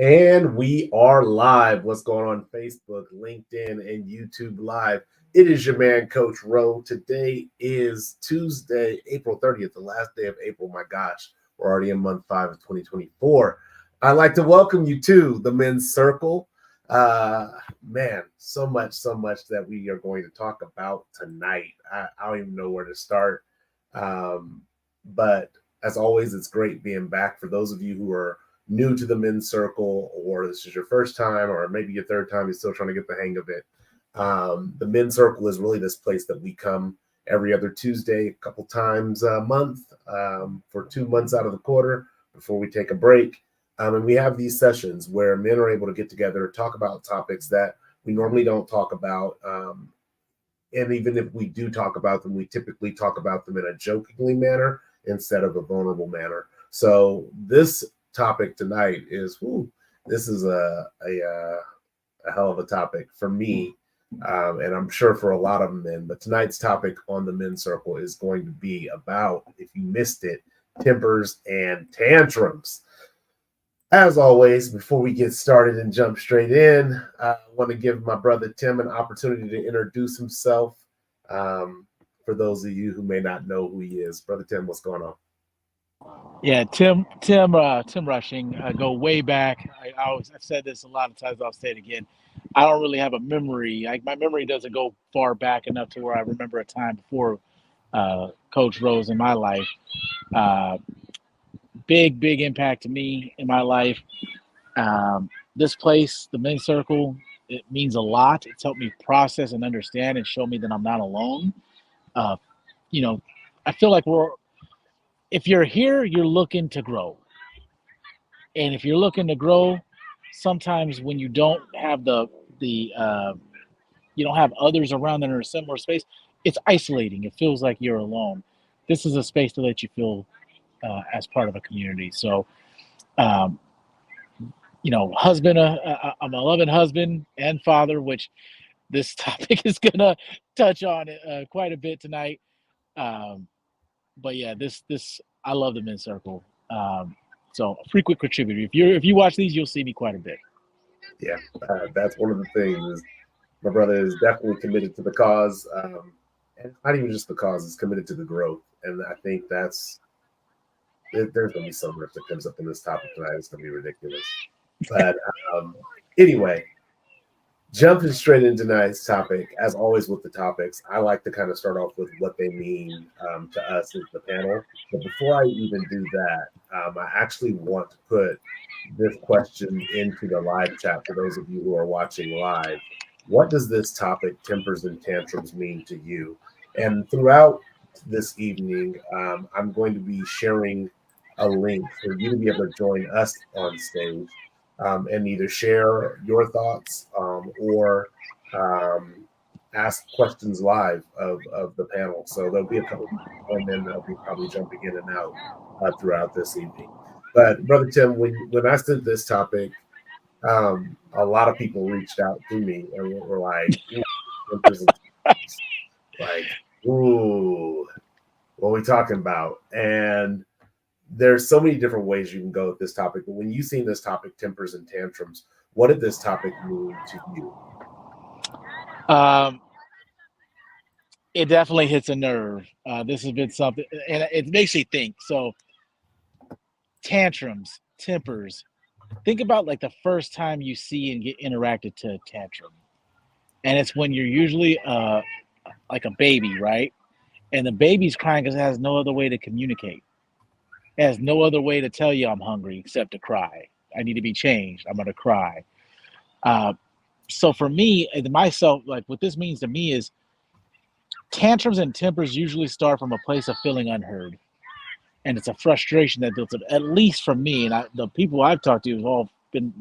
And we are live. What's going on Facebook, LinkedIn, and YouTube Live? It is your man, Coach Rowe. Today is Tuesday, April 30th, the last day of April. My gosh, we're already in month 5 of 2024. I'd like to welcome you to the Men's Circle. Man, so much that we are going to talk about tonight. I don't even know where to start. But as always, it's great being back. For those of you who are new to the Men's Circle, or this is your first time, or maybe your third time, you're still trying to get the hang of it. The Men's Circle is really this place that we come every other Tuesday, a couple times a month, for 2 months out of the quarter before we take a break. And we have these sessions where men are able to get together, talk about topics that we normally don't talk about. And even if we do talk about them, we typically talk about them in a jokingly manner instead of a vulnerable manner. So this topic tonight is, this is a hell of a topic for me, and I'm sure for a lot of men. But tonight's topic on the Men's Circle is going to be about, if you missed it, tempers and tantrums. As always, before we get started and jump straight in, I want to give my brother Tim an opportunity to introduce himself. For those of you who may not know who he is, brother Tim, what's going on? Yeah, Tim Rushing. Go way back. I've said this a lot of times. I'll say it again. I don't really have a memory. My memory doesn't go far back enough to where I remember a time before Coach Rose in my life. Big impact to me in my life. This place, the Men's Circle, it means a lot. It's helped me process and understand and show me that I'm not alone. I feel like if you're here, you're looking to grow. And if you're looking to grow, sometimes when you don't have you don't have others around that are in a similar space, it's isolating. It feels like you're alone. This is a space to let you feel as part of a community. So, husband, I'm a loving husband and father, which this topic is gonna touch on quite a bit tonight. But yeah, this I love the Men's Circle. So a frequent contributor. If you watch these, you'll see me quite a bit. Yeah, that's one of the things. Is my brother is definitely committed to the cause, and not even just the cause; is committed to the growth. And I think there's going to be so much that comes up in this topic tonight. It's going to be ridiculous. But anyway, jumping straight into tonight's topic, as always with the topics, I like to kind of start off with what they mean to us as the panel. But before I even do that, I actually want to put this question into the live chat for those of you who are watching live. What does this topic, tempers and tantrums, mean to you? And throughout this evening, I'm going to be sharing a link for you to be able to join us on stage. And either share your thoughts or ask questions live of the panel. So there'll be a couple people, and then they'll be probably jumping in and out throughout this evening. But Brother Tim, when I sent this topic, a lot of people reached out to me and were like, ooh, what are we talking about? And there's so many different ways you can go with this topic, but when you seen this topic, tempers and tantrums, what did this topic mean to you? It definitely hits a nerve. This has been something, and it makes you think. So, tantrums, tempers. Think about like the first time you see and get interacted to a tantrum, and it's when you're usually like a baby, right? And the baby's crying because it has no other way to communicate. It has no other way to tell you I'm hungry except to cry. I need to be changed. I'm going to cry. So for me and myself, like what this means to me is tantrums and tempers usually start from a place of feeling unheard. And it's a frustration that builds up, at least for me. And the people I've talked to have all been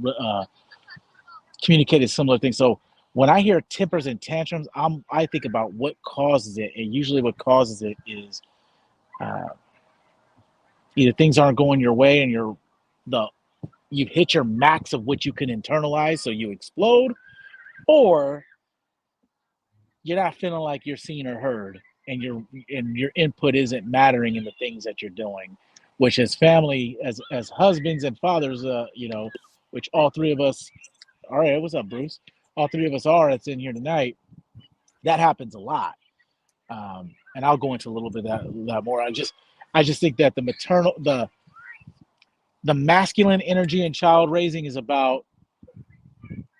communicated similar things. So when I hear tempers and tantrums, I think about what causes it. And usually what causes it is either things aren't going your way and you've hit your max of what you can internalize, so you explode, or you're not feeling like you're seen or heard, and your input isn't mattering in the things that you're doing, which as family, as husbands and fathers, which all three of us, all right, what's up, Bruce? All three of us are that's in here tonight. That happens a lot. And I'll go into a little bit of that more. I just think that the masculine energy in child raising is about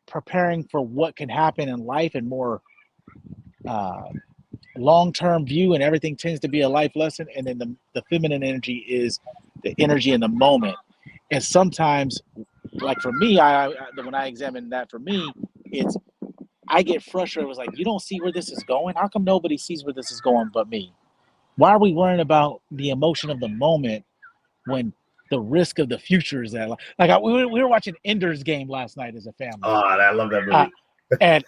preparing for what can happen in life and more long-term view, and everything tends to be a life lesson. And then the feminine energy is the energy in the moment. And sometimes, like for me, when I examine that, for me, it's I get frustrated. It was like, you don't see where this is going? How come nobody sees where this is going but me? Why are we worrying about the emotion of the moment when the risk of the future is that? We were watching Ender's Game last night as a family. Oh, I love that movie. And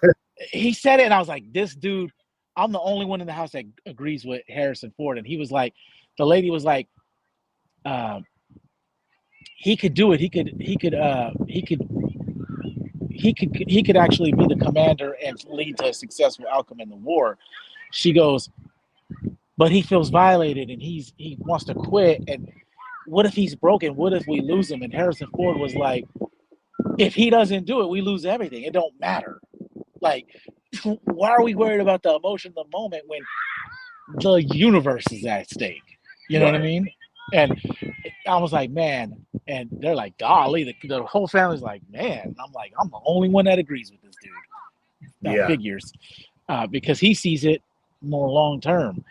he said it, and I was like, this dude, I'm the only one in the house that agrees with Harrison Ford. And he was like, the lady was like, he could do it. He could actually be the commander and lead to a successful outcome in the war. She goes, but he feels violated and he wants to quit. And what if he's broken? What if we lose him? And Harrison Ford was like, if he doesn't do it, we lose everything. It don't matter. Like, why are we worried about the emotion of the moment when the universe is at stake? You know what I mean? And I was like, man. And they're like, golly, the whole family's like, man. And I'm like, I'm the only one that agrees with this dude. Figures, because he sees it more long term.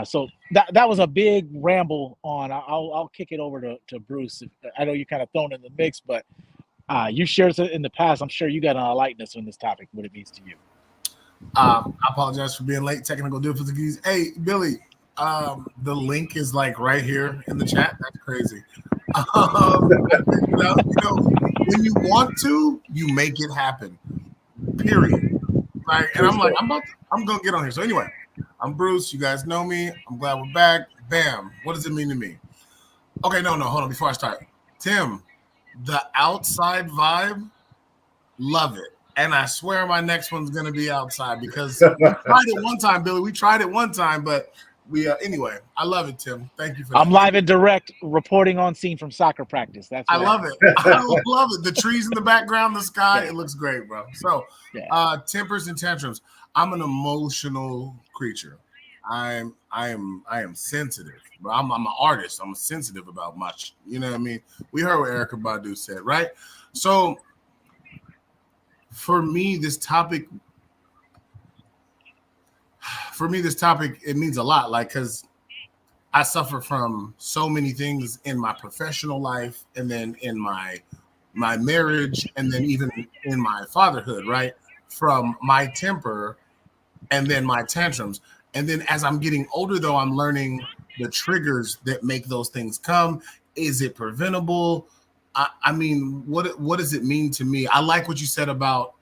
So that was a big ramble on. I'll kick it over to Bruce. I know you kind of thrown in the mix, but you shared it in the past. I'm sure you got an enlightenment on this topic, what it means to you. I apologize for being late. Technical difficulties. Hey, Billy, the link is like right here in the chat. That's crazy. When you want to, you make it happen. Period. Right? And I'm like, I'm gonna get on here. So anyway, I'm Bruce. You guys know me. I'm glad we're back. Bam. What does it mean to me? Okay, no, hold on. Before I start, Tim, the outside vibe, love it. And I swear my next one's gonna be outside because we tried it one time, Billy. We tried it one time, but we anyway. I love it, Tim. Thank you for that. I'm live and direct, reporting on scene from soccer practice. I love it. I love it. The trees in the background, the sky. It looks great, bro. So, tempers and tantrums. I'm an emotional creature. I am sensitive. I'm an artist. I'm sensitive about much. You know what I mean? We heard what Erykah Badu said, right? So for me, this topic, it means a lot. Like, because I suffer from so many things in my professional life, and then in my marriage, and then even in my fatherhood, right? From my temper and then my tantrums. And then as I'm getting older, though, I'm learning the triggers that make those things come. Is it preventable? I mean, what does it mean to me? I like what you said about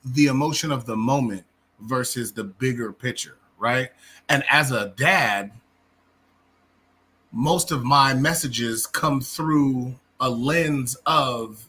the emotion of the moment versus the bigger picture, right? And as a dad, most of my messages come through a lens of,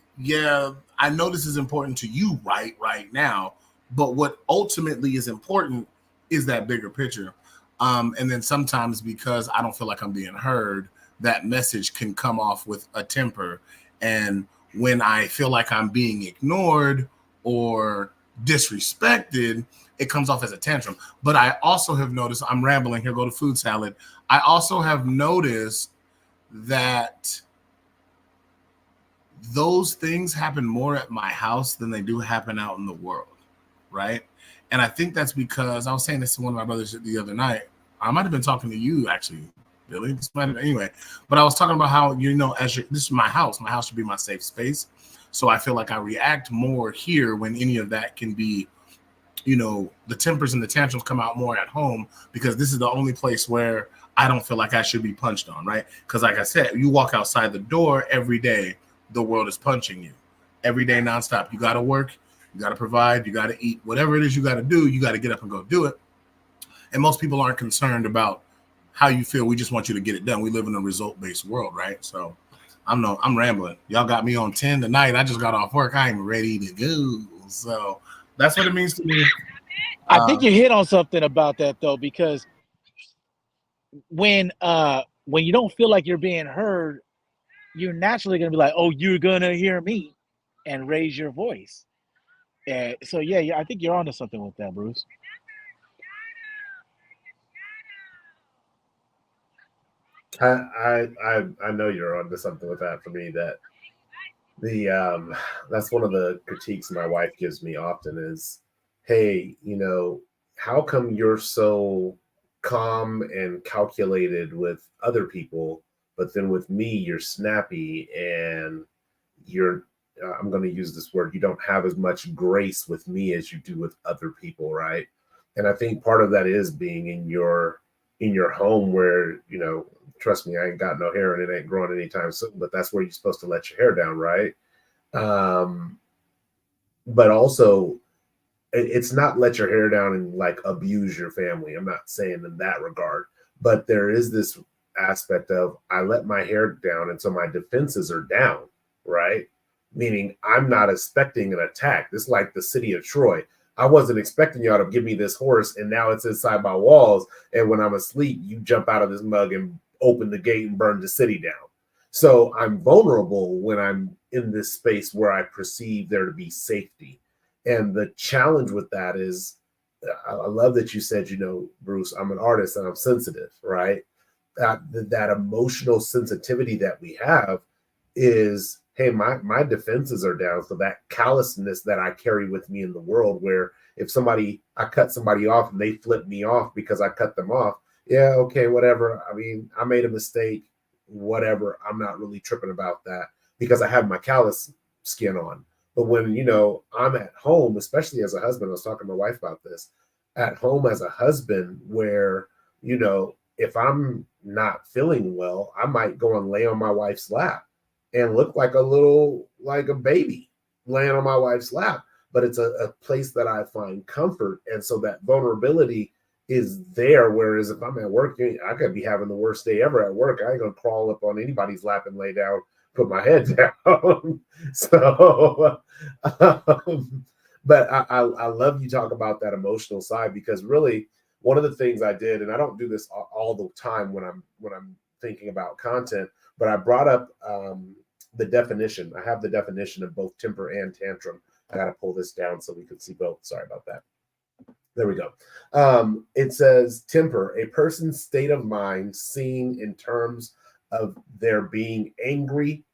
I know this is important to you right now, but what ultimately is important is that bigger picture. And then sometimes, because I don't feel like I'm being heard, that message can come off with a temper. And when I feel like I'm being ignored or disrespected, it comes off as a tantrum. But I also have noticed, I'm rambling here, go to food salad. I also have noticed that those things happen more at my house than they do happen out in the world, right? And I think that's because I was saying this to one of my brothers the other night. I might have been talking to you, actually, Billy. Anyway, but I was talking about how, this is my house. My house should be my safe space. So I feel like I react more here when any of that can be, the tempers and the tantrums come out more at home, because this is the only place where I don't feel like I should be punched on, right? Because like I said, you walk outside the door every day, the world is punching you. Every day, nonstop. You got to work, you got to provide, you got to eat. Whatever it is you got to do, you got to get up and go do it. And most people aren't concerned about how you feel. We just want you to get it done. We live in a result-based world, right? So I'm rambling. Y'all got me on 10 tonight. I just got off work. I'm ready to go. So that's what it means to me. I think you hit on something about that, though, because when you don't feel like you're being heard, you're naturally going to be like, oh, you're going to hear me. and raise your voice. And so yeah, I think you're onto something with that, Bruce. I know you're onto something with that. For me, that the that's one of the critiques my wife gives me often is, hey, how come you're so calm and calculated with other people, but then with me you're snappy and you're I'm going to use this word, you don't have as much grace with me as you do with other people, right? And I think part of that is being in your home where, trust me, I ain't got no hair and it ain't growing anytime soon, but that's where you're supposed to let your hair down, right? um but also it's not let your hair down and like abuse your family. I'm not saying in that regard, but there is this aspect of I let my hair down and so my defenses are down, right? Meaning I'm not expecting an attack. This is like the city of Troy. I wasn't expecting y'all to give me this horse and now it's inside my walls. And when I'm asleep, you jump out of this mug and open the gate and burn the city down. So I'm vulnerable when I'm in this space where I perceive there to be safety. And the challenge with that is, I love that you said, Bruce, I'm an artist and I'm sensitive, right? That emotional sensitivity that we have is, hey, my defenses are down. So that callousness that I carry with me in the world, where if I cut somebody off and they flip me off because I cut them off, yeah, okay, whatever. I mean, I made a mistake, whatever. I'm not really tripping about that because I have my callous skin on. But when, I'm at home, especially as a husband, I was talking to my wife about this, at home as a husband, where, if I'm not feeling well, I might go and lay on my wife's lap and look like a baby laying on my wife's lap. But it's a place that I find comfort. And so that vulnerability is there. Whereas if I'm at work, I could be having the worst day ever at work. I ain't going to crawl up on anybody's lap and lay down, put my head down. So, but I love you talk about that emotional side, because really one of the things I did, and I don't do this all the time when I'm thinking about content, but I brought up the definition. I have the definition of both temper and tantrum. I got to pull this down so we can see both. Sorry about that. There we go. It says temper, a person's state of mind seen in terms of their being angry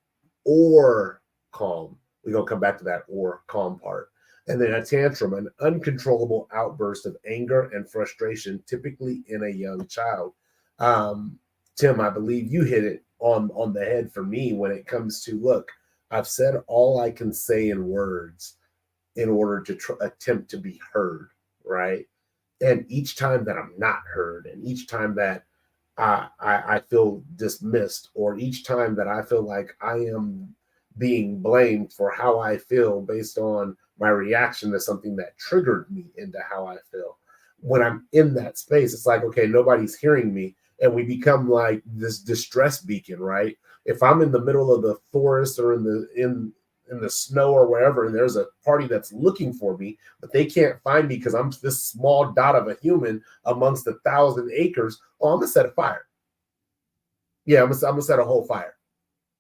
or calm. We're going to come back to that or calm part. And then a tantrum, an uncontrollable outburst of anger and frustration, typically in a young child. Tim, I believe you hit it on the head for me when it comes to, look, I've said all I can say in words in order to attempt to be heard, right? And each time that I'm not heard, and each time that I feel dismissed, or each time that I feel like I am being blamed for how I feel based on my reaction to something that triggered me into how I feel. When I'm in that space, it's like, okay, nobody's hearing me. And we become like this distress beacon, right? If I'm in the middle of the forest or in the snow or wherever, and there's a party that's looking for me, but they can't find me because I'm this small dot of a human amongst 1,000 acres, oh, I'm gonna set a fire. Yeah, I'm gonna set a whole fire,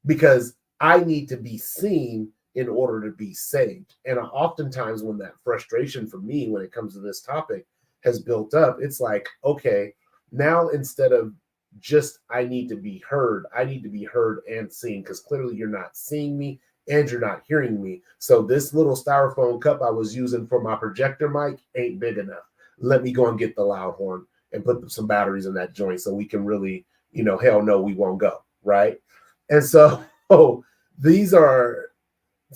because I need to be seen in order to be saved. And oftentimes when that frustration for me, when it comes to this topic, has built up, it's like, okay, now instead of just I need to be heard and seen, because clearly you're not seeing me and you're not hearing me. So this little styrofoam cup I was using for my projector mic ain't big enough. Let me go and get the loud horn and put some batteries in that joint so we can really, hell no, we won't go, right? And so these are,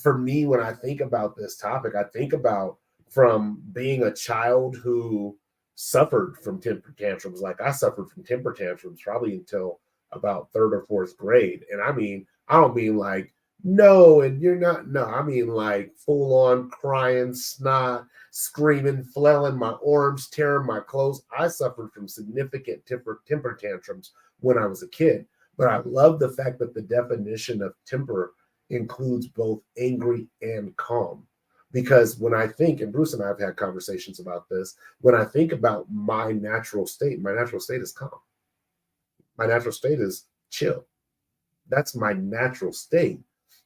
for me, when I think about this topic, I think about from being a child who suffered from temper tantrums. Like I suffered from temper tantrums probably until about third or fourth grade. And I mean, I don't mean like, no, and you're not, no, I mean like full on crying, snot, screaming, flailing my arms, tearing my clothes. I suffered from significant temper tantrums when I was a kid. But I love the fact that the definition of temper includes both angry and calm. Because when I think, and Bruce and I have had conversations about this, when I think about my natural state is calm. My natural state is chill. That's my natural state.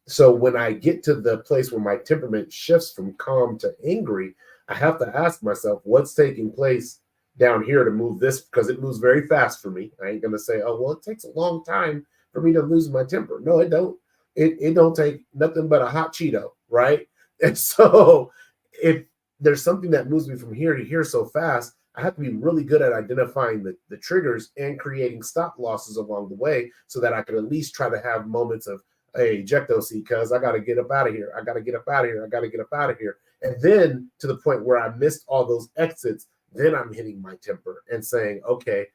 So when I get to the place where my temperament shifts from calm to angry, I have to ask myself what's taking place down here to move this, because it moves very fast for me. I ain't gonna say, oh well, it takes a long time for me to lose my temper. No, it don't. It don't take nothing but a hot Cheeto, right? And so if there's something that moves me from here to here so fast, I have to be really good at identifying the triggers and creating stop losses along the way so that I can at least try to have moments of, hey, ejecto seat, cuz I got to get up out of here. I got to get up out of here. I got to get up out of here. And then to the point where I missed all those exits, then I'm hitting my temper and saying, okay,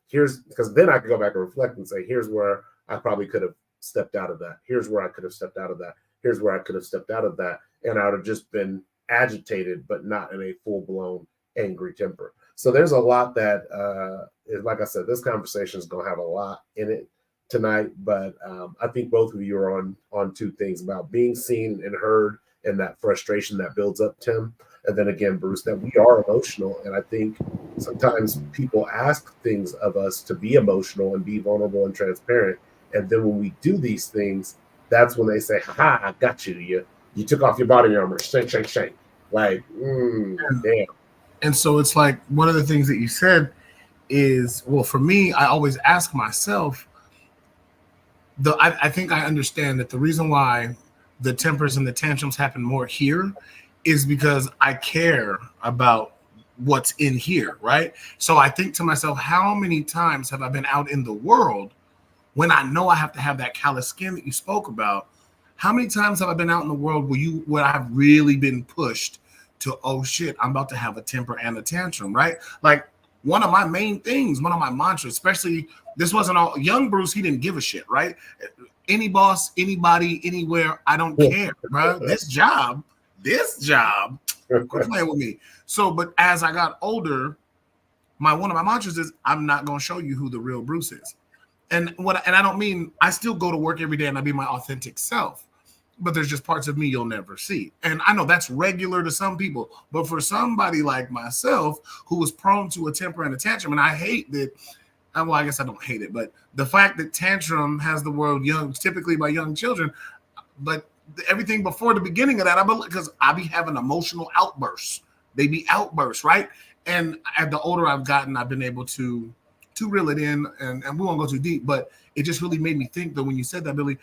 here's, because then I can go back and reflect and say, here's where I probably could have stepped out of that. Here's where I could have stepped out of that. Here's where I could have stepped out of that. And I would have just been agitated, but not in a full blown angry temper. So there's a lot that, like I said, this conversation is going to have a lot in it tonight. But I think both of you are on two things about being seen and heard, and that frustration that builds up, Tim. And then again, Bruce, that we are emotional. And I think sometimes people ask things of us to be emotional and be vulnerable and transparent. And then when we do these things, that's when they say, ha, I got you. You took off your body armor. Shank, shank, shank. Like, damn. And so it's like one of the things that you said is, well, for me, I always ask myself, I think I understand that the reason why the tempers and the tantrums happen more here is because I care about what's in here, right? So I think to myself, how many times have I been out in the world when I know I have to have that callous skin that you spoke about? How many times have I been out in the world where I've really been pushed to, oh shit, I'm about to have a temper and a tantrum, right? Like one of my main things, one of my mantras, especially this wasn't all young Bruce, he didn't give a shit, right? Any boss, anybody, anywhere, I don't care, bro. This job, quit playing with me. So, but as I got older, one of my mantras is, I'm not gonna show you who the real Bruce is. And I don't mean, I still go to work every day and I be my authentic self, but there's just parts of me you'll never see. And I know that's regular to some people, but for somebody like myself who was prone to a temper and a tantrum, and I hate that, well, I guess I don't hate it, but the fact that tantrum has the word young, typically by young children, but everything before the beginning of that, because I be having emotional outbursts. They be outbursts, right? And as the older I've gotten, I've been able to reel it in, and we won't go too deep, but it just really made me think that when you said that, Billy,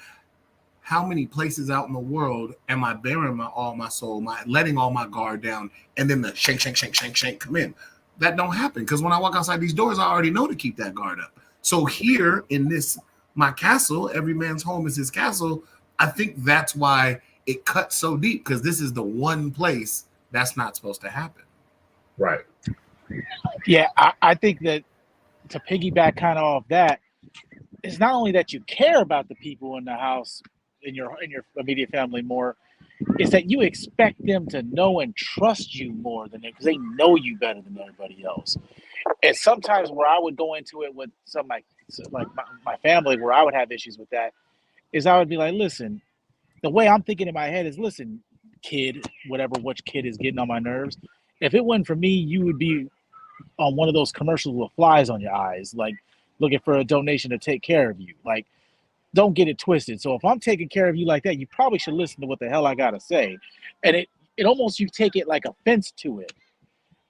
how many places out in the world am I bearing all my soul, letting all my guard down, and then the shank, shank, shank, shank, shank come in? That don't happen, because when I walk outside these doors, I already know to keep that guard up. So here in this, my castle, every man's home is his castle. I think that's why it cuts so deep, because this is the one place that's not supposed to happen. Right. Yeah, I think that to piggyback kind of off that, it's not only that you care about the people in the house, in your immediate family more, is that you expect them to know and trust you more than it, because they know you better than everybody else. And sometimes where I would go into it with some like my family, where I would have issues with that, is I would be like, listen, the way I'm thinking in my head is, listen, kid, which kid is getting on my nerves. If it wasn't for me, you would be on one of those commercials with flies on your eyes, like looking for a donation to take care of you. Like, don't get it twisted. So if I'm taking care of you like that, you probably should listen to what the hell I gotta say. And it almost, you take it like offense to it.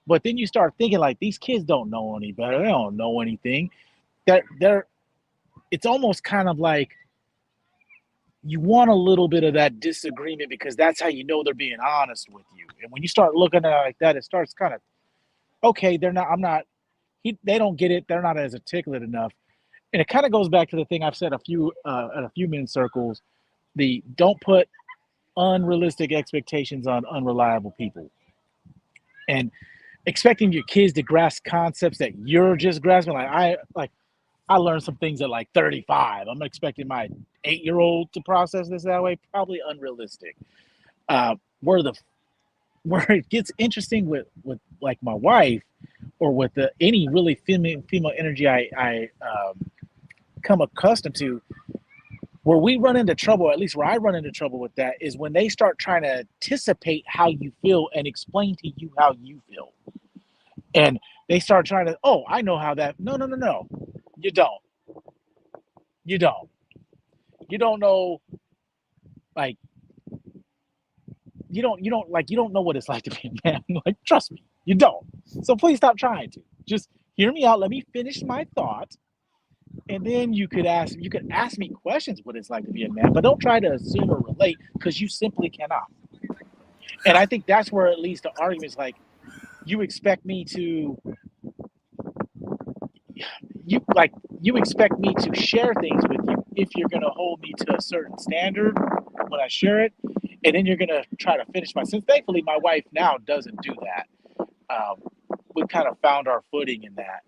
But then you start thinking like, these kids don't know any better. They don't know anything. It's almost kind of like you want a little bit of that disagreement, because that's how you know they're being honest with you. And when you start looking at it like that, it starts kind of, okay, they don't get it. They're not as articulate enough. And it kind of goes back to the thing I've said at a few men's circles, the don't put unrealistic expectations on unreliable people. And expecting your kids to grasp concepts that you're just grasping, I learned some things at like 35. I'm expecting my 8-year-old to process this that way. Probably unrealistic. Where it gets interesting with like my wife, or with any really female energy I come accustomed to, where we run into trouble, at least where I run into trouble with that, is when they start trying to anticipate how you feel and explain to you how you feel. And they start trying to, oh, I know how that. No. You don't. You don't know like you don't know what it's like to be a man. Like, trust me, you don't. So please stop trying to. Just hear me out. Let me finish my thought, and then you could ask me questions what it's like to be a man, but don't try to assume or relate because you simply cannot. And I think that's where it leads to arguments like you expect me to share things with you if you're going to hold me to a certain standard when I share it, and then you're going to try to finish my sentence. Thankfully, my wife now doesn't do that. We kind of found our footing in that,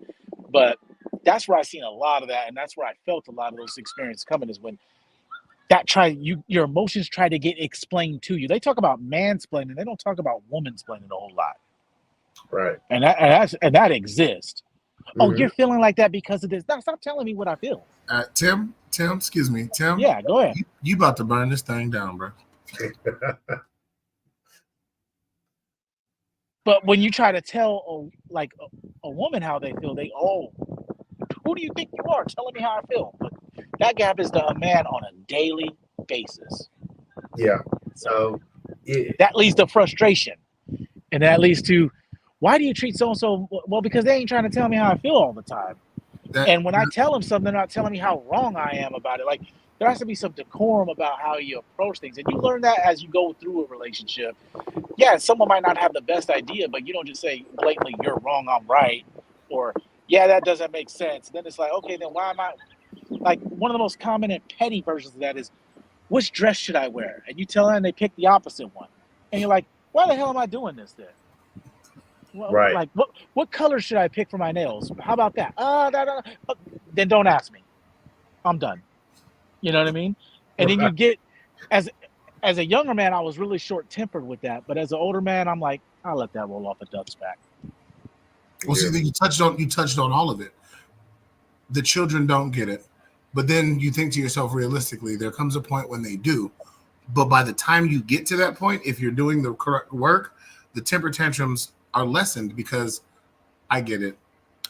but that's where I've seen a lot of that, and that's where I felt a lot of those experiences coming is when your emotions try to get explained to you. They talk about mansplaining, they don't talk about womansplaining a whole lot, Right. and that exists. Mm-hmm. Oh, you're feeling like that because of this. No, stop telling me what I feel. Tim, excuse me, Tim. Yeah, go ahead. You about to burn this thing down, bro. But when you try to tell a woman how they feel, who do you think you are telling me how I feel? But that happens to a man on a daily basis. Yeah. So that leads to frustration, and that leads to, why do you treat so-and-so well? Because they ain't trying to tell me how I feel all the time. And when I tell them something, they're not telling me how wrong I am about it. Like, there has to be some decorum about how you approach things. And you learn that as you go through a relationship. Yeah, someone might not have the best idea, but you don't just say blatantly, you're wrong, I'm right. Or, yeah, that doesn't make sense. Then it's like, okay, then why am I... Like, one of the most common and petty versions of that is, which dress should I wear? And you tell them, and they pick the opposite one. And you're like, why the hell am I doing this then? Well, right. Like, what color should I pick for my nails? How about that? Then don't ask me. I'm done. You know what I mean? And then you get, as a younger man, I was really short-tempered with that. But as an older man, I'm like, I'll let that roll off a duck's back. Well, see, you touched on all of it. The children don't get it. But then you think to yourself, realistically, there comes a point when they do. But by the time you get to that point, if you're doing the correct work, the temper tantrums are lessened because I get it.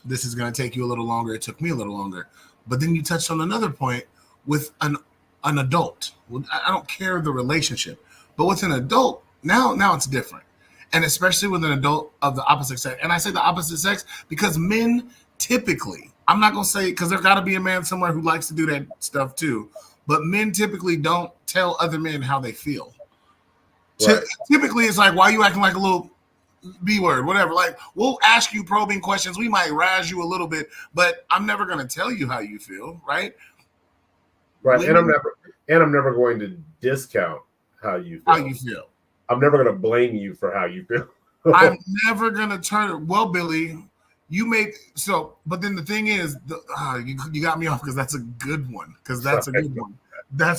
This is going to take you a little longer. It took me a little longer. But then you touched on another point with an adult. I don't care the relationship, but with an adult, now it's different. And especially with an adult of the opposite sex. And I say the opposite sex because men typically, I'm not going to say, because there's got to be a man somewhere who likes to do that stuff too, but men typically don't tell other men how they feel. Right. Typically, it's like, why are you acting like a little B word, whatever. Like, we'll ask you probing questions. We might razz you a little bit, but I'm never going to tell you how you feel, right? Right. And I'm never going to discount how you feel. I'm never going to blame you for how you feel. I'm never going to turn. Well, Billy, you made so, but then the thing is, you got me off because that's a good one. That's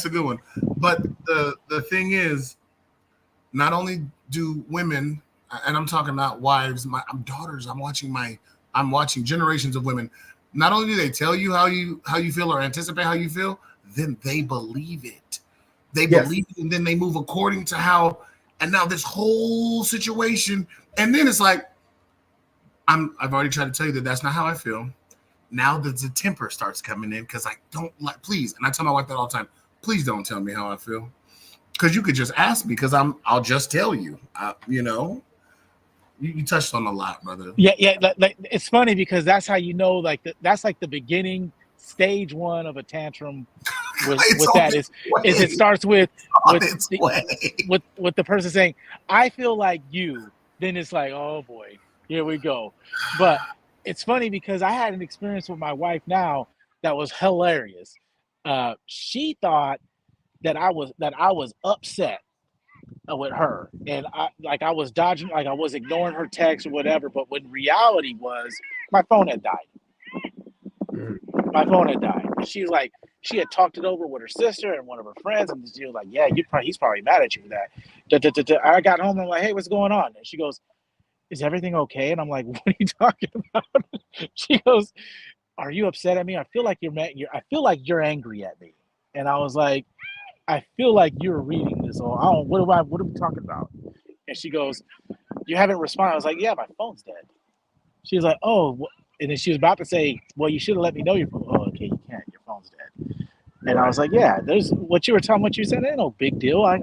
a good one. But the thing is, not only do women, and I'm talking about wives, I'm daughters. I'm watching generations of women. Not only do they tell you how you feel or anticipate how you feel, then they believe it. They believe it, and then they move according to how. And now this whole situation, and then it's like, I've already tried to tell you that that's not how I feel. Now that the temper starts coming in because I don't like. Please, and I tell my wife that all the time. Please don't tell me how I feel, because you could just ask me because I'll just tell you. You touched on a lot, brother. Yeah. Like, it's funny because that's how you know. That's like the beginning, stage one of a tantrum. With that is it starts with the person saying, "I feel like you." Then it's like, oh boy, here we go. But it's funny because I had an experience with my wife now that was hilarious. She thought that I was upset with her, and I was dodging, like I was ignoring her text or whatever. But when reality was, my phone had died. My phone had died. And she was like, she had talked it over with her sister and one of her friends, and she was like, "Yeah, he's probably mad at you for that." I got home and I'm like, "Hey, what's going on?" And she goes, "Is everything okay?" And I'm like, "What are you talking about?" She goes, "Are you upset at me? I feel like you're mad. I feel like you're angry at me." And I was like, "I feel like you're reading this all. What are we talking about?" And she goes, "You haven't responded." I was like, "Yeah, my phone's dead." She was like, "Oh," and then she was about to say, "Well, you should have let me know your phone." Oh, okay, you can't. Your phone's dead. And I was like, yeah, there's what you were telling, what you said, ain't no big deal. I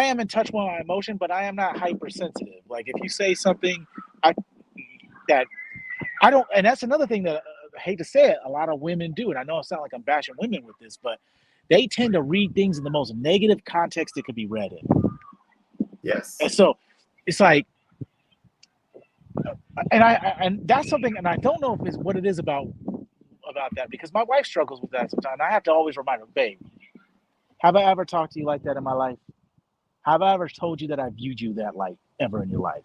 am in touch with my emotion, but I am not hypersensitive. Like if you say something, that I don't, and that's another thing that I hate to say it, a lot of women do, and I know it sounds like I'm bashing women with this, but they tend to read things in the most negative context it could be read in. Yes. And so it's like, and that's something, and I don't know if it's what it is about that, because my wife struggles with that sometimes. I have to always remind her, babe, have I ever talked to you like that in my life? Have I ever told you that I viewed you that light ever in your life?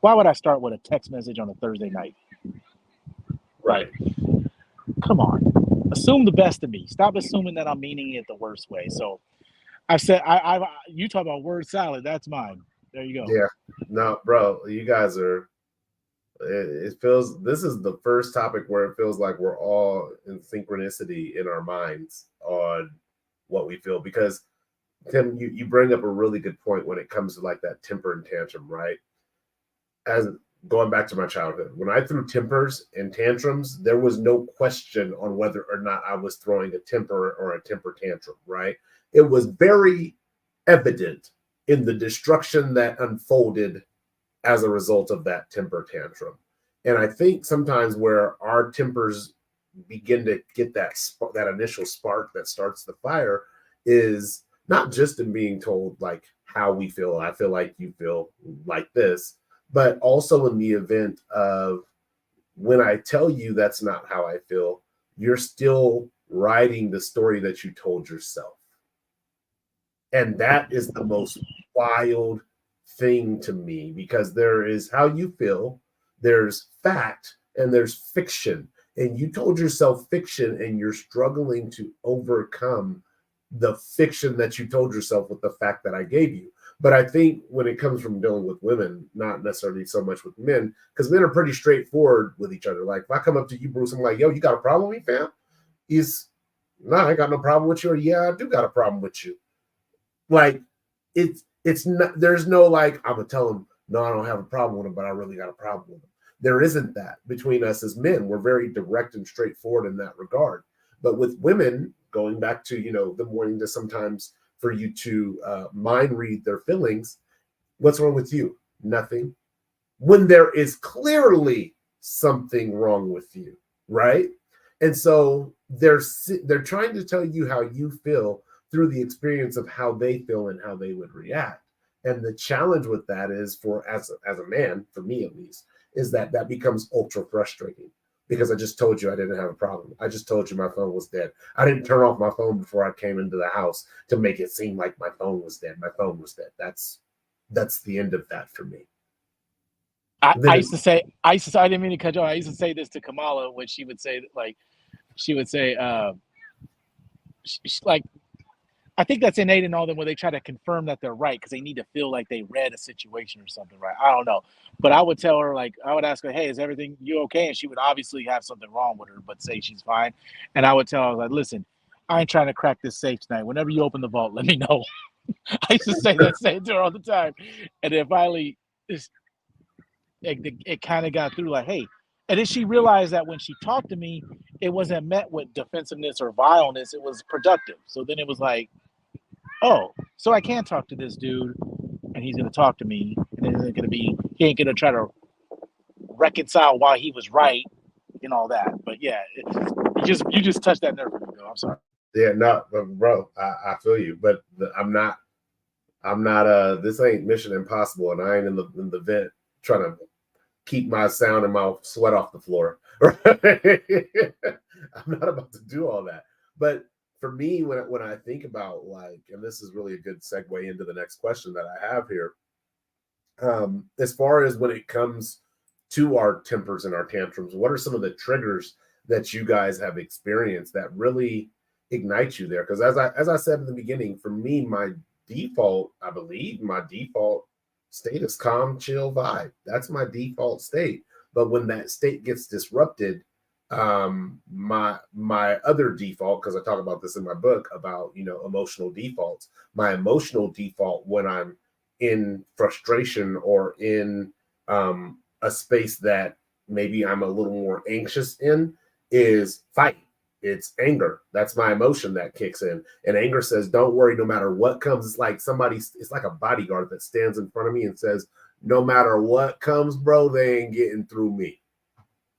Why would I start with a text message on a Thursday night? Right. Like, come on. Assume the best of me. Stop assuming that I'm meaning it the worst way. So I've said, you talk about word salad. That's mine. There you go. Yeah. No, bro, you guys are, it feels, this is the first topic where it feels like we're all in synchronicity in our minds on what we feel. Because Tim, you bring up a really good point when it comes to like that temper and tantrum, right? As going back to my childhood, when I threw tempers and tantrums, there was no question on whether or not I was throwing a temper or a temper tantrum, right? It was very evident in the destruction that unfolded as a result of that temper tantrum. And I think sometimes where our tempers begin to get that initial spark that starts the fire is not just in being told like how we feel. I feel like you feel like this, but also in the event of when I tell you that's not how I feel, you're still writing the story that you told yourself. And that is the most wild thing to me, because there is how you feel, there's fact, and there's fiction. And you told yourself fiction, and you're struggling to overcome the fiction that you told yourself with the fact that I gave you. But I think when it comes from dealing with women, not necessarily so much with men, because men are pretty straightforward with each other. Like if I come up to you, Bruce, I'm like, yo, you got a problem with me, fam? No, I ain't got no problem with you. Or yeah, I do got a problem with you. Like it's not, there's no like, I'm gonna tell him, no, I don't have a problem with him, but I really got a problem with him. There isn't that between us as men. We're very direct and straightforward in that regard. But with women, going back to, them wanting to sometimes for you to mind read their feelings, what's wrong with you? Nothing. When there is clearly something wrong with you, right? And so they're trying to tell you how you feel through the experience of how they feel and how they would react. And the challenge with that is, for as a man, for me at least, is that becomes ultra frustrating, because I just told you I didn't have a problem. I just told you my phone was dead. I didn't turn off my phone before I came into the house to make it seem like my phone was dead. My phone was dead. That's the end of that for me. I used to say, I didn't mean to cut you off. I used to say this to Kamala when she would say, like, I think that's innate in all them, where they try to confirm that they're right because they need to feel like they read a situation or something, right? I don't know. But I would tell her, like, I would ask her, hey, is everything you okay? And she would obviously have something wrong with her, but say she's fine. And I would tell her, like, listen, I ain't trying to crack this safe tonight. Whenever you open the vault, let me know. I used to say to her all the time. And then finally, it kind of got through, like, hey. And then she realized that when she talked to me, it wasn't met with defensiveness or vileness. It was productive. So then it was like, oh, so I can talk to this dude, and he's going to talk to me, and he ain't going to try to reconcile why he was right and all that. But yeah, you just touched that nerve for me, though. I'm sorry. Yeah, no, bro, I feel you, but I'm not, this ain't Mission Impossible, and I ain't in the vent trying to keep my sound and my sweat off the floor. Right? I'm not about to do all that. But for me, when I think about, like, and this is really a good segue into the next question that I have here, as far as when it comes to our tempers and our tantrums, what are some of the triggers that you guys have experienced that really ignite you there? Because as I said in the beginning, for me, my default state is calm, chill vibe. That's my default state. But when that state gets disrupted, my other default, because I talk about this in my book about emotional defaults, my emotional default when I'm in frustration or in a space that maybe I'm a little more anxious in, is fight. It's anger. That's my emotion that kicks in. And anger says, don't worry, no matter what comes. It's like it's like a bodyguard that stands in front of me and says, no matter what comes, bro, they ain't getting through me.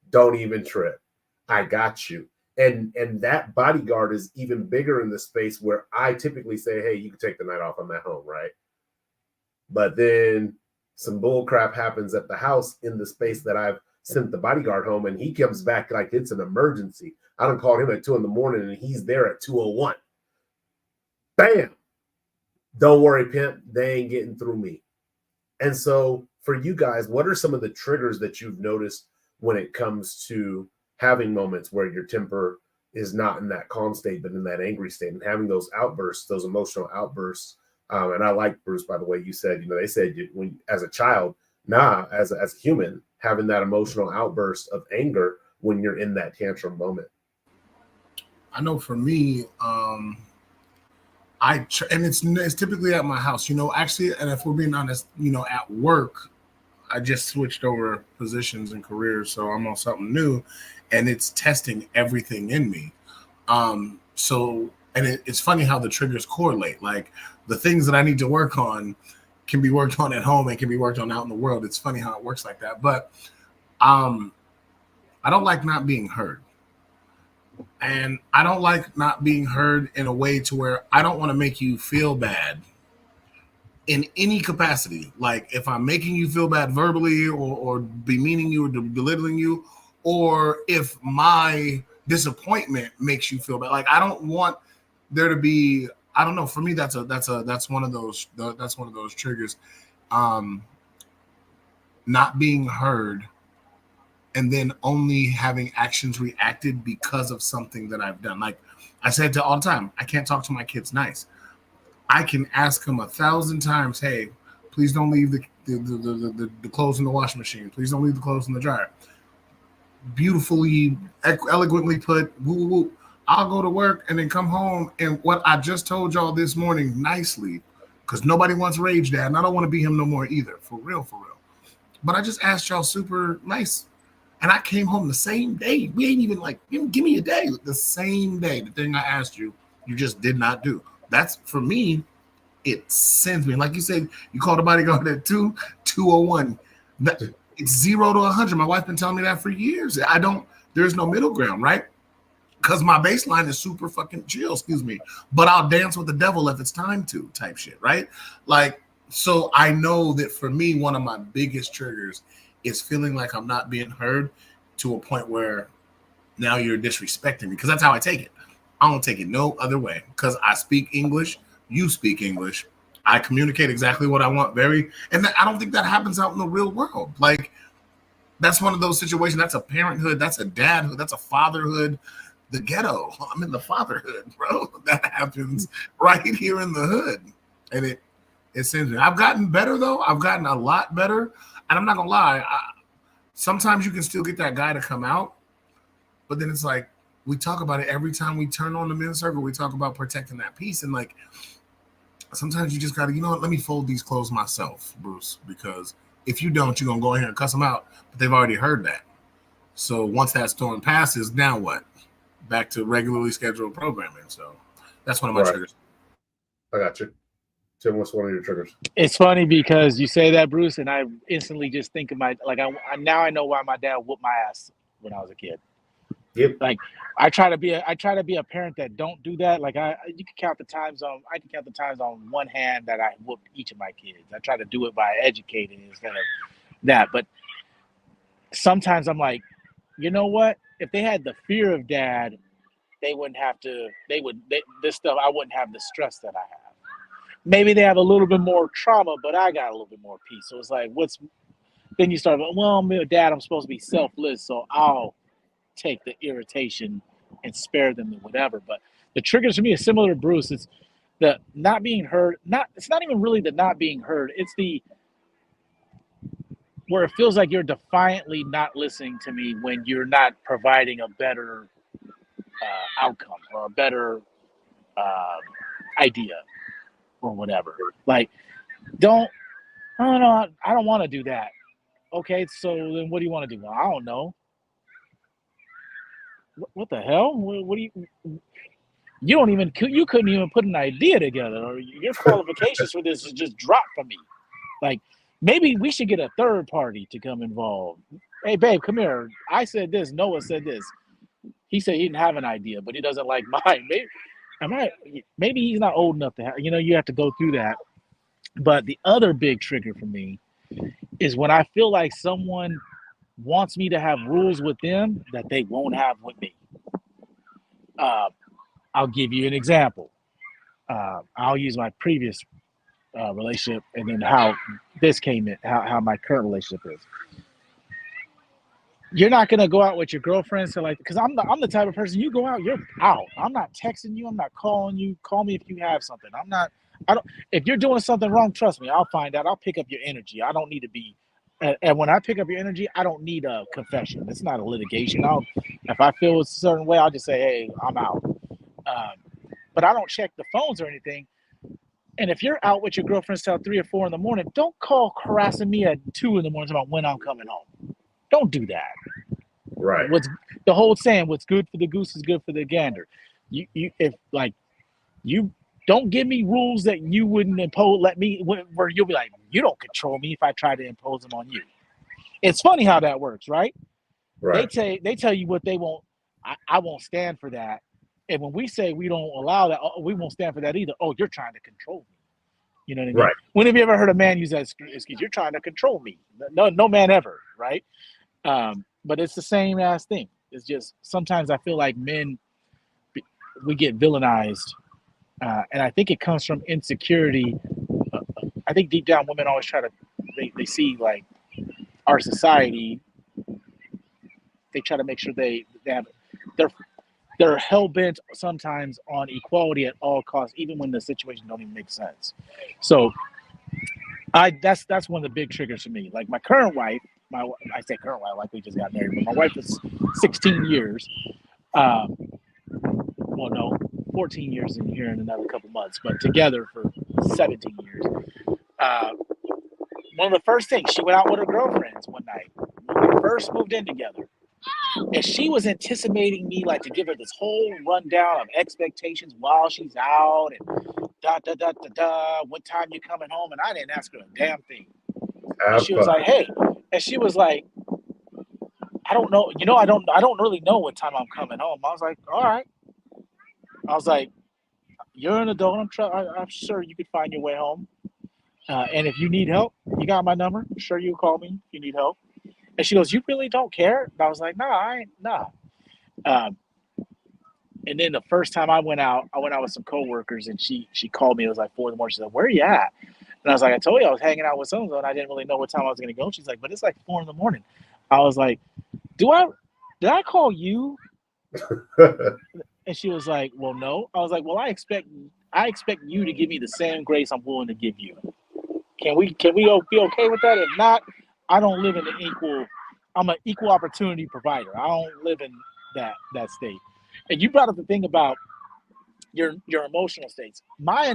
Don't even trip. I got you. And that bodyguard is even bigger in the space where I typically say, hey, you can take the night off. I'm at home, right? But then some bull crap happens at the house in the space that I've sent the bodyguard home, and he comes back like it's an emergency. I done called him at 2 a.m. and he's there at 2:01. Bam! Don't worry, pimp. They ain't getting through me. And so for you guys, what are some of the triggers that you've noticed when it comes to having moments where your temper is not in that calm state, but in that angry state, and having those outbursts, those emotional outbursts? And I like, Bruce, by the way, you said, they said when as a child, as a human, having that emotional outburst of anger when you're in that tantrum moment. I know for me, and it's typically at my house, actually, and if we're being honest, at work, I just switched over positions and careers, so I'm on something new, and it's testing everything in me. It's funny how the triggers correlate. Like the things that I need to work on can be worked on at home and can be worked on out in the world. It's funny how it works like that. But I don't like not being heard. And I don't like not being heard in a way to where I don't want to make you feel bad in any capacity. Like if I'm making you feel bad verbally or demeaning you or belittling you, or if my disappointment makes you feel bad. Like I don't want there to be, I don't know, for me that's one of those triggers. Not being heard and then only having actions reacted because of something that I've done. Like I said to all the time, I can't talk to my kids nice. I can ask them 1,000 times, hey, please don't leave the clothes in the washing machine. Please don't leave the clothes in the dryer. Beautifully, eloquently put, woo, woo. I'll go to work and then come home and what I just told y'all this morning nicely, because nobody wants rage dad, and I don't want to be him no more either. For real. But I just asked y'all super nice. And I came home the same day. We ain't even like, give me a day. The same day, the thing I asked you, you just did not do. That's, for me, it sends me. Like you said, you called a bodyguard at 2:01. It's 0 to 100. My wife's been telling me that for years. There's no middle ground, right? Because my baseline is super fucking chill, but I'll dance with the devil if it's time to, type shit, right? Like, so I know that for me, one of my biggest triggers is feeling like I'm not being heard to a point where now you're disrespecting me, because that's how I take it. I don't take it no other way, because I speak English, you speak English, I communicate exactly what I want, and I don't think that happens out in the real world. Like, that's one of those situations. That's a parenthood, that's a dadhood, that's a fatherhood. The ghetto, I'm in the fatherhood, bro. That happens right here in the hood, and it sends me. I've gotten better though. I've gotten a lot better. And I'm not gonna lie, sometimes you can still get that guy to come out, but then it's like we talk about it every time we turn on the men's circle. We talk about protecting that peace, and like sometimes you just gotta, let me fold these clothes myself, Bruce, because if you don't, you're gonna go in here and cuss them out. But they've already heard that. So once that storm passes, now what? Back to regularly scheduled programming. So that's one of my triggers. I got you. Tim, what's one of your triggers? It's funny because you say that, Bruce, and I instantly just think of now I know why my dad whooped my ass when I was a kid. Yep. Like I try to be a parent that don't do that. Like I can count the times on one hand that I whooped each of my kids. I try to do it by educating instead of that. But sometimes I'm like, you know what? If they had the fear of dad, they wouldn't have to. This stuff. I wouldn't have the stress that I have. Maybe they have a little bit more trauma, but I got a little bit more peace. So it's like, then you start, well, dad, I'm supposed to be selfless, so I'll take the irritation and spare them and whatever. But the triggers for me is similar to Bruce. It's the not being heard. It's not even really the not being heard. It's the where it feels like you're defiantly not listening to me when you're not providing a better outcome or a better idea or whatever. Like, I don't want to do that. Okay, so then what do you want to do? Well, I don't know. what the hell? What do you couldn't even put an idea together, or your qualifications for this is just dropped for me. Like, maybe we should get a third party to come involved. Hey, babe, come here. I said this. Noah said this. He said he didn't have an idea, but he doesn't like mine. Maybe he's not old enough to have, you have to go through that. But the other big trigger for me is when I feel like someone wants me to have rules with them that they won't have with me. I'll give you an example. I'll use my previous relationship and then how this came in, how my current relationship is. You're not gonna go out with your girlfriends to because I'm the type of person, you go out, you're out. I'm not texting you, I'm not calling you. Call me if you have something. If you're doing something wrong, trust me, I'll find out. I'll pick up your energy. I don't need to be and when I pick up your energy, I don't need a confession. It's not a litigation. If I feel a certain way, I'll just say, hey, I'm out. But I don't check the phones or anything. And if you're out with your girlfriends till 3 or 4 in the morning, don't call harassing me at 2 in the morning about when I'm coming home. Don't do that. Right. What's the whole saying? What's good for the goose is good for the gander. You don't give me rules that you wouldn't impose. Where you'll be like, you don't control me if I try to impose them on you. It's funny how that works, right? Right. They tell you what they won't. I won't stand for that. And when we say we don't allow that, we won't stand for that either. Oh, you're trying to control me. You know what I mean? Right. When have you ever heard a man use that excuse? You're trying to control me. No man ever, right? But it's the same ass thing. It's just sometimes I feel like men, we get villainized. And I think it comes from insecurity. I think deep down women always try to, they see like our society, they try to make sure they're hell-bent sometimes on equality at all costs, even when the situation don't even make sense. So that's one of the big triggers for me. Like my current wife, I say current wife like we just got married, but my wife is 16 years. Well, no, 14 years in here in another couple months, but together for 17 years. One of the first things, she went out with her girlfriends one night when we first moved in together. And she was anticipating me like to give her this whole rundown of expectations while she's out and what time you coming home, and I didn't ask her a damn thing. And she was like, hey, and she was like, I don't know, I don't really know what time I'm coming home. I was like, all right. I was like, you're an adult. I'm sure you could find your way home. And if you need help, you got my number. I'm sure you'll call me if you need help. And she goes, you really don't care? And I was like, nah. And then the first time I went out with some coworkers, and she called me. It was like 4 in the morning. She's like, where are you at? And I was like, I told you I was hanging out with so-and-so, and I didn't really know what time I was going to go. She's like, but it's like 4 in the morning. I was like, did I call you? And she was like, well, no. I was like, well, I expect you to give me the same grace I'm willing to give you. Can we be okay with that? If not, I don't live in I'm an equal opportunity provider. I don't live in that state. And you brought up the thing about your emotional states. My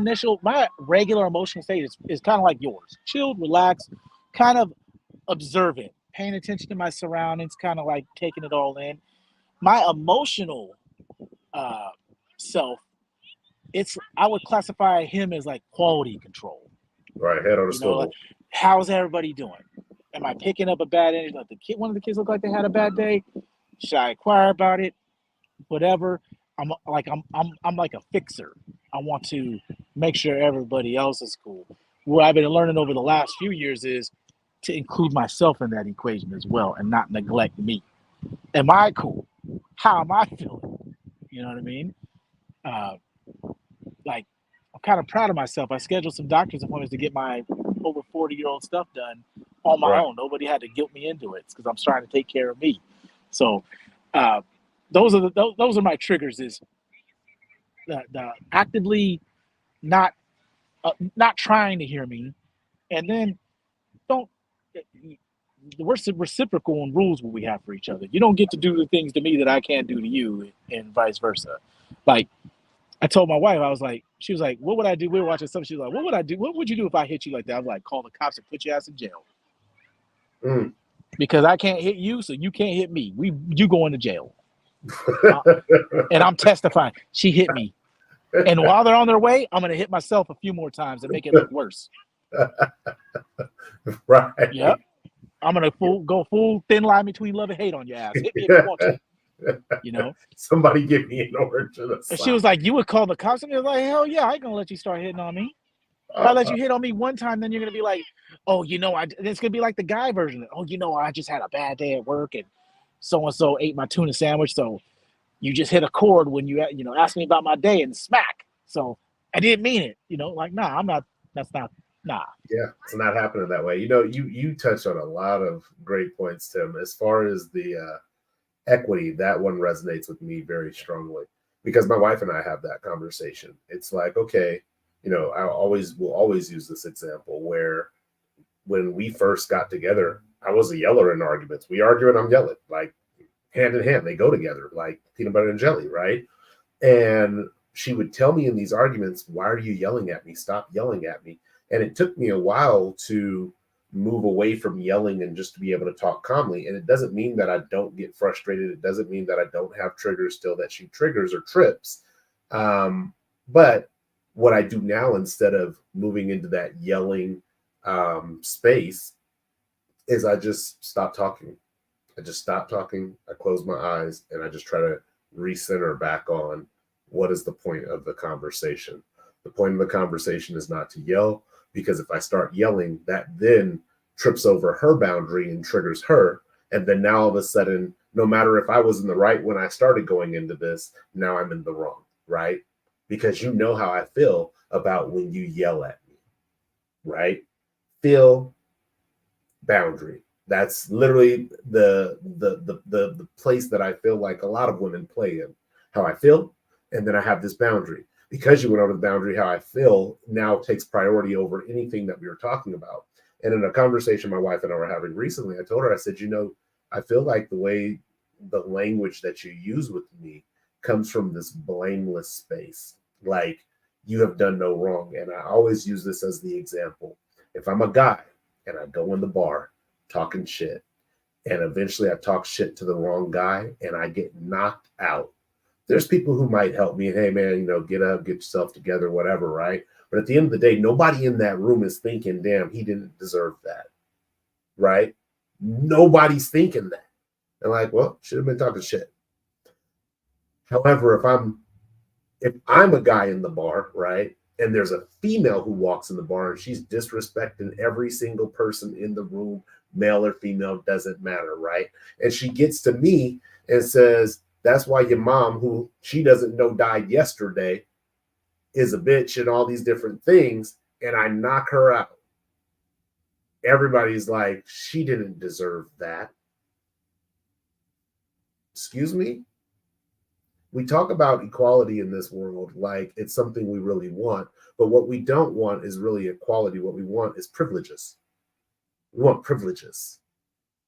regular emotional state is kind of like yours. Chilled, relaxed, kind of observant, paying attention to my surroundings, kind of like taking it all in. My emotional self, I would classify him as like quality control. Right, head on the stool. Like, how's everybody doing? Am I picking up a bad energy? Like one of the kids look like they had a bad day. Should I inquire about it? Whatever. I'm like a fixer. I want to make sure everybody else is cool. What I've been learning over the last few years is to include myself in that equation as well and not neglect me. Am I cool? How am I feeling? You know what I mean? Like, I'm kind of proud of myself. I scheduled some doctor's appointments to get my over 40-year-old stuff done on my own. Nobody had to guilt me into it because I'm trying to take care of me. So those are my triggers, is the actively not trying to hear me, and then we're reciprocal in rules what we have for each other. You don't get to do the things to me that I can't do to you, and vice versa. Like, I told my wife, she was like, what would I do? We were watching something. She was like, what would I do? What would you do if I hit you like that? I was like, call the cops and put your ass in jail. Because I can't hit you, so you can't hit me. You going to jail. And I'm testifying. She hit me. And while they're on their way, I'm going to hit myself a few more times and make it look worse. Right. Yep. I'm going to go full thin line between love and hate on your ass. Hit me if you want to. You know? Somebody give me an orange and a And she was like, you would call the cops? And I was like, hell yeah, I ain't going to let you start hitting on me. If I let you hit on me one time, then you're going to be like, oh, it's going to be like the guy version. Oh, I just had a bad day at work and so-and-so ate my tuna sandwich. So you just hit a chord when you asked me about my day and smack. So I didn't mean it. Like, nah, I'm not, that's not, nah. Yeah, it's not happening that way. You touched on a lot of great points, Tim. As far as the equity, that one resonates with me very strongly because my wife and I have that conversation. It's like, okay, will always use this example where when we first got together, I was a yeller in arguments. We argue and I'm yelling, like hand in hand. They go together like peanut butter and jelly, right? And she would tell me in these arguments, why are you yelling at me? Stop yelling at me. And it took me a while to move away from yelling and just to be able to talk calmly. And it doesn't mean that I don't get frustrated. It doesn't mean that I don't have triggers still that she triggers or trips. But what I do now, instead of moving into that yelling space, is I just stop talking. I just stop talking. I close my eyes and I just try to recenter back on what is the point of the conversation. The point of the conversation is not to yell, because if I start yelling, that then trips over her boundary and triggers her. And then now all of a sudden, no matter if I was in the right when I started going into this, now I'm in the wrong, right? Because you know how I feel about when you yell at me, right? Feel, boundary. That's literally the place that I feel like a lot of women play in. How I feel, and then I have this boundary. Because you went over the boundary, how I feel now takes priority over anything that we were talking about. And in a conversation my wife and I were having recently, I told her, I said, I feel like the language that you use with me comes from this blameless space. Like, you have done no wrong. And I always use this as the example. If I'm a guy and I go in the bar talking shit, and eventually I talk shit to the wrong guy and I get knocked out, there's people who might help me. Hey, man, get up, get yourself together, whatever, right? But at the end of the day, nobody in that room is thinking, damn, he didn't deserve that, right? Nobody's thinking that. They're like, well, should have been talking shit. However, if I'm a guy in the bar, right, and there's a female who walks in the bar and she's disrespecting every single person in the room, male or female, doesn't matter, right? And she gets to me and says, that's why your mom, who she doesn't know died yesterday, is a bitch and all these different things, and I knock her out. Everybody's like, she didn't deserve that. Excuse me? We talk about equality in this world like it's something we really want, but what we don't want is really equality. What we want is privileges. We want privileges.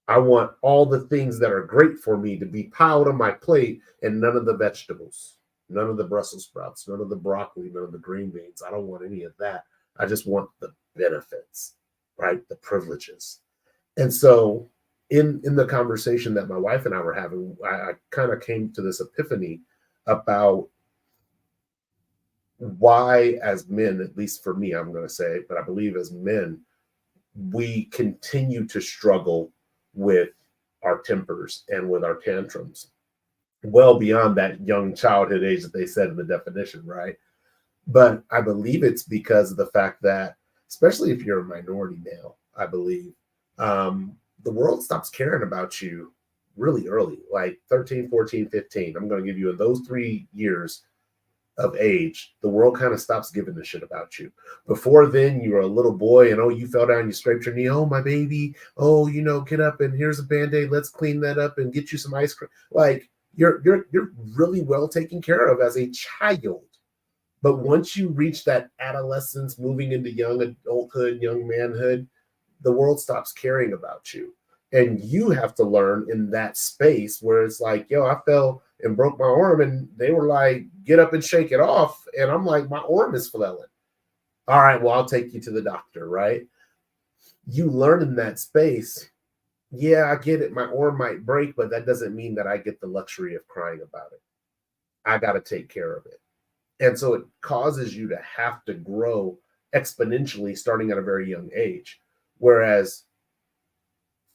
I want all the things that are great for me to be piled on my plate, and none of the vegetables, none of the Brussels sprouts, none of the broccoli, none of the green beans. I don't want any of that. I just want the benefits, right? The privileges. And so in the conversation that my wife and I were having, I kind of came to this epiphany about why, as men, at least for me, I'm going to say, but I believe as men, we continue to struggle with our tempers and with our tantrums well beyond that young childhood age that they said in the definition, right? But I believe it's because of the fact that, especially if you're a minority male, I believe the world stops caring about you really early, like 13, 14, 15. I'm going to give you in those 3 years of age, the world kind of stops giving a shit about you. Before then, you were a little boy and, oh, you fell down, you scraped your knee. Oh, my baby. Oh, get up and here's a Band-Aid. Let's clean that up and get you some ice cream. Like, you're really well taken care of as a child. But once you reach that adolescence, moving into young adulthood, young manhood, the world stops caring about you. And you have to learn in that space where it's like, yo, I fell and broke my arm, and they were like, get up and shake it off. And I'm like, my arm is flailing. All right, well, I'll take you to the doctor, right? You learn in that space yeah, I get it. My arm might break, but that doesn't mean that I get the luxury of crying about it. I got to take care of it. And so it causes you to have to grow exponentially starting at a very young age. Whereas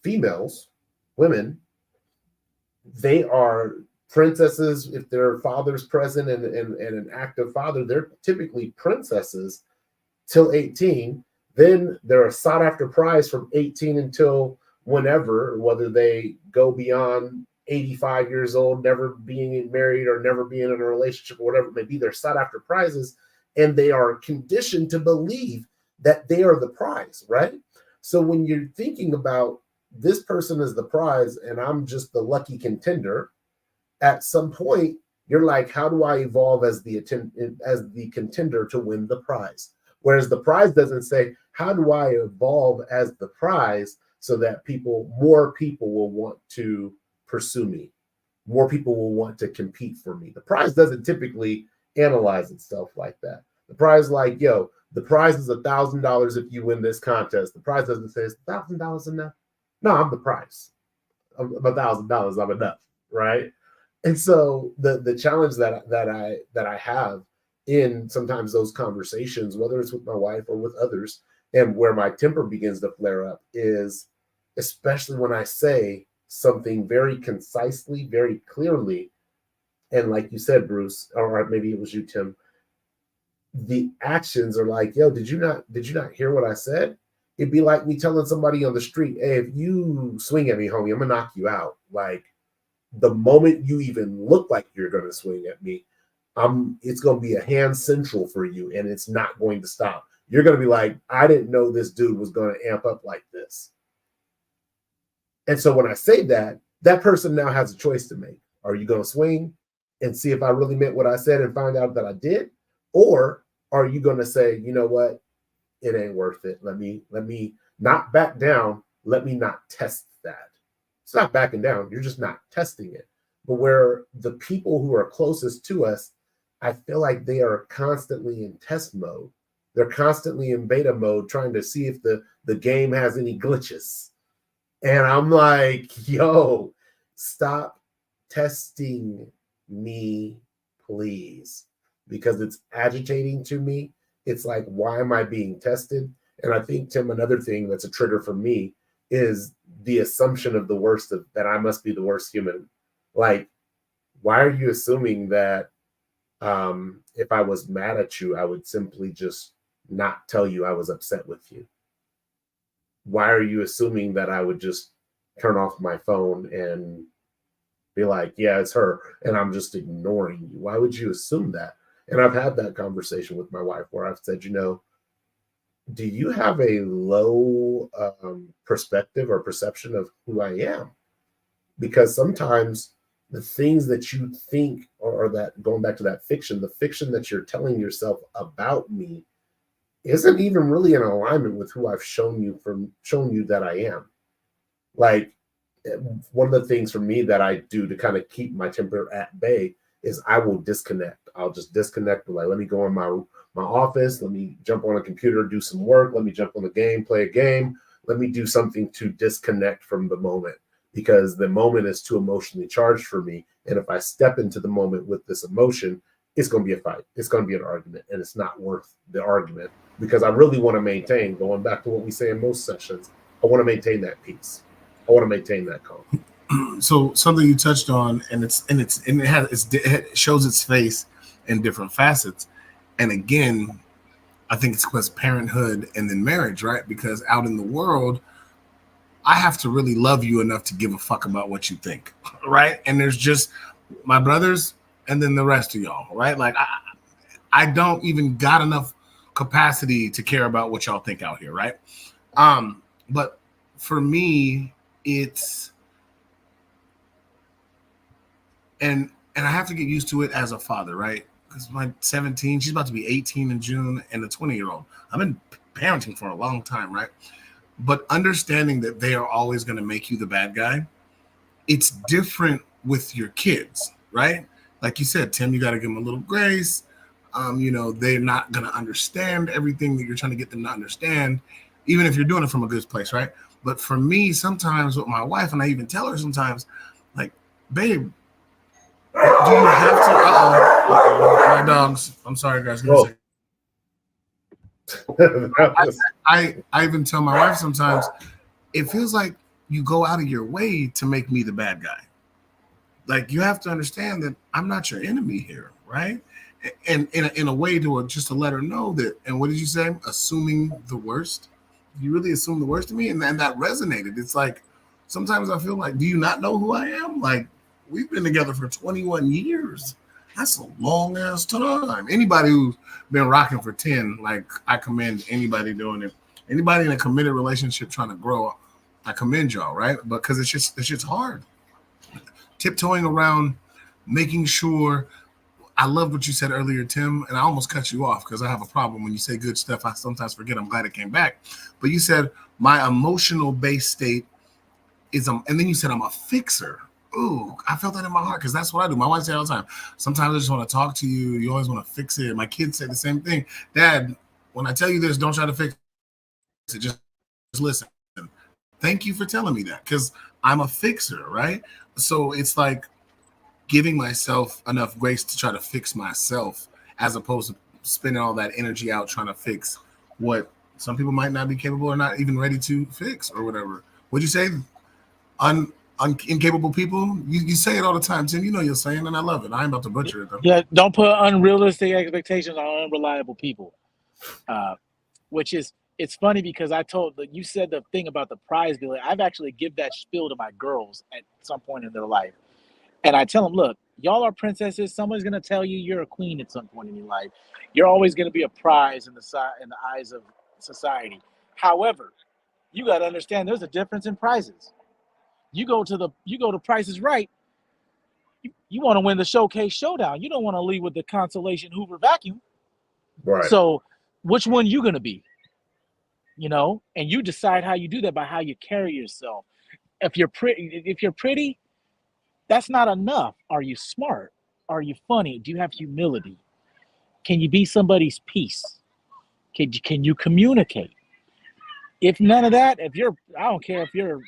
females, women, they are princesses. If their father's present and an active father, they're typically princesses till 18. Then they're a sought after prize from 18 until whenever, whether they go beyond 85 years old, never being married or never being in a relationship or whatever it may be, they're sought after prizes, and they are conditioned to believe that they are the prize, right? So when you're thinking about this person is the prize and I'm just the lucky contender, at some point you're like, how do I evolve as the contender to win the prize? Whereas the prize doesn't say, how do I evolve as the prize so that more people will want to pursue me? More people will want to compete for me. The prize doesn't typically analyze itself like that. The prize, like, yo, the prize is $1,000 if you win this contest. The prize doesn't say, is $1,000 enough? No, I'm the prize. I'm $1,000. I'm enough, right? And so the challenge that I have in sometimes those conversations, whether it's with my wife or with others, and where my temper begins to flare up is, especially when I say something very concisely, very clearly, and like you said, Bruce, or maybe it was you, Tim, the actions are like, yo, did you not hear what I said? It'd be like me telling somebody on the street, hey, if you swing at me, homie, I'm gonna knock you out. Like, the moment you even look like you're gonna swing at me, it's gonna be a hand central for you, and it's not going to stop. You're gonna be like, I didn't know this dude was gonna amp up like this. And so when I say that, that person now has a choice to make. Are you gonna swing and see if I really meant what I said and find out that I did? Or are you gonna say, you know what, it ain't worth it. Let me not back down. Let me not test that. It's not backing down. You're just not testing it. But where the people who are closest to us, I feel like they are constantly in test mode. They're constantly in beta mode, trying to see if the game has any glitches. And I'm like, yo, stop testing me, please, because it's agitating to me. It's like, why am I being tested? And I think, Tim, another thing that's a trigger for me is the assumption of the worst, that I must be the worst human. Like, why are you assuming that if I was mad at you, I would simply just not tell you I was upset with you? Why are you assuming that I would just turn off my phone and be like, yeah, it's her, and I'm just ignoring you? Why would you assume that? And I've had that conversation with my wife where I've said, do you have a low perspective or perception of who I am? Because sometimes the things that you think, or that, going back to that fiction, the fiction that you're telling yourself about me isn't even really in alignment with who I've shown you that I am. Like, one of the things for me that I do to kind of keep my temper at bay is I will disconnect. I'll just disconnect. Like, let me go in my office. Let me jump on a computer, do some work. Let me jump on the game, play a game. Let me do something to disconnect from the moment, because the moment is too emotionally charged for me. And if I step into the moment with this emotion, it's going to be a fight. It's going to be an argument, and it's not worth the argument, because I really want to maintain, going back to what we say in most sessions, I want to maintain that peace. I want to maintain that calm. So something you touched on, and it shows its face in different facets. And again, I think it's because parenthood and then marriage, right? Because out in the world, I have to really love you enough to give a fuck about what you think, right? And there's just my brothers and then the rest of y'all, right? Like, I don't even got enough capacity to care about what y'all think out here, right? But for me, it's, and I have to get used to it as a father, right? Because my 17, she's about to be 18 in June, and a 20-year-old. I've been parenting for a long time, right? But understanding that they are always going to make you the bad guy, it's different with your kids, right? Like you said, Tim, you got to give them a little grace. They're not going to understand everything that you're trying to get them to understand, even if you're doing it from a good place, right? But for me, sometimes with my wife, and I even tell her sometimes, like, babe, do you have to? My dogs. I'm sorry, guys. Give me a second. I even tell my wife sometimes, it feels like you go out of your way to make me the bad guy. Like, you have to understand that I'm not your enemy here, right? And in a way just to let her know that. And what did you say? Assuming the worst. You really assume the worst of me, and that resonated. It's like sometimes I feel like, do you not know who I am? Like, we've been together for 21 years. That's a long ass time. Anybody who's been rocking for 10, like, I commend anybody doing it. Anybody in a committed relationship trying to grow, I commend y'all, right? But because it's just hard. Tiptoeing around, making sure. I love what you said earlier, Tim, and I almost cut you off because I have a problem when you say good stuff. I sometimes forget. I'm glad it came back. But you said my emotional base state is, and then you said I'm a fixer. Ooh, I felt that in my heart because that's what I do. My wife says all the time, sometimes I just want to talk to you. You always want to fix it. My kids say the same thing. Dad, when I tell you this, don't try to fix it. Just listen. Thank you for telling me that because I'm a fixer, right? So it's like giving myself enough grace to try to fix myself as opposed to spending all that energy out trying to fix what some people might not be capable or not even ready to fix or whatever. What'd you say? Incapable people? You say it all the time, Tim. You know you're saying, and I love it. I ain't about to butcher it, though. Yeah, don't put unrealistic expectations on unreliable people. Which is, it's funny because you said the thing about the prize, Billy. I've actually give that spiel to my girls at some point in their life. And I tell them, look, y'all are princesses. Someone's going to tell you you're a queen at some point in your life. You're always going to be a prize in the eyes of society. However, you got to understand there's a difference in prizes. You go to Price is Right. You want to win the showcase showdown. You don't want to leave with the consolation Hoover vacuum. Right. So which one you going to be? And you decide how you do that by how you carry yourself. If you're pretty, that's not enough. Are you smart? Are you funny? Do you have humility? Can you be somebody's peace? Can you communicate? If none of that, I don't care if you're,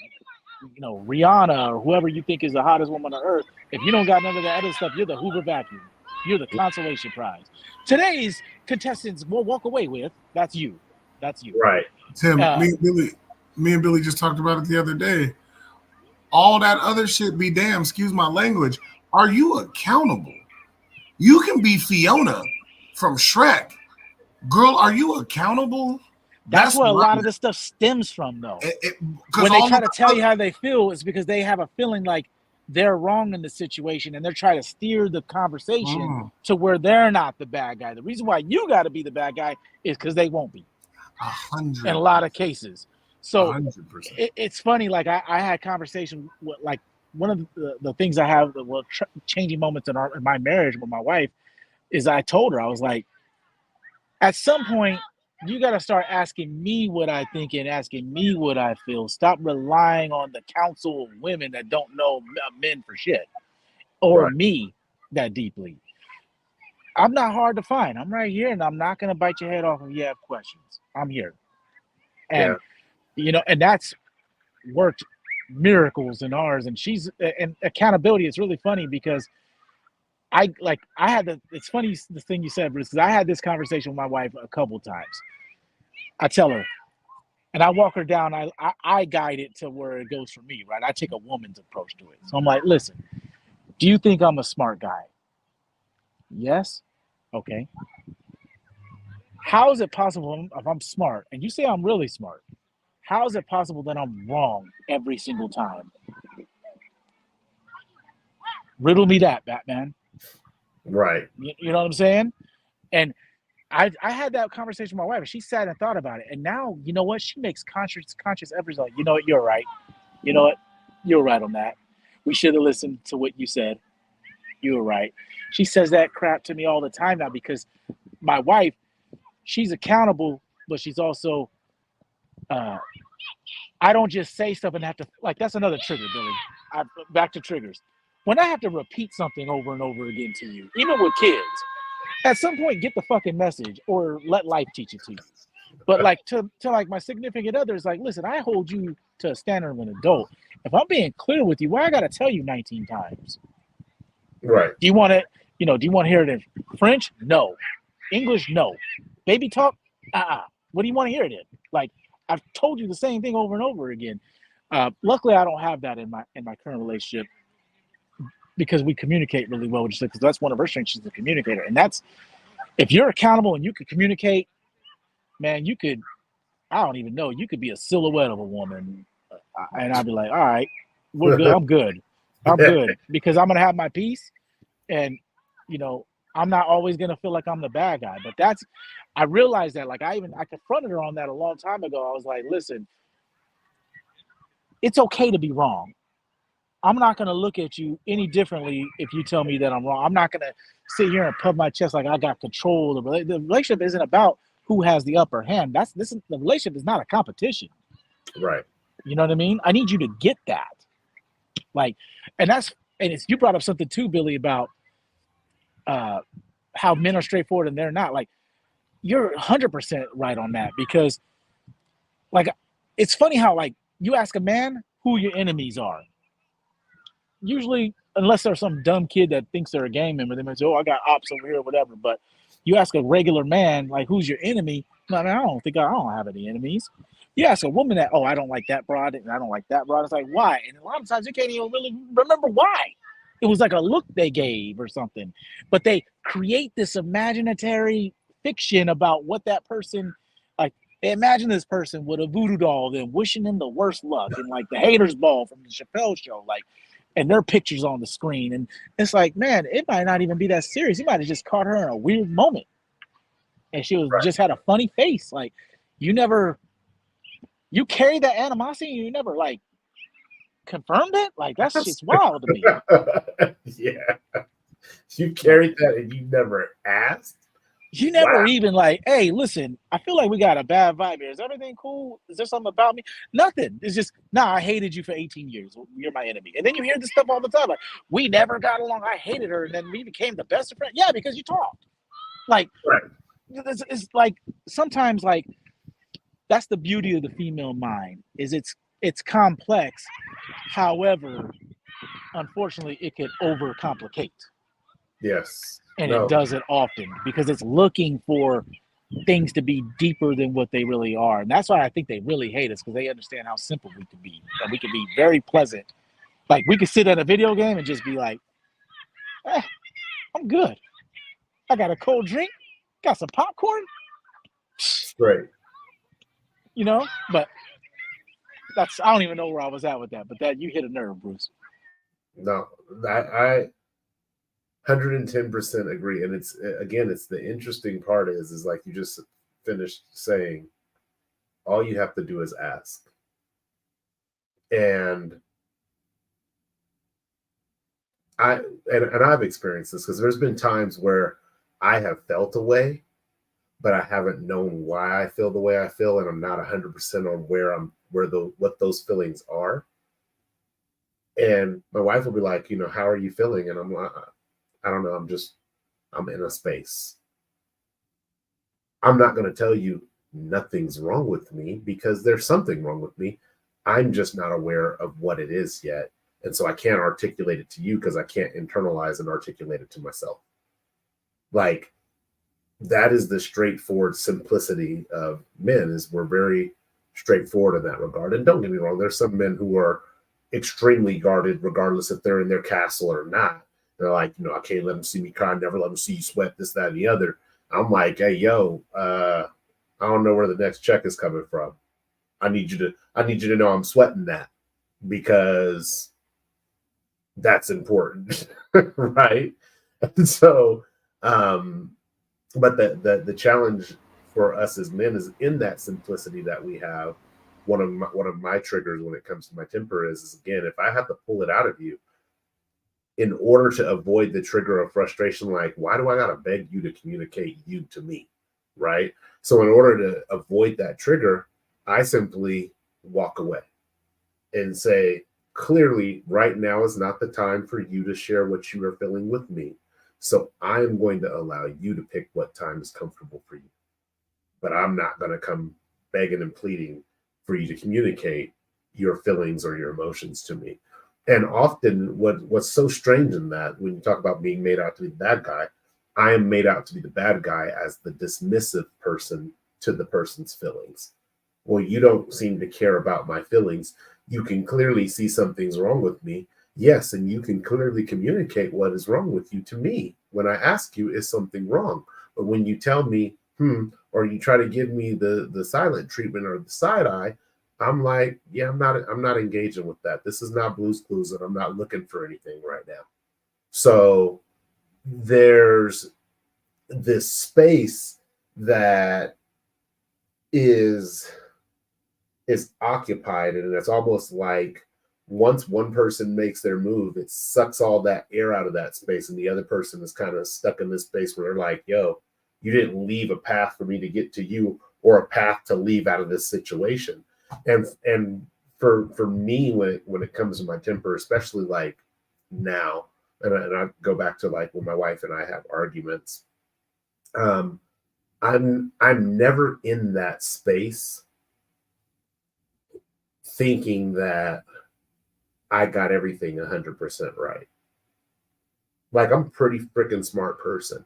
Rihanna or whoever you think is the hottest woman on earth. If you don't got none of that other stuff, you're the Hoover vacuum. You're the consolation prize. Today's contestants will walk away with, that's you. That's you. Right. Tim, me and Billy just talked about it the other day. All that other shit be damn, excuse my language. Are you accountable? You can be Fiona from Shrek. Girl, are you accountable? That's where a lot of this stuff stems from, though. When they try to tell you how they feel, it's because they have a feeling like they're wrong in the situation and they're trying to steer the conversation to where they're not the bad guy. The reason why you got to be the bad guy is because they won't be. 100%. In a lot of cases. So 100%. It's funny, like I had conversation with, like, one of the things I have, changing moments in my marriage with my wife is I told her, I was like, at some point, you got to start asking me what I think and asking me what I feel. Stop relying on the counsel of women that don't know men for shit or me that deeply. I'm not hard to find. I'm right here, and I'm not going to bite your head off if you have questions. I'm here. And, and that's worked miracles in ours. And and accountability is really funny because it's funny the thing you said, Bruce, because I had this conversation with my wife a couple times. I tell her, and I walk her down, I guide it to where it goes for me, right? I take a woman's approach to it. So I'm like, listen, do you think I'm a smart guy? Yes? Okay. How is it possible if I'm smart, and you say I'm really smart, how is it possible that I'm wrong every single time? Riddle me that, Batman. Right. You know what I'm saying? And I had that conversation with my wife, and she sat and thought about it. And now, you know what? She makes conscious efforts. Like, you know what? You're right. You know what? You're right on that. We should have listened to what you said. You were right. She says that crap to me all the time now because my wife, she's accountable, but she's also, I don't just say stuff and have to, like, that's another trigger, Billy. Back to triggers. When I have to repeat something over and over again to you, even with kids, at some point, get the fucking message or let life teach it to you. But like to like my significant other is like, listen, I hold you to a standard of an adult. If I'm being clear with you, why I gotta tell you 19 times? Right. Do you want it? You know, do you want to hear it in French? No. English? No. Baby talk? What do you want to hear it in? Like, I've told you the same thing over and over again. Luckily, I don't have that in my current relationship because we communicate really well. Just because that's one of her strengths, she's a communicator, and that's if you're accountable and you can communicate, man, you could. I don't even know. You could be a silhouette of a woman, and I'd be like, all right, we're good. I'm good. I'm good because I'm gonna have my peace, and you know, I'm not always gonna feel like I'm the bad guy. But that's, I realized that. Like I confronted her on that a long time ago. I was like, listen, it's okay to be wrong. I'm not going to look at you any differently if you tell me that I'm wrong. I'm not going to sit here and pump my chest like I got control. The relationship isn't about who has the upper hand. The relationship is not a competition. Right. You know what I mean? I need you to get that. Like, and you brought up something too, Billy, about how men are straightforward and they're not. Like, you're 100% right on that because, like, it's funny how, like, you ask a man who your enemies are. Usually, unless there's some dumb kid that thinks they're a gang member, they might say, oh, I got ops over here or whatever. But you ask a regular man, like, who's your enemy? I don't have any enemies. You ask a woman that, oh, I don't like that broad and I don't like that broad. It's like, why? And a lot of times you can't even really remember why. It was like a look they gave or something. But they create this imaginary fiction about what that person, like, imagine this person with a voodoo doll, then wishing them the worst luck and like the haters ball from the Chappelle show, like, and their pictures on the screen. And it's like, man, it might not even be that serious. He might have just caught her in a weird moment. And she was just had a funny face. Like, you carry that animosity, you never like confirmed it. Like, that's just wild to me. Yeah. You carried that and you never asked? You never even like, hey, listen, I feel like we got a bad vibe here. Is everything cool? Is there something about me? Nothing. It's just, I hated you for 18 years. You're my enemy. And then you hear this stuff all the time. Like, we never got along. I hated her. And then we became the best of friends. Yeah, because you talked. Like, it's like, sometimes, like, that's the beauty of the female mind, is it's complex. However, unfortunately, it could overcomplicate. Yes. And it does it often because it's looking for things to be deeper than what they really are. And that's why I think they really hate us, because they understand how simple we could be. And we could be very pleasant. Like, we could sit at a video game and just be like, I'm good. I got a cold drink, got some popcorn. Great. You know, but I don't even know where I was at with that, but that you hit a nerve, Bruce. No, I 110% agree. And it's the interesting part is like you just finished saying, all you have to do is ask. And I've experienced this because there's been times where I have felt a way, but I haven't known why I feel the way I feel, and I'm not 100% on what those feelings are. And my wife will be like, how are you feeling? And I'm like, I don't know. I'm in a space. I'm not going to tell you nothing's wrong with me, because there's something wrong with me. I'm just not aware of what it is yet. And so I can't articulate it to you because I can't internalize and articulate it to myself. Like, that is the straightforward simplicity of men, is we're very straightforward in that regard. And don't get me wrong, there's some men who are extremely guarded, regardless if they're in their castle or not. They're like, I can't let them see me cry, never let them see you sweat, this, that, and the other. I'm like, hey, yo, I don't know where the next check is coming from. I need you to know I'm sweating that, because that's important, right? And so, but the challenge for us as men is in that simplicity that we have. One of my triggers when it comes to my temper is again, if I have to pull it out of you in order to avoid the trigger of frustration, like, why do I gotta beg you to communicate you to me, right? So in order to avoid that trigger, I simply walk away and say, clearly, right now is not the time for you to share what you are feeling with me. So I'm going to allow you to pick what time is comfortable for you. but I'm not going to come begging and pleading for you to communicate your feelings or your emotions to me. And often what's so strange in that, when you talk about being made out to be the bad guy, I am made out to be the bad guy as the dismissive person to the person's feelings. Well, you don't seem to care about my feelings. You can clearly see something's wrong with me. Yes, and you can clearly communicate what is wrong with you to me. When I ask you, is something wrong? But when you tell me, or you try to give me the silent treatment or the side eye, I'm like, yeah, I'm not engaging with that. This is not Blue's Clues, and I'm not looking for anything right now. So there's this space that is occupied, and it's almost like once one person makes their move, it sucks all that air out of that space, and the other person is kind of stuck in this space where they're like, yo, you didn't leave a path for me to get to you or a path to leave out of this situation. And for me, when it comes to my temper, especially like now, and I go back to like when my wife and I have arguments, I'm never in that space thinking that I got everything 100% right. Like, I'm a pretty freaking smart person,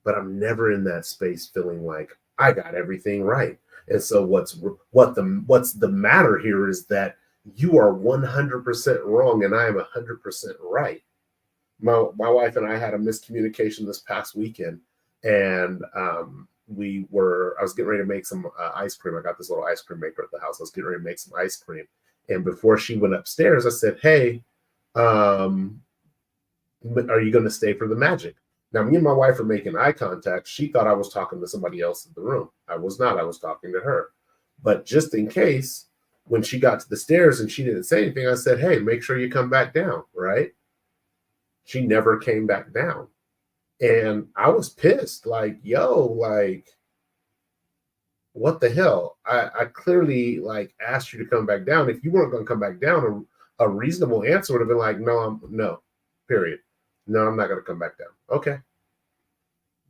but I'm never in that space feeling like I got everything right. And so what's the matter here is that you are 100% wrong and I am 100% right. My wife and I had a miscommunication this past weekend, and I was getting ready to make some ice cream. I got this little ice cream maker at the house. I was getting ready to make some ice cream. And before she went upstairs, I said, hey, are you going to stay for the magic? Now, me and my wife are making eye contact. She thought I was talking to somebody else in the room. I was not. I was talking to her. But just in case, when she got to the stairs and she didn't say anything, I said, hey, make sure you come back down, right? She never came back down. And I was pissed, like, yo, like, what the hell? I clearly like asked you to come back down. If you weren't going to come back down, a reasonable answer would have been like, no, period. No, I'm not going to come back down. Okay.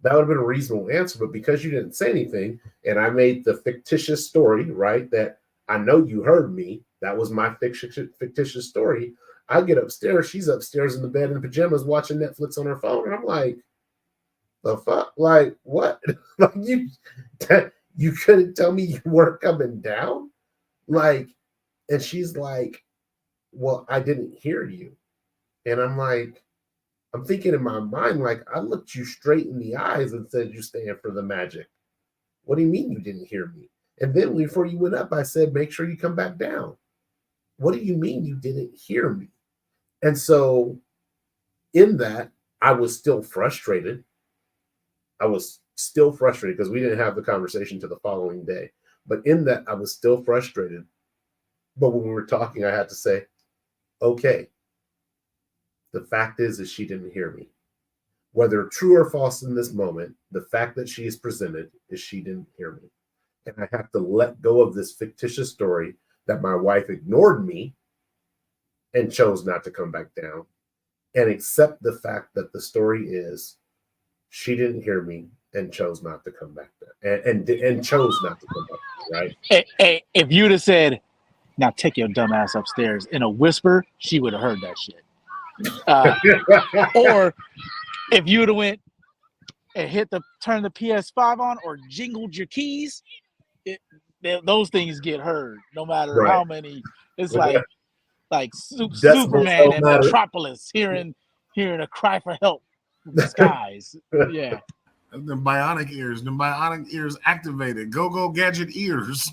That would have been a reasonable answer. But because you didn't say anything, and I made the fictitious story, right, that I know you heard me, that was my fictitious story. I get upstairs. She's upstairs in the bed in pajamas watching Netflix on her phone. And I'm like, the fuck? Like, what? Like, you couldn't tell me you weren't coming down? Like, and she's like, well, I didn't hear you. And I'm like, I'm thinking in my mind, like, I looked you straight in the eyes and said, you stand for the magic. What do you mean you didn't hear me? And then before you went up, I said, make sure you come back down. What do you mean you didn't hear me? And so in that, I was still frustrated. I was still frustrated because we didn't have the conversation to the following day. But in that, I was still frustrated. But when we were talking, I had to say, okay, the fact is she didn't hear me. Whether true or false in this moment, the fact that she is presented is she didn't hear me. And I have to let go of this fictitious story that my wife ignored me and chose not to come back down, and accept the fact that the story is she didn't hear me and chose not to come back down, and chose not to come back down, right? Hey, if you'd have said, now take your dumb ass upstairs in a whisper, she would have heard that shit. Or if you would have went and turn the PS5 on or jingled your keys, those things get heard no matter how many. It's like Superman and Metropolis hearing a cry for help from the skies. Yeah. The bionic ears activated. Go gadget ears.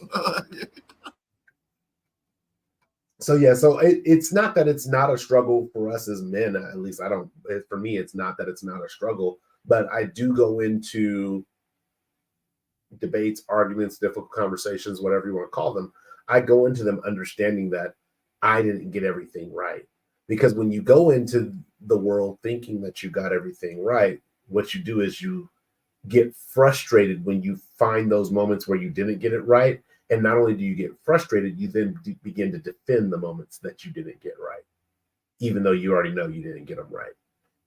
So it's not that it's not a struggle for us as men. At least for me, it's not that it's not a struggle, but I do go into debates, arguments, difficult conversations, whatever you want to call them. I go into them understanding that I didn't get everything right. Because when you go into the world thinking that you got everything right, what you do is you get frustrated when you find those moments where you didn't get it right. And not only do you get frustrated, you then begin to defend the moments that you didn't get right, even though you already know you didn't get them right.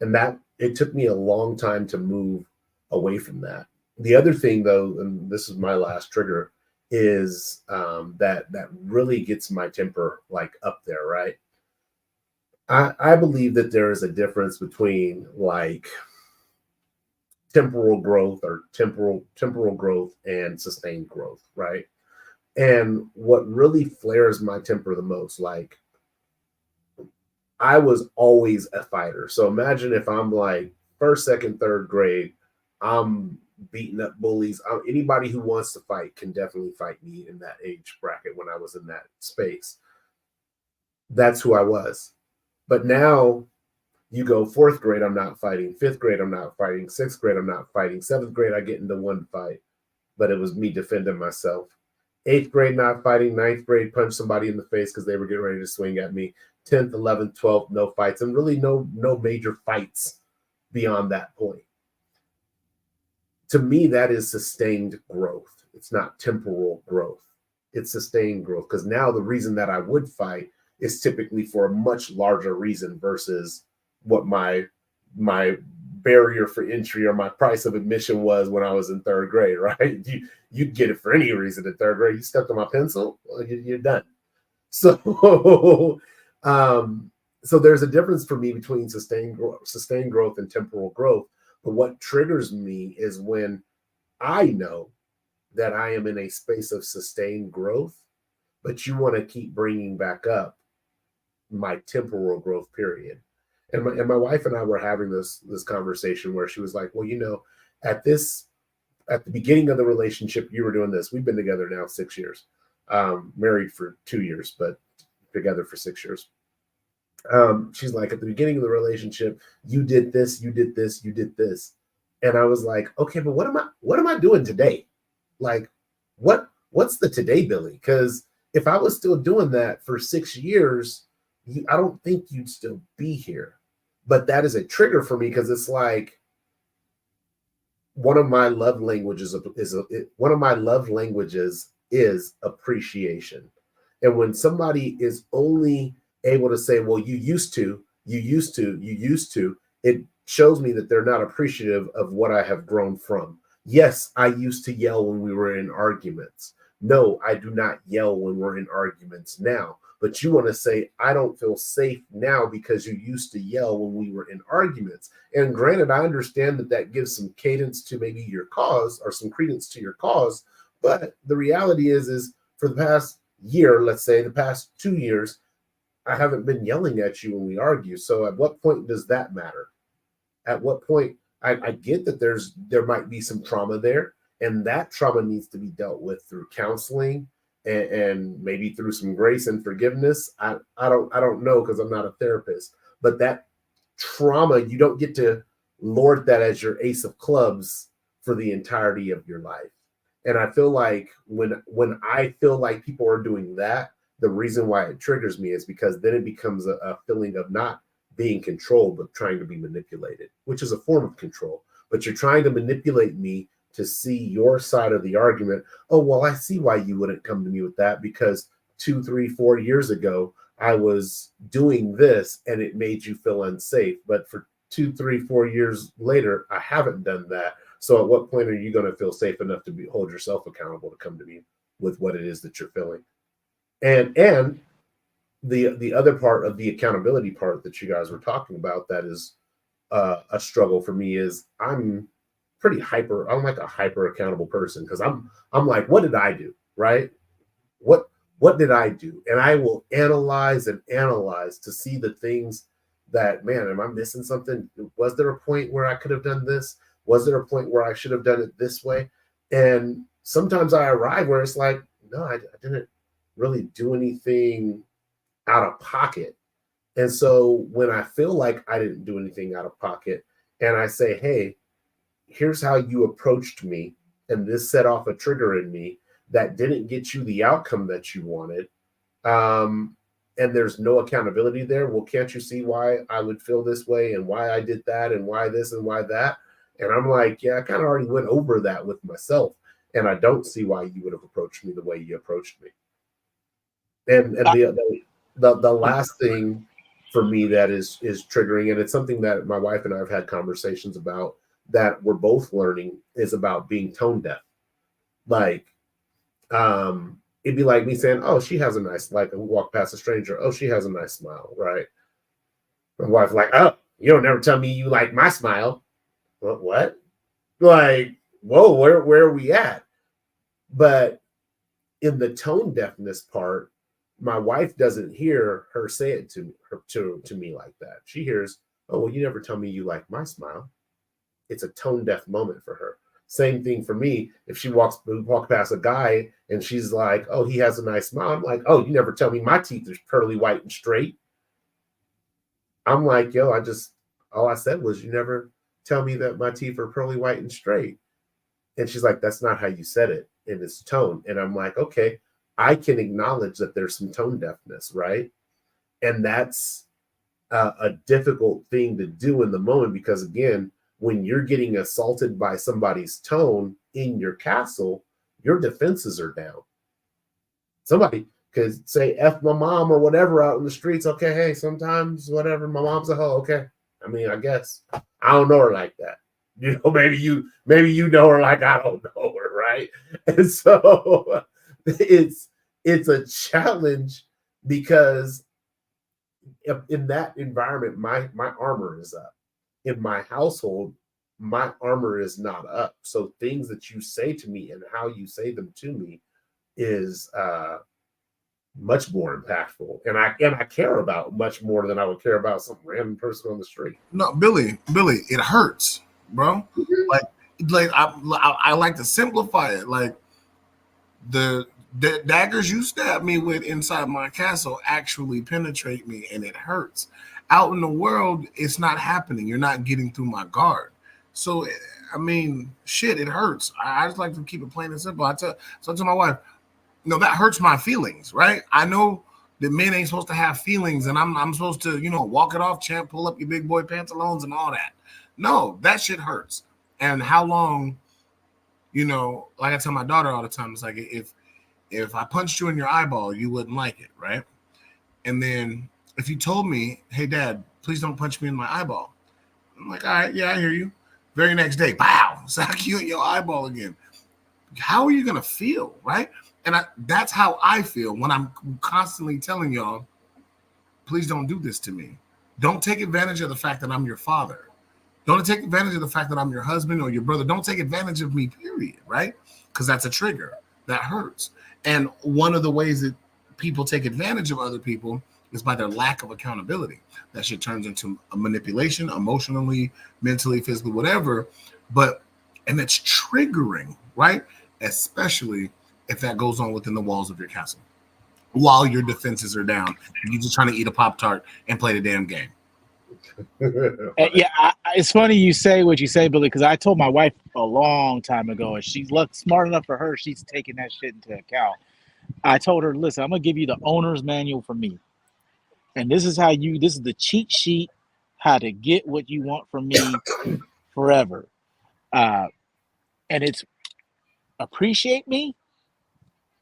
And that it took me a long time to move away from that. The other thing, though, and this is my last trigger, is that really gets my temper like up there, right? I believe that there is a difference between like temporal growth or temporal growth and sustained growth, right? And what really flares my temper the most, like I was always a fighter. So imagine if I'm like first, second, third grade, I'm beating up bullies. Anybody who wants to fight can definitely fight me in that age bracket when I was in that space. That's who I was. But now you go fourth grade, I'm not fighting. Fifth grade, I'm not fighting. Sixth grade, I'm not fighting. Seventh grade, I get into one fight, but it was me defending myself. Eighth grade, not fighting. Ninth grade, punch somebody in the face because they were getting ready to swing at me. 10th, 11th, 12th, no fights, and really no major fights beyond that point. To me, that is sustained growth. It's not temporal growth. It's sustained growth, because now the reason that I would fight is typically for a much larger reason versus what my barrier for entry or my price of admission was when I was in third grade, right? You'd get it for any reason in third grade. You stepped on my pencil, well, you're done. So so there's a difference for me between sustained growth and temporal growth. But what triggers me is when I know that I am in a space of sustained growth, but you want to keep bringing back up my temporal growth period. And my wife and I were having this conversation where she was like, well, at the beginning of the relationship, you were doing this. We've been together now 6 years, married for 2 years, but together for 6 years. She's like, at the beginning of the relationship, you did this, you did this, you did this. And I was like, okay, but what am I doing today? Like, what's the today, Billy? Because if I was still doing that for 6 years, I don't think you'd still be here. But that is a trigger for me, because it's like one of my love languages is appreciation. And when somebody is only able to say, well, you used to, it shows me that they're not appreciative of what I have grown from. Yes, I used to yell when we were in arguments. No, I do not yell when we're in arguments now. But you want to say, I don't feel safe now because you used to yell when we were in arguments. And granted, I understand that gives some cadence to maybe your cause, or some credence to your cause. But the reality is for the past year, let's say the past 2 years, I haven't been yelling at you when we argue. So at what point does that matter? At what point? I get that there might be some trauma there, and that trauma needs to be dealt with through counseling and maybe through some grace and forgiveness. I don't know, because I'm not a therapist. But that trauma, you don't get to lord that as your ace of clubs for the entirety of your life. And I feel like when I feel like people are doing that, the reason why it triggers me is because then it becomes a feeling of not being controlled, but trying to be manipulated, which is a form of control. But you're trying to manipulate me to see your side of the argument. Oh, well, I see why you wouldn't come to me with that, because 2, 3, 4 years ago, I was doing this and it made you feel unsafe. But for 2, 3, 4 years later, I haven't done that. So at what point are you going to feel safe enough to hold yourself accountable to come to me with what it is that you're feeling? And the other part of the accountability part that you guys were talking about, that is a struggle for me, is I'm like a hyper accountable person, because I'm like, what did I do? Right? What did I do? And I will analyze to see the things that, man, am I missing something? Was there a point where I could have done this? Was there a point where I should have done it this way? And sometimes I arrive where it's like, no, I didn't really do anything out of pocket. And so when I feel like I didn't do anything out of pocket, and I say, hey, here's how you approached me, and this set off a trigger in me that didn't get you the outcome that you wanted, and there's no accountability there. Well, can't you see why I would feel this way, and why I did that, and why this and why that? And I'm like, yeah, I kind of already went over that with myself, and I don't see why you would have approached me the way you approached me. And the last thing for me that is triggering, and it's something that my wife and I have had conversations about that we're both learning is about being tone deaf. Like, it'd be like me saying, "Oh, she has a nice," like, we walk past a stranger. "Oh, she has a nice smile," right? My wife like, "Oh, you don't never tell me you like my smile." What? Like, whoa, where are we at? But in the tone deafness part, my wife doesn't hear her say it to me like that. She hears, "Oh, well, you never tell me you like my smile." It's a tone deaf moment for her. Same thing for me. If we walk past a guy and she's like, "Oh, he has a nice smile," I'm like, "Oh, you never tell me my teeth are pearly white and straight." I'm like, "Yo, all I said was you never tell me that my teeth are pearly white and straight." And she's like, "That's not how you said it in this tone." And I'm like, "Okay, I can acknowledge that there's some tone deafness, right?" And that's a difficult thing to do in the moment, because again, when you're getting assaulted by somebody's tone in your castle, your defenses are down. Somebody could say F my mom or whatever out in the streets. Okay, hey, sometimes whatever, my mom's a hoe. Okay. I mean, I guess I don't know her like that. You know, maybe you know her like I don't know her, right? And so it's a challenge, because in that environment, my armor is up. In my household, my armor is not up. So things that you say to me and how you say them to me is much more impactful, and I care about much more than I would care about some random person on the street. No, Billy, it hurts, bro. Mm-hmm. Like I like to simplify it. Like the daggers you stab me with inside my castle actually penetrate me, and it hurts. Out in the world, it's not happening. You're not getting through my guard. So, I mean, shit, it hurts. I just like to keep it plain and simple. I tell my wife, no, that hurts my feelings, right? I know that men ain't supposed to have feelings, and I'm supposed to, walk it off, champ, pull up your big boy pantaloons and all that. No, that shit hurts. And how long, like I tell my daughter all the time, it's like, if I punched you in your eyeball, you wouldn't like it, right? And then if you told me, "Hey, Dad, please don't punch me in my eyeball," I'm like, "All right, yeah, I hear you." Very next day, pow, sock you in your eyeball again. How are you gonna feel, right? And that's how I feel when I'm constantly telling y'all, please don't do this to me. Don't take advantage of the fact that I'm your father. Don't take advantage of the fact that I'm your husband or your brother. Don't take advantage of me, period, right? Because that's a trigger. That hurts. And one of the ways that people take advantage of other people is by their lack of accountability. That shit turns into a manipulation, emotionally, mentally, physically, whatever. And it's triggering, right? Especially if that goes on within the walls of your castle while your defenses are down and you're just trying to eat a Pop-Tart and play the damn game. Yeah, it's funny you say what you say, Billy, because I told my wife a long time ago, and she's smart enough for her, she's taking that shit into account. I told her, listen, I'm going to give you the owner's manual for me. And this is the cheat sheet, how to get what you want from me forever. And it's appreciate me,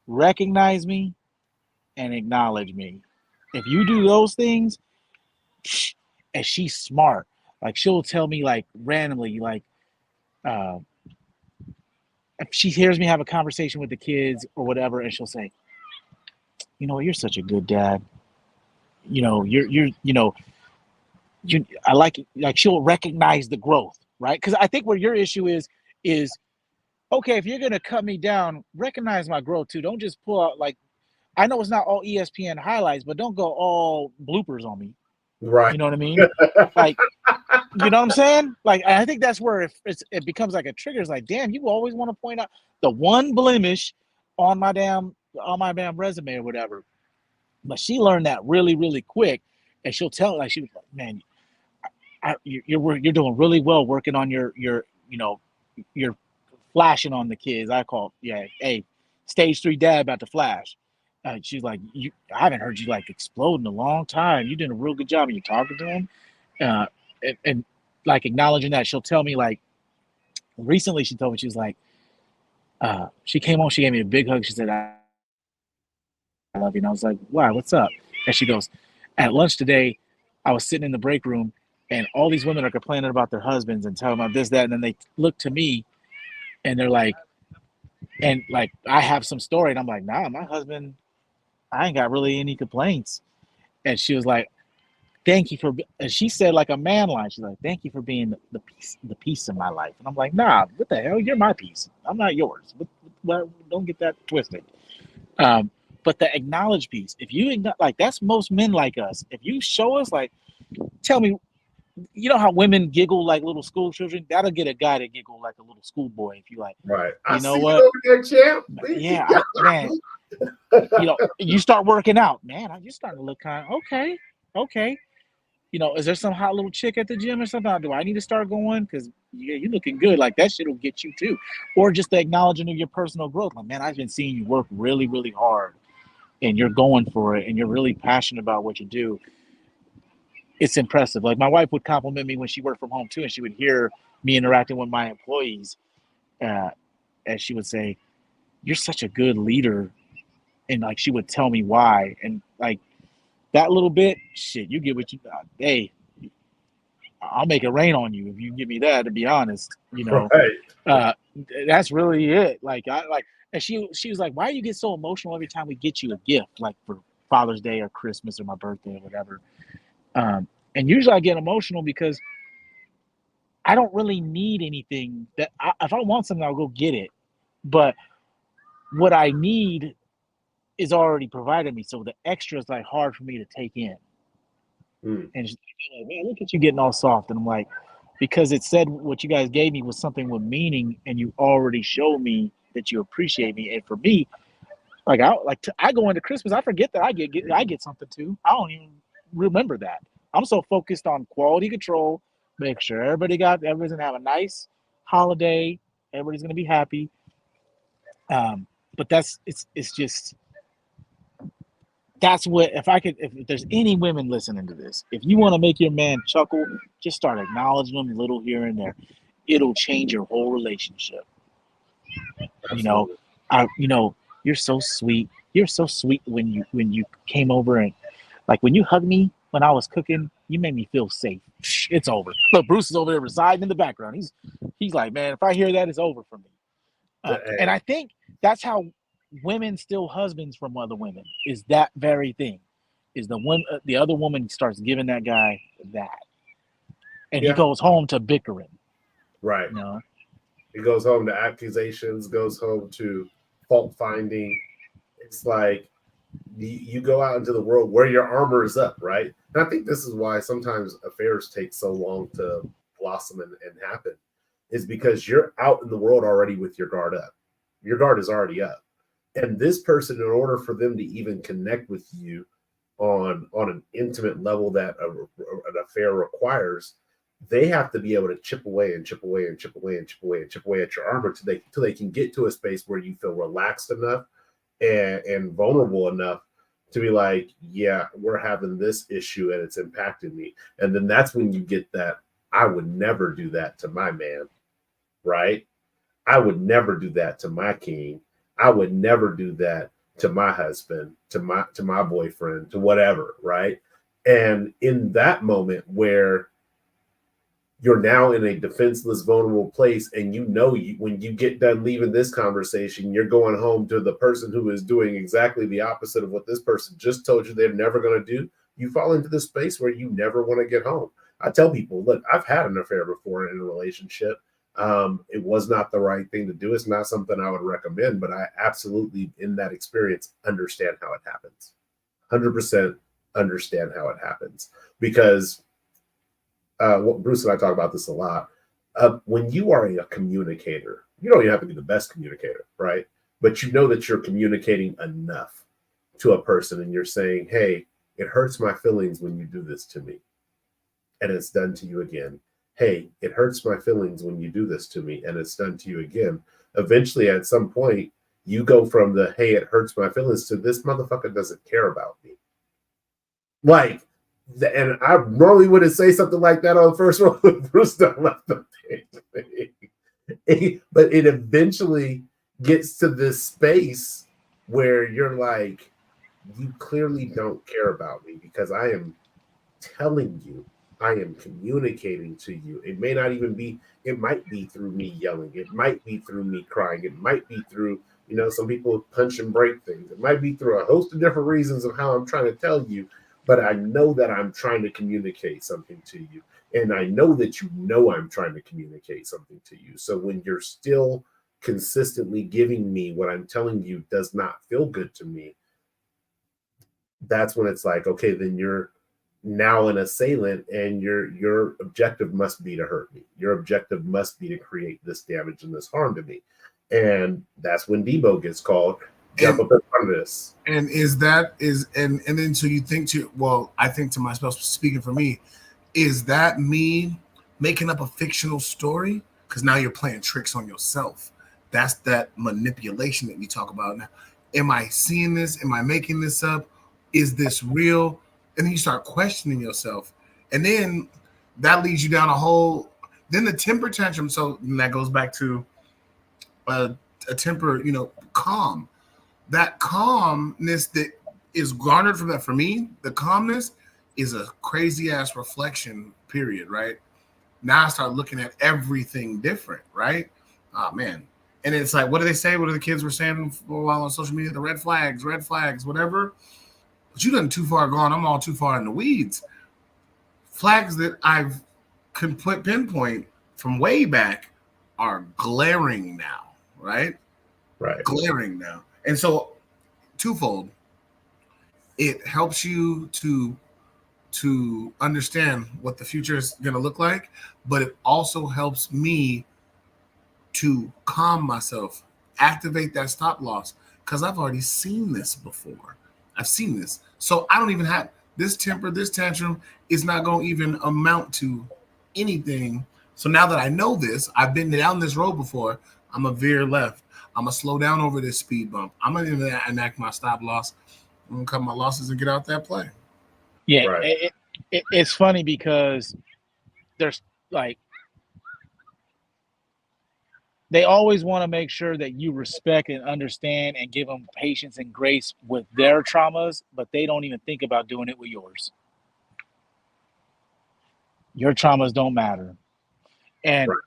recognize me, and acknowledge me. If you do those things, and she's smart, like she'll tell me like randomly, like if she hears me have a conversation with the kids or whatever, and she'll say, "You're such a good dad. I like it." Like she'll recognize the growth, right? Because I think what your issue is okay, if you're gonna cut me down, recognize my growth too. Don't just pull out, like, I know it's not all ESPN highlights, but don't go all bloopers on me. Right. You know what I mean? Like, you know what I'm saying? Like, I think that's where it becomes like a trigger. It's like, damn, you always want to point out the one blemish on my damn resume or whatever. But she learned that really, really quick, and she'll tell, like, she was like, "Man, you're doing really well working on your flashing on the kids." I call, yeah, hey, stage 3 dad about to flash. She's like, I haven't heard you like explode in a long time. You're doing a real good job, and you're talking to him, and like acknowledging that. She'll tell me, like, recently she told me, she was like, she came home, she gave me a big hug. She said, "I love you." And I was like, "Why? What's up?" And she goes, "At lunch today, I was sitting in the break room, and all these women are complaining about their husbands and telling about this, that, and then they look to me and they're like, and like I have some story, and I'm like, nah, my husband, I ain't got really any complaints. And she was like, thank you for, and she said like a man line. She's like, thank you for being the peace in my life. And I'm like, nah, what the hell? You're my peace. I'm not yours. Well, don't get that twisted. But the acknowledge piece, if you like, that's most men like us. If you show us, like, tell me, you know how women giggle like little school children? That'll get a guy to giggle like a little schoolboy. If you like, Right. you I know see what? you over there, champ. Yeah, man. You know, you start working out, man. You're starting to look kind of okay. You know, is there some hot little chick at the gym or something? Do I need to start going? Because yeah, you're looking good. Like that shit will get you too. Or just the acknowledging of your personal growth. Like, man, I've been seeing you work really, really hard, and you're going for it, and you're really passionate about what you do. It's impressive. Like my wife would compliment me when she worked from home too, and she would hear me interacting with my employees, and she would say, "You're such a good leader," and like she would tell me why, and like that little bit, shit, you get what you. Hey, I'll make it rain on you if you give me that. To be honest, you know, Right. that's really it. Like I like, and she was like, "Why do you get so emotional every time we get you a gift, like for Father's Day or Christmas or my birthday or whatever?" And usually I get emotional because I don't really need anything. If I want something, I'll go get it. But what I need is already provided me, so the extra is like hard for me to take in. And she's like, man, look at you getting all soft. And I'm like, because it said what you guys gave me was something with meaning, and you already showed me that you appreciate me. And for me, like I go into Christmas, I forget that I get something too. I don't even remember that. I'm so focused on quality control, make sure everybody's gonna have a nice holiday, everybody's gonna be happy. But it's just that's what if there's any women listening to this, if you want to make your man chuckle, just start acknowledging them a little here and there. It'll change your whole relationship. Absolutely. You know, you're so sweet. You're so sweet when you came over, and like when you hugged me when I was cooking, you made me feel safe. It's over. Look, Bruce is over there residing in the background. He's like, man, if I hear that, it's over for me. And I think that's how women steal husbands from other women, is that very thing. Is the other woman starts giving that guy that, and he goes home to bickering. Right. You know? It goes home to accusations, goes home to fault finding. It's like you go out into the world where your armor is up, right? And I think this is why sometimes affairs take so long to blossom and happen, is because you're out in the world already with your guard up. Your guard is already up. And this person, in order for them to even connect with you on an intimate level that an affair requires, they have to be able to chip away and chip away and chip away and chip away and chip away at your armor till they can get to a space where you feel relaxed enough and vulnerable enough to be like, yeah, we're having this issue and it's impacted me. And then that's when you get that, I would never do that to my man, right? I would never do that to my king. I would never do that to my husband, to my boyfriend, to whatever, right? And in that moment where you're now in a defenseless, vulnerable place, and when you get done leaving this conversation, you're going home to the person who is doing exactly the opposite of what this person just told you they're never going to do. You fall into this space where you never want to get home. I tell people, look, I've had an affair before in a relationship. It was not the right thing to do. It's not something I would recommend, but I absolutely, in that experience, understand how it happens. 100% understand how it happens, because Bruce and I talk about this a lot. When you are a communicator, you don't even have to be the best communicator, right? But you know that you're communicating enough to a person, and you're saying, hey, it hurts my feelings when you do this to me, and it's done to you again. Hey, it hurts my feelings when you do this to me, and it's done to you again. Eventually, at some point, you go from the, hey, it hurts my feelings, to this motherfucker doesn't care about me. Like, and I normally wouldn't say something like that on the first one with Bruce left the thing. But it eventually gets to this space where you're like, you clearly don't care about me, because I am telling you I am communicating to you. It may not even be, it might be through me yelling. It might be through me crying. It might be through, some people punch and break things. It might be through a host of different reasons of how I'm trying to tell you, but I know that I'm trying to communicate something to you. And I know that I'm trying to communicate something to you. So when you're still consistently giving me what I'm telling you does not feel good to me, that's when it's like, okay, then you're now an assailant, and your objective must be to hurt me. Your objective must be to create this damage and this harm to me. And that's when Debo gets called. Jump up in front of this. And then so you think I think to myself, speaking for me, is that me making up a fictional story? Because now you're playing tricks on yourself. That's that manipulation that we talk about now. Am I seeing this? Am I making this up? Is this real? And then you start questioning yourself. And then that leads you down then the temper tantrum. So that goes back to a temper, calm. That calmness that is garnered from that, for me, the calmness is a crazy ass reflection period, right? Now I start looking at everything different, right? Oh man. And it's like, what do they say? What are the kids were saying for a while on social media? The red flags, whatever. But you done too far gone. I'm all too far in the weeds. Flags that I've could pinpoint from way back are glaring now, right? Right. Glaring now. And so twofold. It helps you to understand what the future is going to look like, but it also helps me to calm myself, activate that stop loss, because I've already seen this before. I've seen this. So I don't even have this tantrum is not going to even amount to anything. So now that I know this, I've been down this road before, I'm going to veer left. I'm going to slow down over this speed bump. I'm going to enact my stop loss. I'm going to cut my losses and get out that play. Yeah, right. It's funny because there's like, they always want to make sure that you respect and understand and give them patience and grace with their traumas, but they don't even think about doing it with yours. Your traumas don't matter. And Right.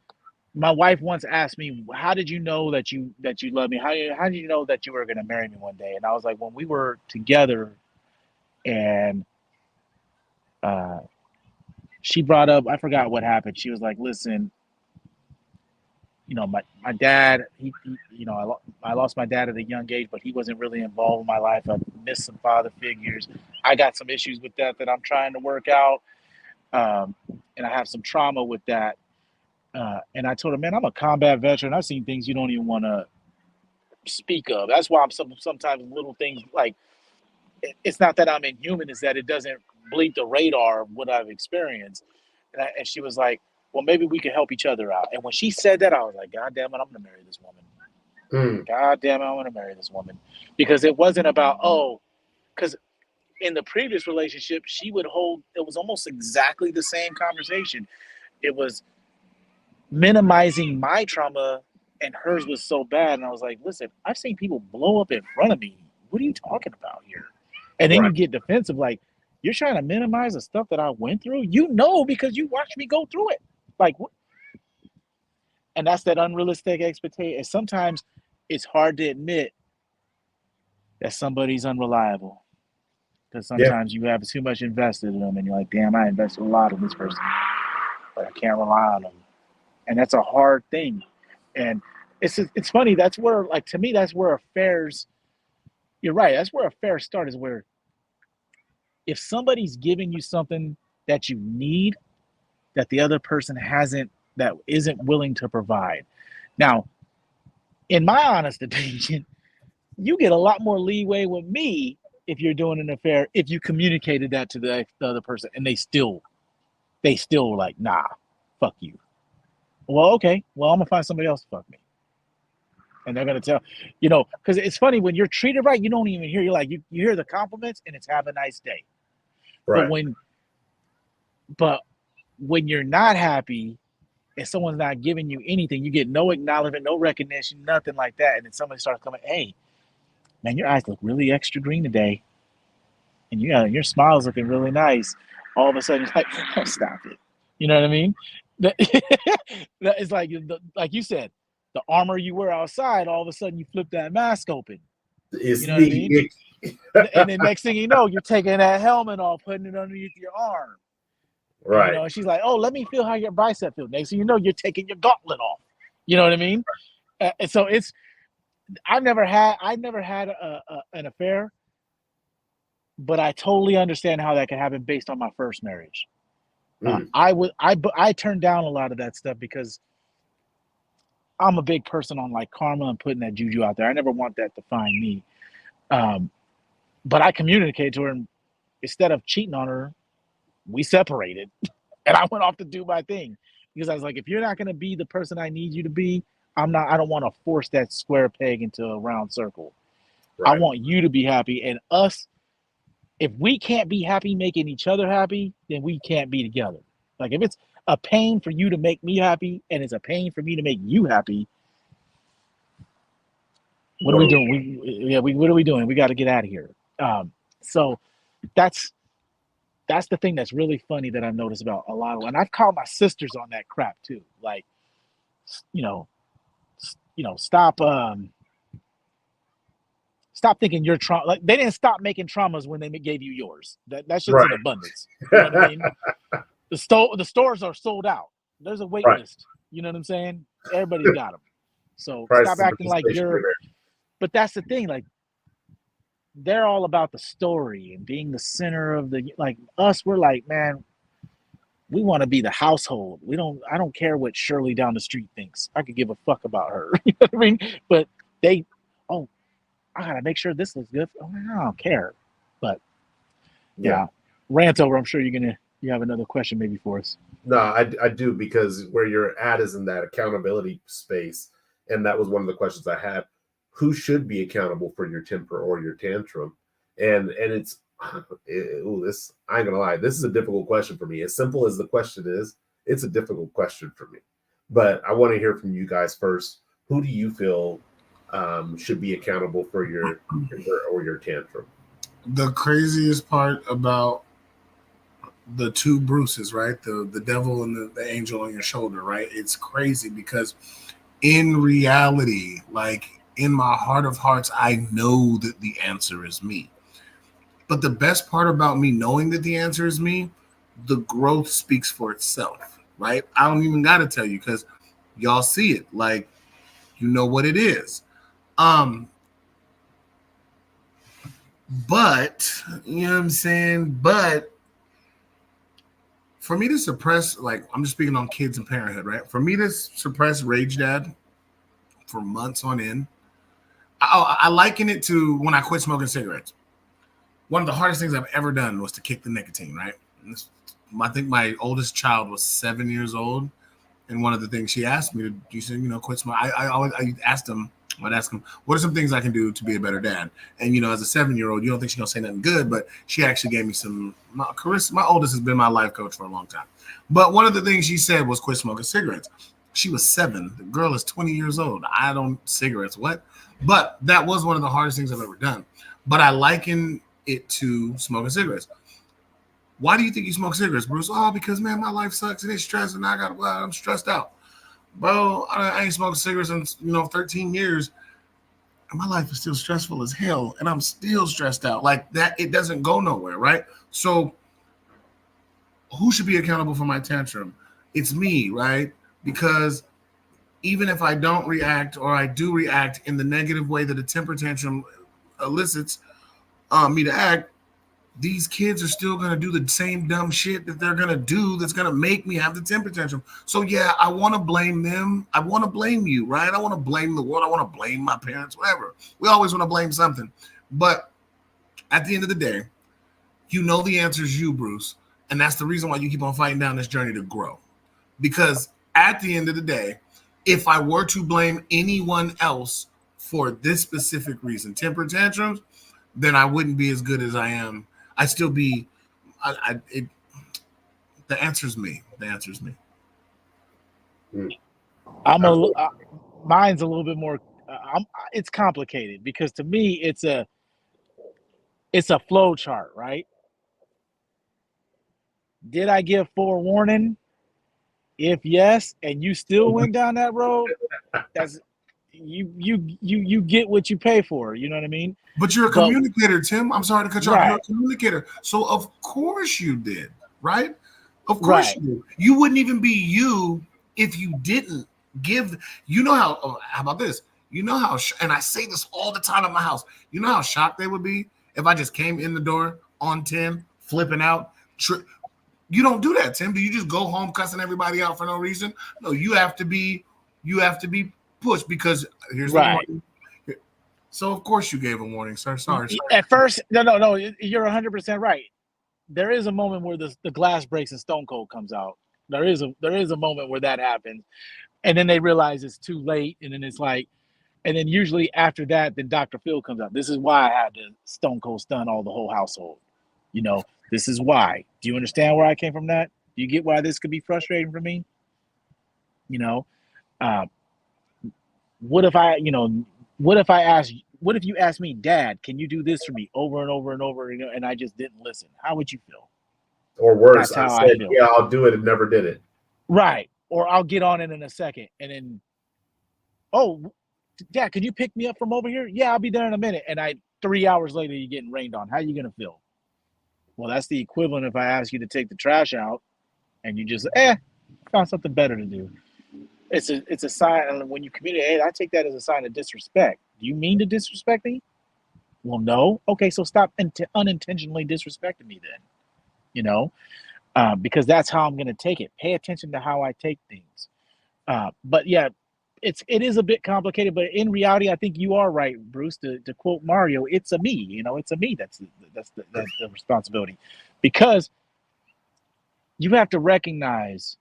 my wife once asked me, "How did you know that you love me? How did you know that you were going to marry me one day?" And I was like, "When we were together, and she brought up, I forgot what happened. She was like, listen, my dad, he I lost my dad at a young age, but he wasn't really involved in my life. I missed some father figures. I got some issues with that I'm trying to work out, and I have some trauma with that." And I told her, "Man, I'm a combat veteran. I've seen things you don't even want to speak of. That's why I'm sometimes little things like, it's not that I'm inhuman, it's that it doesn't bleed the radar of what I've experienced." And she was like, "Well, maybe we can help each other out." And when she said that, I was like, "God damn it, I'm going to marry this woman. God damn it, I'm going to marry this woman." Because it wasn't about, because in the previous relationship, she would hold, it was almost exactly the same conversation. It was minimizing my trauma, and hers was so bad. And I was like, listen, I've seen people blow up in front of me. What are you talking about here? And then Right. you get defensive, like, you're trying to minimize the stuff that I went through, because you watched me go through it. Like, what? And that's that unrealistic expectation. And sometimes it's hard to admit that somebody's unreliable, because Yeah. sometimes you have too much invested in them, and you're like, damn, I invested a lot in this person, but I can't rely on them. And that's a hard thing. And it's funny. That's where, like, to me, that's where affairs. You're right. That's where affairs start. Is where, if somebody's giving you something that you need, that the other person isn't willing to provide. Now, in my honest opinion, you get a lot more leeway with me if you're doing an affair, if you communicated that to the other person and they still like, nah, fuck you. Well, okay. Well, I'm gonna find somebody else to fuck me. And they're gonna tell, because it's funny, when you're treated right, you don't even hear, you hear the compliments and it's have a nice day. Right. But when you're not happy and someone's not giving you anything, you get no acknowledgement, no recognition, nothing like that. And then somebody starts coming, "Hey, man, your eyes look really extra green today. And your smile's looking really nice. all of a sudden it's like, oh, stop it. You know what I mean? It's like you said, the armor you wear outside, all of a sudden you flip that mask open. It's You know what I me. mean? And then next thing you know, you're taking that helmet off, putting it underneath your arm. Right. You know, and she's like, oh, let me feel how your bicep feels. Next thing you know, you're taking your gauntlet off. You know what I mean? And so I've never had an affair, but I totally understand how that can happen based on my first marriage. I turned down a lot of that stuff because I'm a big person on like karma and putting that juju out there. I never want that to find me. But I communicated to her, and instead of cheating on her, we separated, and I went off to do my thing because I was like, if you're not going to be the person I need you to be, I don't want to force that square peg into a round circle. Right. I want you to be happy, and us. If we can't be happy making each other happy, then we can't be together. Like if it's a pain for you to make me happy and it's a pain for me to make you happy, what are we doing? What are we doing? We got to get out of here. So that's the thing that's really funny that I've noticed about a lot of, and I've called my sisters on that crap too. Like, stop thinking you're trauma. Like they didn't stop making traumas when they gave you yours. That shit's right. In abundance. You know what I mean? The stores are sold out. There's a wait list. You know what I'm saying? Everybody's got them. So stop acting like you're. But that's the thing. Like they're all about the story and being the center of the. Like us, we're like, man, we want to be the household. I don't care what Shirley down the street thinks. I could give a fuck about her. You know what I mean? But I gotta make sure this looks good. Oh, I don't care. But yeah, rant over. I'm sure you have another question maybe for us. No, I do, because where you're at is in that accountability space, and that was one of the questions I had. Who should be accountable for your temper or your tantrum? And it's this, I ain't gonna lie, this is a difficult question for me. As simple as the question is, it's a difficult question for me. But I want to hear from you guys first. Who do you feel should be accountable for your tantrum? The craziest part about the two Bruces, right? The devil and the angel on your shoulder, right? It's crazy because in reality, like in my heart of hearts, I know that the answer is me. But the best part about me knowing that the answer is me, the growth speaks for itself, right? I don't even got to tell you because y'all see it. Like, you know what it is. But, you know what I'm saying? But for me to suppress, like, I'm just speaking on kids and parenthood, right? For me to suppress Rage Dad for months on end, I liken it to when I quit smoking cigarettes. One of the hardest things I've ever done was to kick the nicotine, right? I think my oldest child was 7 years old. And one of the things she asked me to do, she said, quit smoking. I asked him, I'd ask him, what are some things I can do to be a better dad? And, as a 7-year-old, you don't think she's going to say nothing good, but she actually gave me Carissa, my oldest has been my life coach for a long time. But one of the things she said was quit smoking cigarettes. She was 7. The girl is 20 years old. I don't cigarettes. What? But that was one of the hardest things I've ever done. But I liken it to smoking cigarettes. Why do you think you smoke cigarettes, Bruce? Oh, because, man, my life sucks and it's stressing. I'm stressed out. Bro, I ain't smoked cigarettes in 13 years, and my life is still stressful as hell, and I'm still stressed out. Like that, it doesn't go nowhere, right? So who should be accountable for my tantrum? It's me, right? Because even if I don't react or I do react in the negative way that a temper tantrum elicits me to act, these kids are still going to do the same dumb shit that they're going to do that's going to make me have the temper tantrum. So, yeah, I want to blame them. I want to blame you, right? I want to blame the world. I want to blame my parents, whatever. We always want to blame something. But at the end of the day, the answer is you, Bruce. And that's the reason why you keep on fighting down this journey to grow. Because at the end of the day, if I were to blame anyone else for this specific reason, temper tantrums, then I wouldn't be as good as I am. I'd still be, the answer's me. The answer's me. Mine's a little bit more, it's complicated because to me, it's a flow chart, right? Did I give forewarning? If yes, and you still went down that road, that's you get what you pay for. You know what I mean? But you're a But communicator, Tim. I'm sorry to cut you off. You're a right, communicator. So of course you did, right? Of course right, you did. You wouldn't even be you if you didn't give. You know how? Oh, how about this? You know how? And I say this all the time at my house. You know how shocked they would be if I just came in the door on Tim, flipping out. You don't do that, Tim. Do you just go home cussing everybody out for no reason? No, you have to be. You have to be pushed because here's the right. warning. So of course you gave a warning, sir. Sorry. At first, no. You're 100% right. There is a moment where the glass breaks and Stone Cold comes out. There is a moment where that happens, and then they realize it's too late, and then it's like, and then usually after that, then Dr. Phil comes out. This is why I had to Stone Cold stun all the whole household. You know, this is why. Do you understand where I came from? That do you get why this could be frustrating for me? You know, uh, what if I, what if I ask? What if you asked me, Dad, can you do this for me over and over and over, and I just didn't listen? How would you feel? Or worse, That's I how I said, feel. yeah, I'll do it and never did it. Right. Or I'll get on it in a second, and then, oh, Dad, can you pick me up from over here? Yeah, I'll be there in a minute. And 3 hours later, you're getting rained on. How are you gonna feel? Well, that's the equivalent if I ask you to take the trash out, and you just found something better to do. It's a sign, and when you communicate, I take that as a sign of disrespect. Do you mean to disrespect me? Well, no. Okay, so stop unintentionally disrespecting me then. You know, because that's how I'm going to take it. Pay attention to how I take things. But yeah, it is a bit complicated. But in reality, I think you are right, Bruce. To quote Mario, it's a me. It's a me. That's the responsibility, because you have to recognize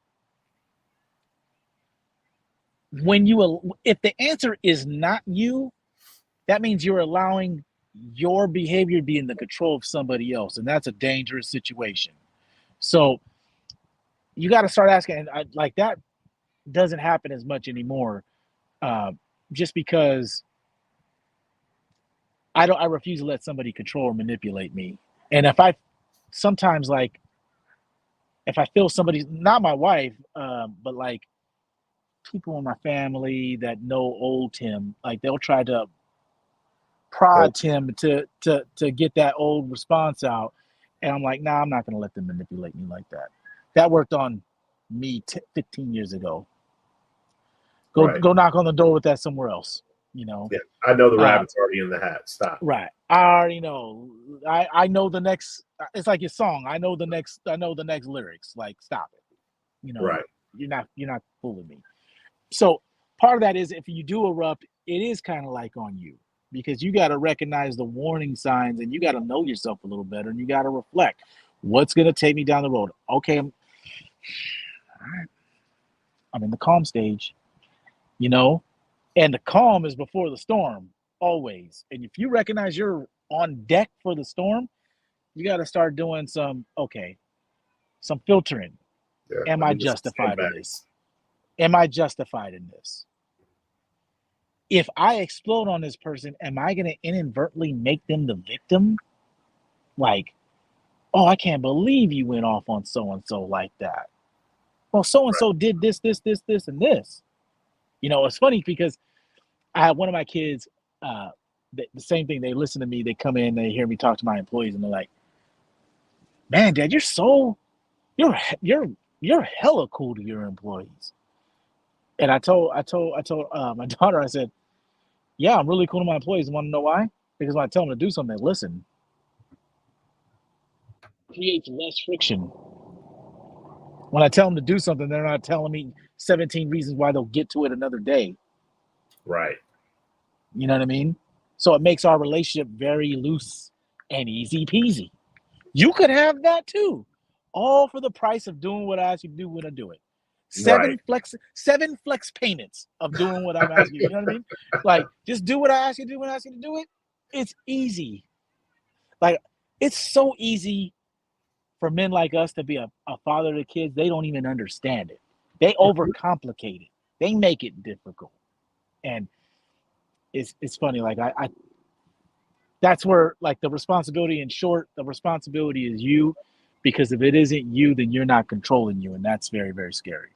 if the answer is not you, that means you're allowing your behavior to be in the control of somebody else, and that's a dangerous situation. So you got to start asking, and like that doesn't happen as much anymore, uh, just because I refuse to let somebody control or manipulate me. And sometimes like if I feel somebody's not my wife, but like people in my family that know old Tim, like they'll try to Oh, prod Tim to get that old response out, and I'm like, nah, I'm not gonna let them manipulate me like that. That worked on me 15 years ago. right. Go knock on the door with that somewhere else. You know. Yeah, I know the Uh, rabbit's already in the hat. Stop. right. I already know. I know the next. It's like your song. I know the next. I know the next lyrics. Like stop it. Right. You're not fooling me. So part of that is if you do erupt, it is kind of like on you, because you got to recognize the warning signs and you got to know yourself a little better, and you got to reflect what's going to take me down the road. Okay, I'm in the calm stage, and the calm is before the storm always. And if you recognize you're on deck for the storm, you got to start doing some filtering. Yeah. Am I I need some justified in this? sandbags. Am I justified in this? If I explode on this person, am I going to inadvertently make them the victim? Like, oh, I can't believe you went off on so and so like that. Well, so and so did this, and this. It's funny because I had one of my kids, the same thing. They listen to me, they come in, they hear me talk to my employees, and they're like, man, Dad, you're you're hella cool to your employees. And I told my daughter, I said, yeah, I'm really cool to my employees. Want to know why? Because when I tell them to do something, they listen. It creates less friction. When I tell them to do something, they're not telling me 17 reasons why they'll get to it another day. Right. You know what I mean? So it makes our relationship very loose and easy peasy. You could have that too, all for the price of doing what I ask you to do when I do it. Right. Seven flex payments of doing what I'm asking you. You know what I mean? Like, just do what I ask you to do when I ask you to do it. It's easy. Like, it's so easy for men like us to be a father to kids. They don't even understand it. They overcomplicate it. They make it difficult. And it's funny. Like I that's where, like, the responsibility, in short, the responsibility is you, because if it isn't you, then you're not controlling you, and that's very, very scary.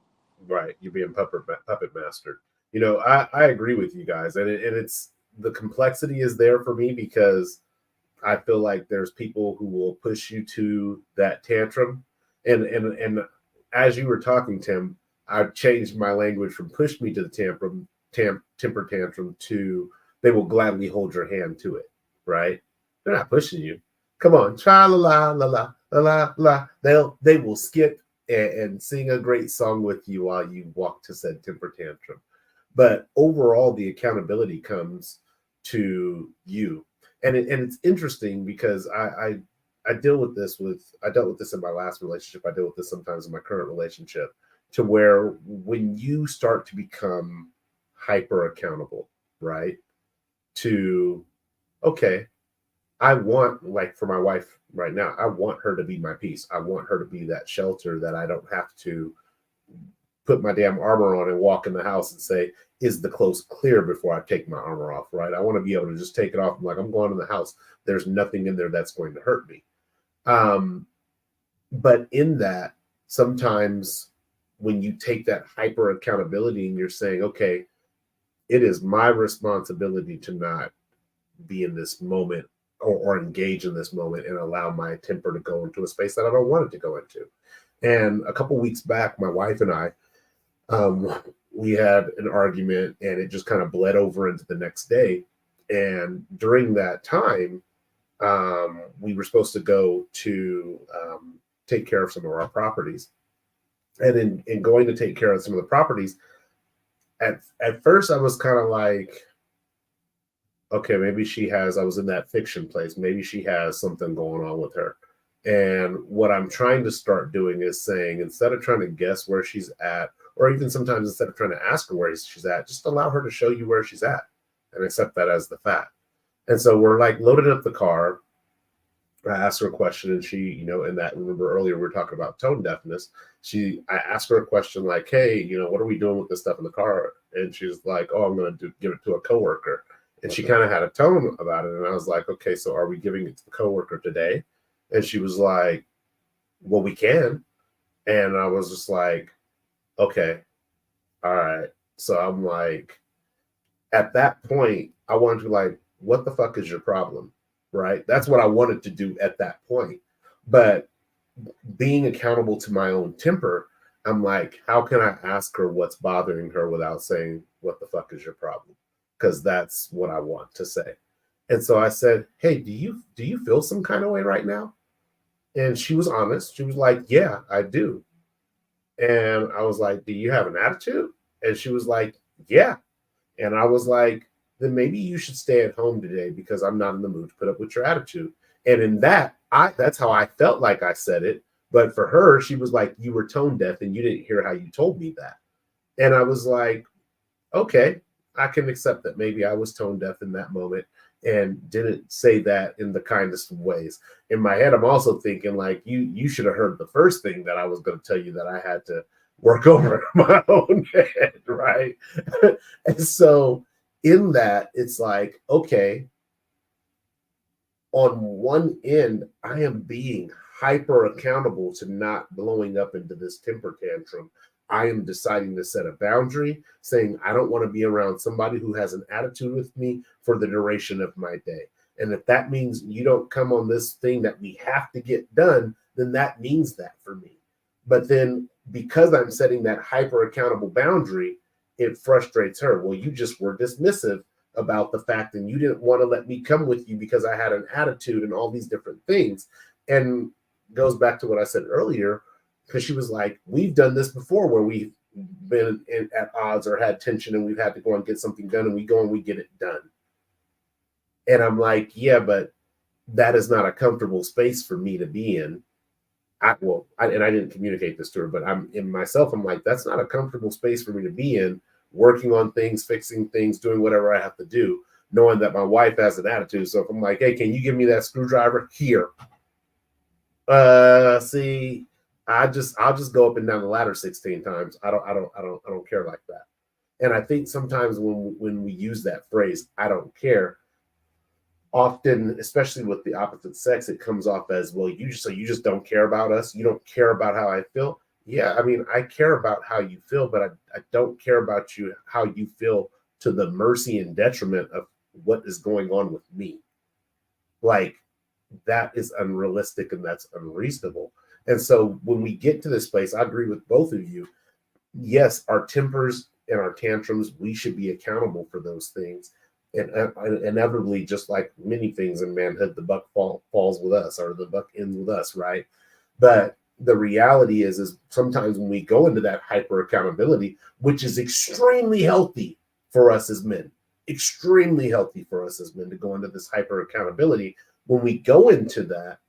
Right, you're being puppet mastered. You know, I agree with you guys, and it's the complexity is there for me because I feel like there's people who will push you to that tantrum, and as you were talking, Tim, I changed my language from push me to the temper tantrum to they will gladly hold your hand to it. Right? They're not pushing you. Come on, tra la la la la la la la. They will skip and sing a great song with you while you walk to said temper tantrum. But overall, the accountability comes to you, and it's interesting because I deal with this I dealt with this in my last relationship. I deal with this sometimes in my current relationship, to where when you start to become hyper accountable, right? To okay, I want, like for my wife right now, I want her to be my peace. I want her to be that shelter that I don't have to put my damn armor on and walk in the house and say, is the clothes clear before I take my armor off, right? I want to be able to just take it off. I'm like, I'm going in the house. There's nothing in there that's going to hurt me. But in that, sometimes when you take that hyper accountability and you're saying, okay, it is my responsibility to not be in this moment or engage in this moment and allow my temper to go into a space that I don't want it to go into. And a couple weeks back, my wife and I, we had an argument and it just kind of bled over into the next day. And during that time, we were supposed to go to take care of some of our properties. And in going to take care of some of the properties, at first I was kind of like, okay, maybe I was in that fiction place. Maybe she has something going on with her. And what I'm trying to start doing is saying, instead of trying to guess where she's at, or even sometimes instead of trying to ask her where she's at, just allow her to show you where she's at and accept that as the fact. And so we're like loading up the car. I asked her a question and she, remember earlier we were talking about tone deafness. I asked her a question like, hey, what are we doing with this stuff in the car? And she's like, oh, I'm going to give it to a coworker. And she kind of had a tone about it. And I was like, okay, so are we giving it to the coworker today? And she was like, well, we can. And I was just like, okay, all right. So I'm like, at that point, I wanted to be like, what the fuck is your problem? Right? That's what I wanted to do at that point. But being accountable to my own temper, I'm like, how can I ask her what's bothering her without saying, what the fuck is your problem? Because that's what I want to say. And so I said, hey, do you feel some kind of way right now? And she was honest. She was like, yeah, I do. And I was like, do you have an attitude? And she was like, yeah. And I was like, then maybe you should stay at home today because I'm not in the mood to put up with your attitude. And in that's how I felt like I said it. But for her, she was like, you were tone deaf and you didn't hear how you told me that. And I was like, okay, I can accept that maybe I was tone deaf in that moment and didn't say that in the kindest of ways. In my head, I'm also thinking like, you should have heard the first thing that I was going to tell you that I had to work over my own head, right? And so in that, it's like, okay, on one end, I am being hyper accountable to not blowing up into this temper tantrum. I am deciding to set a boundary, saying I don't want to be around somebody who has an attitude with me for the duration of my day. And if that means you don't come on this thing that we have to get done, then that means that for me. But then because I'm setting that hyper accountable boundary, it frustrates her. Well, you just were dismissive about the fact that you didn't want to let me come with you because I had an attitude and all these different things. And goes back to what I said earlier, because she was like, we've done this before where we've been at odds or had tension and we've had to go and get something done and we go and we get it done. And I'm like, yeah, but that is not a comfortable space for me to be in. I didn't communicate this to her, but I'm like, that's not a comfortable space for me to be in, working on things, fixing things, doing whatever I have to do, knowing that my wife has an attitude. So if I'm like, hey, can you give me that screwdriver here? See, I'll just go up and down the ladder 16 times. I don't care like that. And I think sometimes when we use that phrase, I don't care, often, especially with the opposite sex, it comes off as, well, you just don't care about us. You don't care about how I feel. Yeah, I mean, I care about how you feel, but I don't care about how you feel to the mercy and detriment of what is going on with me. Like, that is unrealistic and that's unreasonable. And so when we get to this place, I agree with both of you. Yes, our tempers and our tantrums, we should be accountable for those things. And inevitably, just like many things in manhood, the buck falls with us, or the buck ends with us, right? But the reality is sometimes when we go into that hyper accountability, which is extremely healthy for us as men, extremely healthy for us as men to go into this hyper accountability. When we go into that,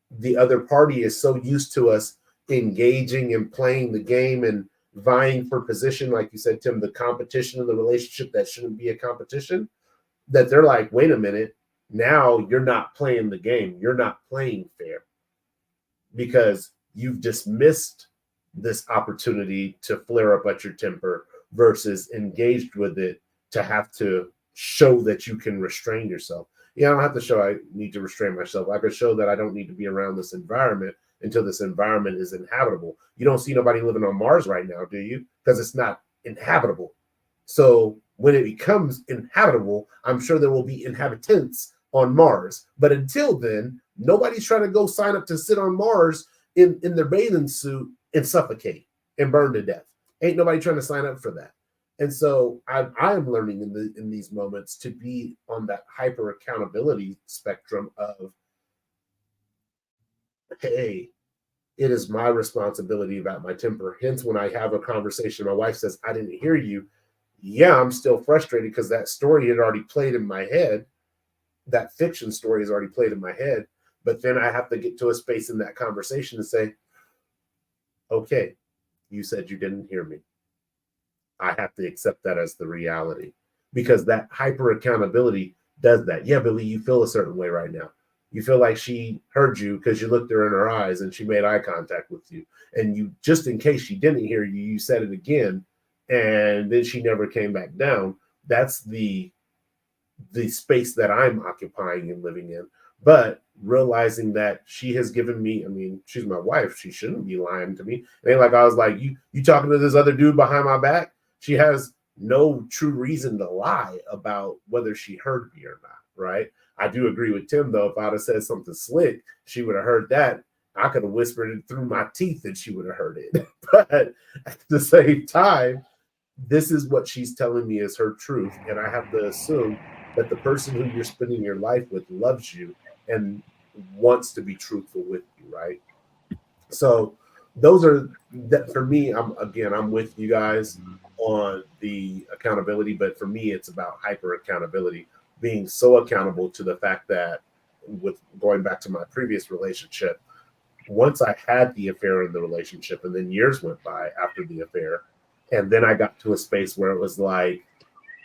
the other party is so used to us engaging and playing the game and vying for position, like you said, Tim, the competition in the relationship that shouldn't be a competition, that they're like, wait a minute, now you're not playing the game. You're not playing fair because you've dismissed this opportunity to flare up at your temper versus engaged with it to have to show that you can restrain yourself. Yeah, I don't have to show I need to restrain myself. I could show that I don't need to be around this environment until this environment is inhabitable. You don't see nobody living on Mars right now, do you? Because it's not inhabitable. So when it becomes inhabitable, I'm sure there will be inhabitants on Mars. But until then, nobody's trying to go sign up to sit on Mars in their bathing suit and suffocate and burn to death. Ain't nobody trying to sign up for that. And so I'm learning in these moments to be on that hyper accountability spectrum of, hey, it is my responsibility about my temper. Hence, when I have a conversation, my wife says, I didn't hear you. Yeah, I'm still frustrated because that story had already played in my head. That fiction story has already played in my head. But then I have to get to a space in that conversation and say, okay, you said you didn't hear me. I have to accept that as the reality, because that hyper accountability does that. Yeah, Billy, you feel a certain way right now. You feel like she heard you because you looked her in her eyes and she made eye contact with you. And you, just in case she didn't hear you, you said it again, and then she never came back down. That's the space that I'm occupying and living in. But realizing that she has given me, I mean, she's my wife. She shouldn't be lying to me. It ain't like I was like, you talking to this other dude behind my back? She has no true reason to lie about whether she heard me or not, right? I do agree with Tim, though. If I'd have said something slick, she would have heard that. I could have whispered it through my teeth and she would have heard it. But at the same time, this is what she's telling me is her truth. And I have to assume that the person who you're spending your life with loves you and wants to be truthful with you, right? So those are that for me. I'm with you guys on the accountability, but for me, it's about hyper accountability, being so accountable to the fact that, with going back to my previous relationship, once I had the affair in the relationship, and then years went by after the affair, and then I got to a space where it was like,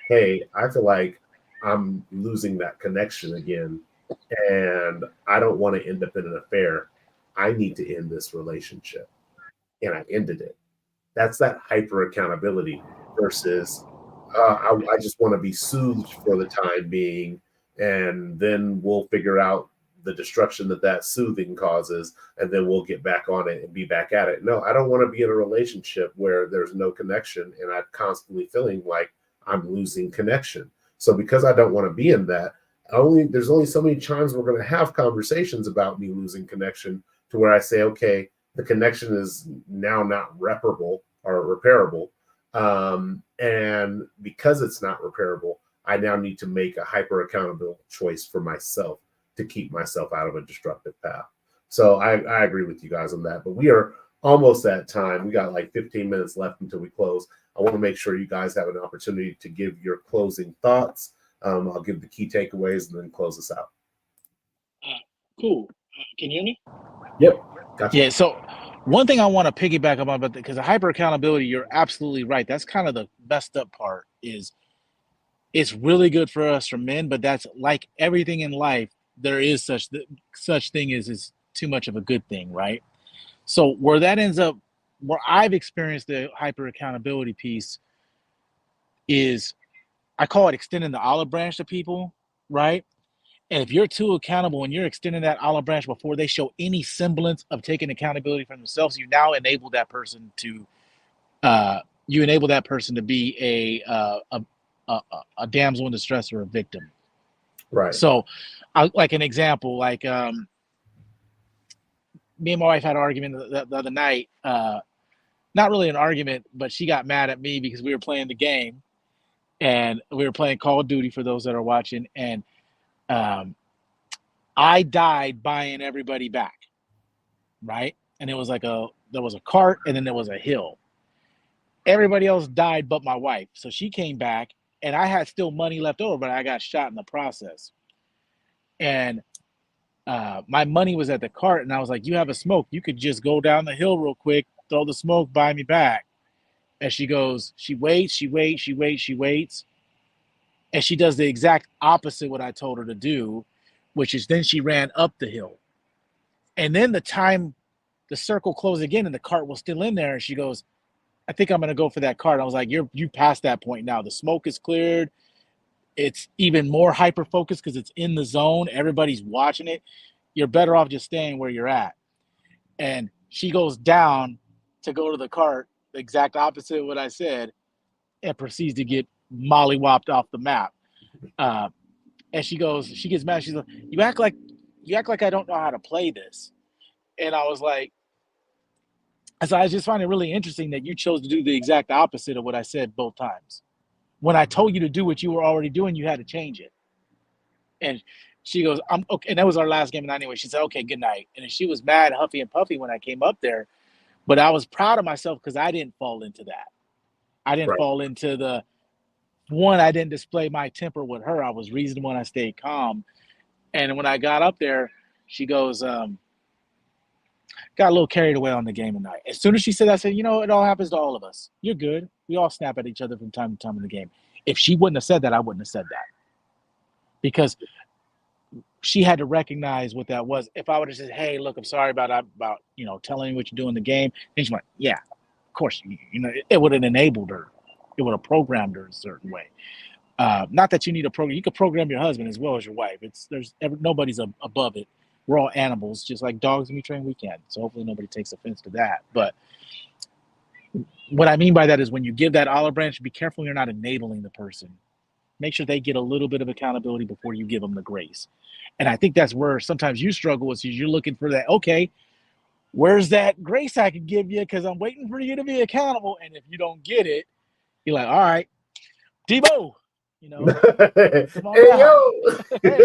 hey, I feel like I'm losing that connection again, and I don't want to end up in an affair. I need to end this relationship. And I ended it. That's that hyper accountability versus I just want to be soothed for the time being, and then we'll figure out the destruction that soothing causes, and then we'll get back on it and be back at it. No, I don't want to be in a relationship where there's no connection and I'm constantly feeling like I'm losing connection. So because I don't want to be in that, there's only so many times we're going to have conversations about me losing connection to where I say, okay, the connection is now not reparable or repairable. And because it's not repairable, I now need to make a hyper accountable choice for myself to keep myself out of a destructive path. So I agree with you guys on that. But we are almost at time. We got like 15 minutes left until we close. I want to make sure you guys have an opportunity to give your closing thoughts. I'll give the key takeaways and then close us out. Cool. Can you hear me? Yep. Gotcha. Yeah. So one thing I want to piggyback on, but because of hyper accountability, you're absolutely right. That's kind of the messed up part. Is it's really good for us for men, but that's like everything in life. There is such thing as too much of a good thing, right? So where that ends up, where I've experienced the hyper accountability piece is, I call it extending the olive branch to people, right? And if you're too accountable and you're extending that olive branch before they show any semblance of taking accountability for themselves, you now enable that person to be a damsel in distress or a victim. Right. So, like an example, like me and my wife had an argument the other night. Not really an argument, but she got mad at me because we were playing the game, and we were playing Call of Duty for those that are watching, and I died buying everybody back, right? And it was like there was a cart, and then there was a hill. Everybody else died but my wife. So she came back, and I had still money left over, but I got shot in the process. And my money was at the cart, and I was like, you have a smoke. You could just go down the hill real quick, throw the smoke, buy me back. And she goes, she waits. And she does the exact opposite what I told her to do, which is then she ran up the hill. And then the circle closed again and the cart was still in there. And she goes, I think I'm going to go for that cart. I was like, you past that point now. The smoke is cleared. It's even more hyper-focused because it's in the zone. Everybody's watching it. You're better off just staying where you're at. And she goes down to go to the cart, the exact opposite of what I said, and proceeds to get mollywopped off the map. And she gets mad. She's like, you act like I don't know how to play this. And I was like, so I just find it really interesting that you chose to do the exact opposite of what I said both times. When I told you to do what you were already doing, you had to change it. And she goes, I'm okay. And that was our last game. And anyway, she said, okay, good night. And she was mad, huffy and puffy when I came up there. But I was proud of myself because I didn't fall into that. I didn't fall into I didn't display my temper with her. I was reasonable and I stayed calm. And when I got up there, she goes, got a little carried away on the game tonight. As soon as she said that, I said, it all happens to all of us. You're good. We all snap at each other from time to time in the game. If she wouldn't have said that, I wouldn't have said that. Because she had to recognize what that was. If I would have said, hey, look, I'm sorry about telling you what you do in the game. Then she's like, yeah, of course. It would have enabled her. It would have programmed her a certain way. Not that you need a program. You could program your husband as well as your wife. Nobody's above it. We're all animals, just like dogs, and we train we can. So hopefully nobody takes offense to that. But what I mean by that is when you give that olive branch, be careful you're not enabling the person. Make sure they get a little bit of accountability before you give them the grace. And I think that's where sometimes you struggle is you're looking for that, okay, where's that grace I can give you? Because I'm waiting for you to be accountable. And if you don't get it, you're like, all right, Debo, come on hey, down. yo. Hey,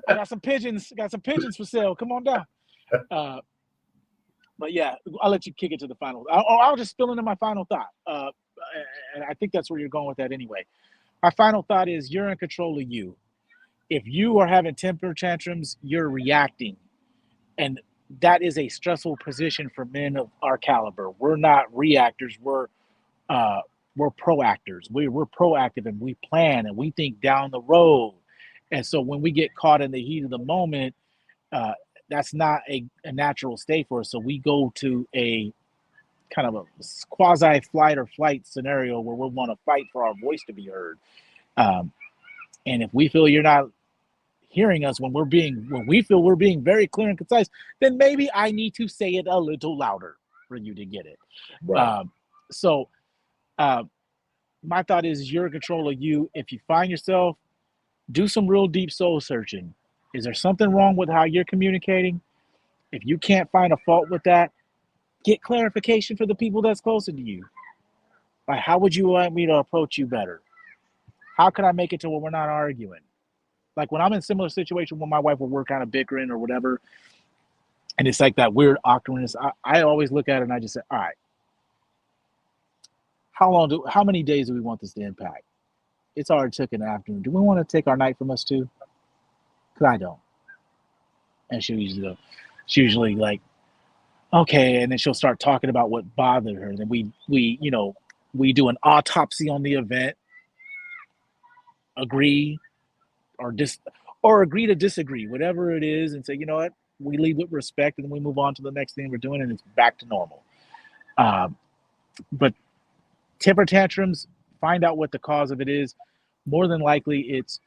I got some pigeons for sale. Come on down. But yeah, I'll let you kick it to the final. I'll just spill into my final thought. And I think that's where you're going with that anyway. My final thought is you're in control of you. If you are having temper tantrums, you're reacting. And that is a stressful position for men of our caliber. We're not reactors. We're proactors. We're proactive and we plan and we think down the road. And so when we get caught in the heat of the moment, that's not a natural state for us. So we go to a kind of a quasi flight or flight scenario where we want to fight for our voice to be heard. And if we feel you're not hearing us when we feel we're being very clear and concise, then maybe I need to say it a little louder for you to get it. Right. My thought is you're in control of you. If you find yourself, do some real deep soul searching. Is there something wrong with how you're communicating? If you can't find a fault with that, get clarification for the people that's closer to you. Like, how would you want me to approach you better? How can I make it to where we're not arguing? Like when I'm in a similar situation with my wife where we're kind of bickering or whatever, and it's like that weird awkwardness, I always look at it and I just say, all right, how many days do we want this to impact? It's already took an afternoon. Do we want to take our night from us too? Because I don't. And she usually like, okay, and then she'll start talking about what bothered her. And then we do an autopsy on the event, agree or agree to disagree, whatever it is, and say, you know what, we leave with respect and then we move on to the next thing we're doing and it's back to normal. But temper tantrums, find out what the cause of it is. More than likely it's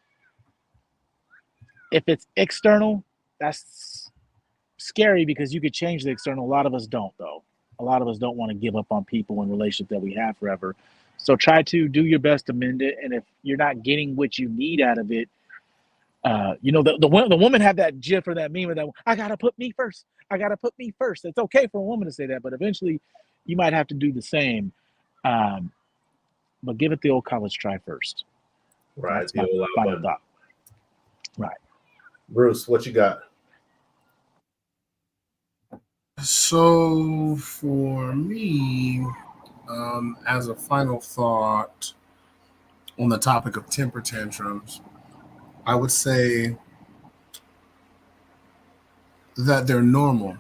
If it's external, that's scary because you could change the external. A lot of us don't, though. A lot of us don't want to give up on people and relationship that we have forever. So try to do your best to mend it. And if you're not getting what you need out of it, the woman have that gif or that meme or that I gotta put me first. I gotta put me first. It's okay for a woman to say that, but eventually you might have to do the same. Um, but give it the old college try first. Right. That's my final thought. Right. Bruce, what you got? So for me, as a final thought on the topic of temper tantrums, I would say that they're normal.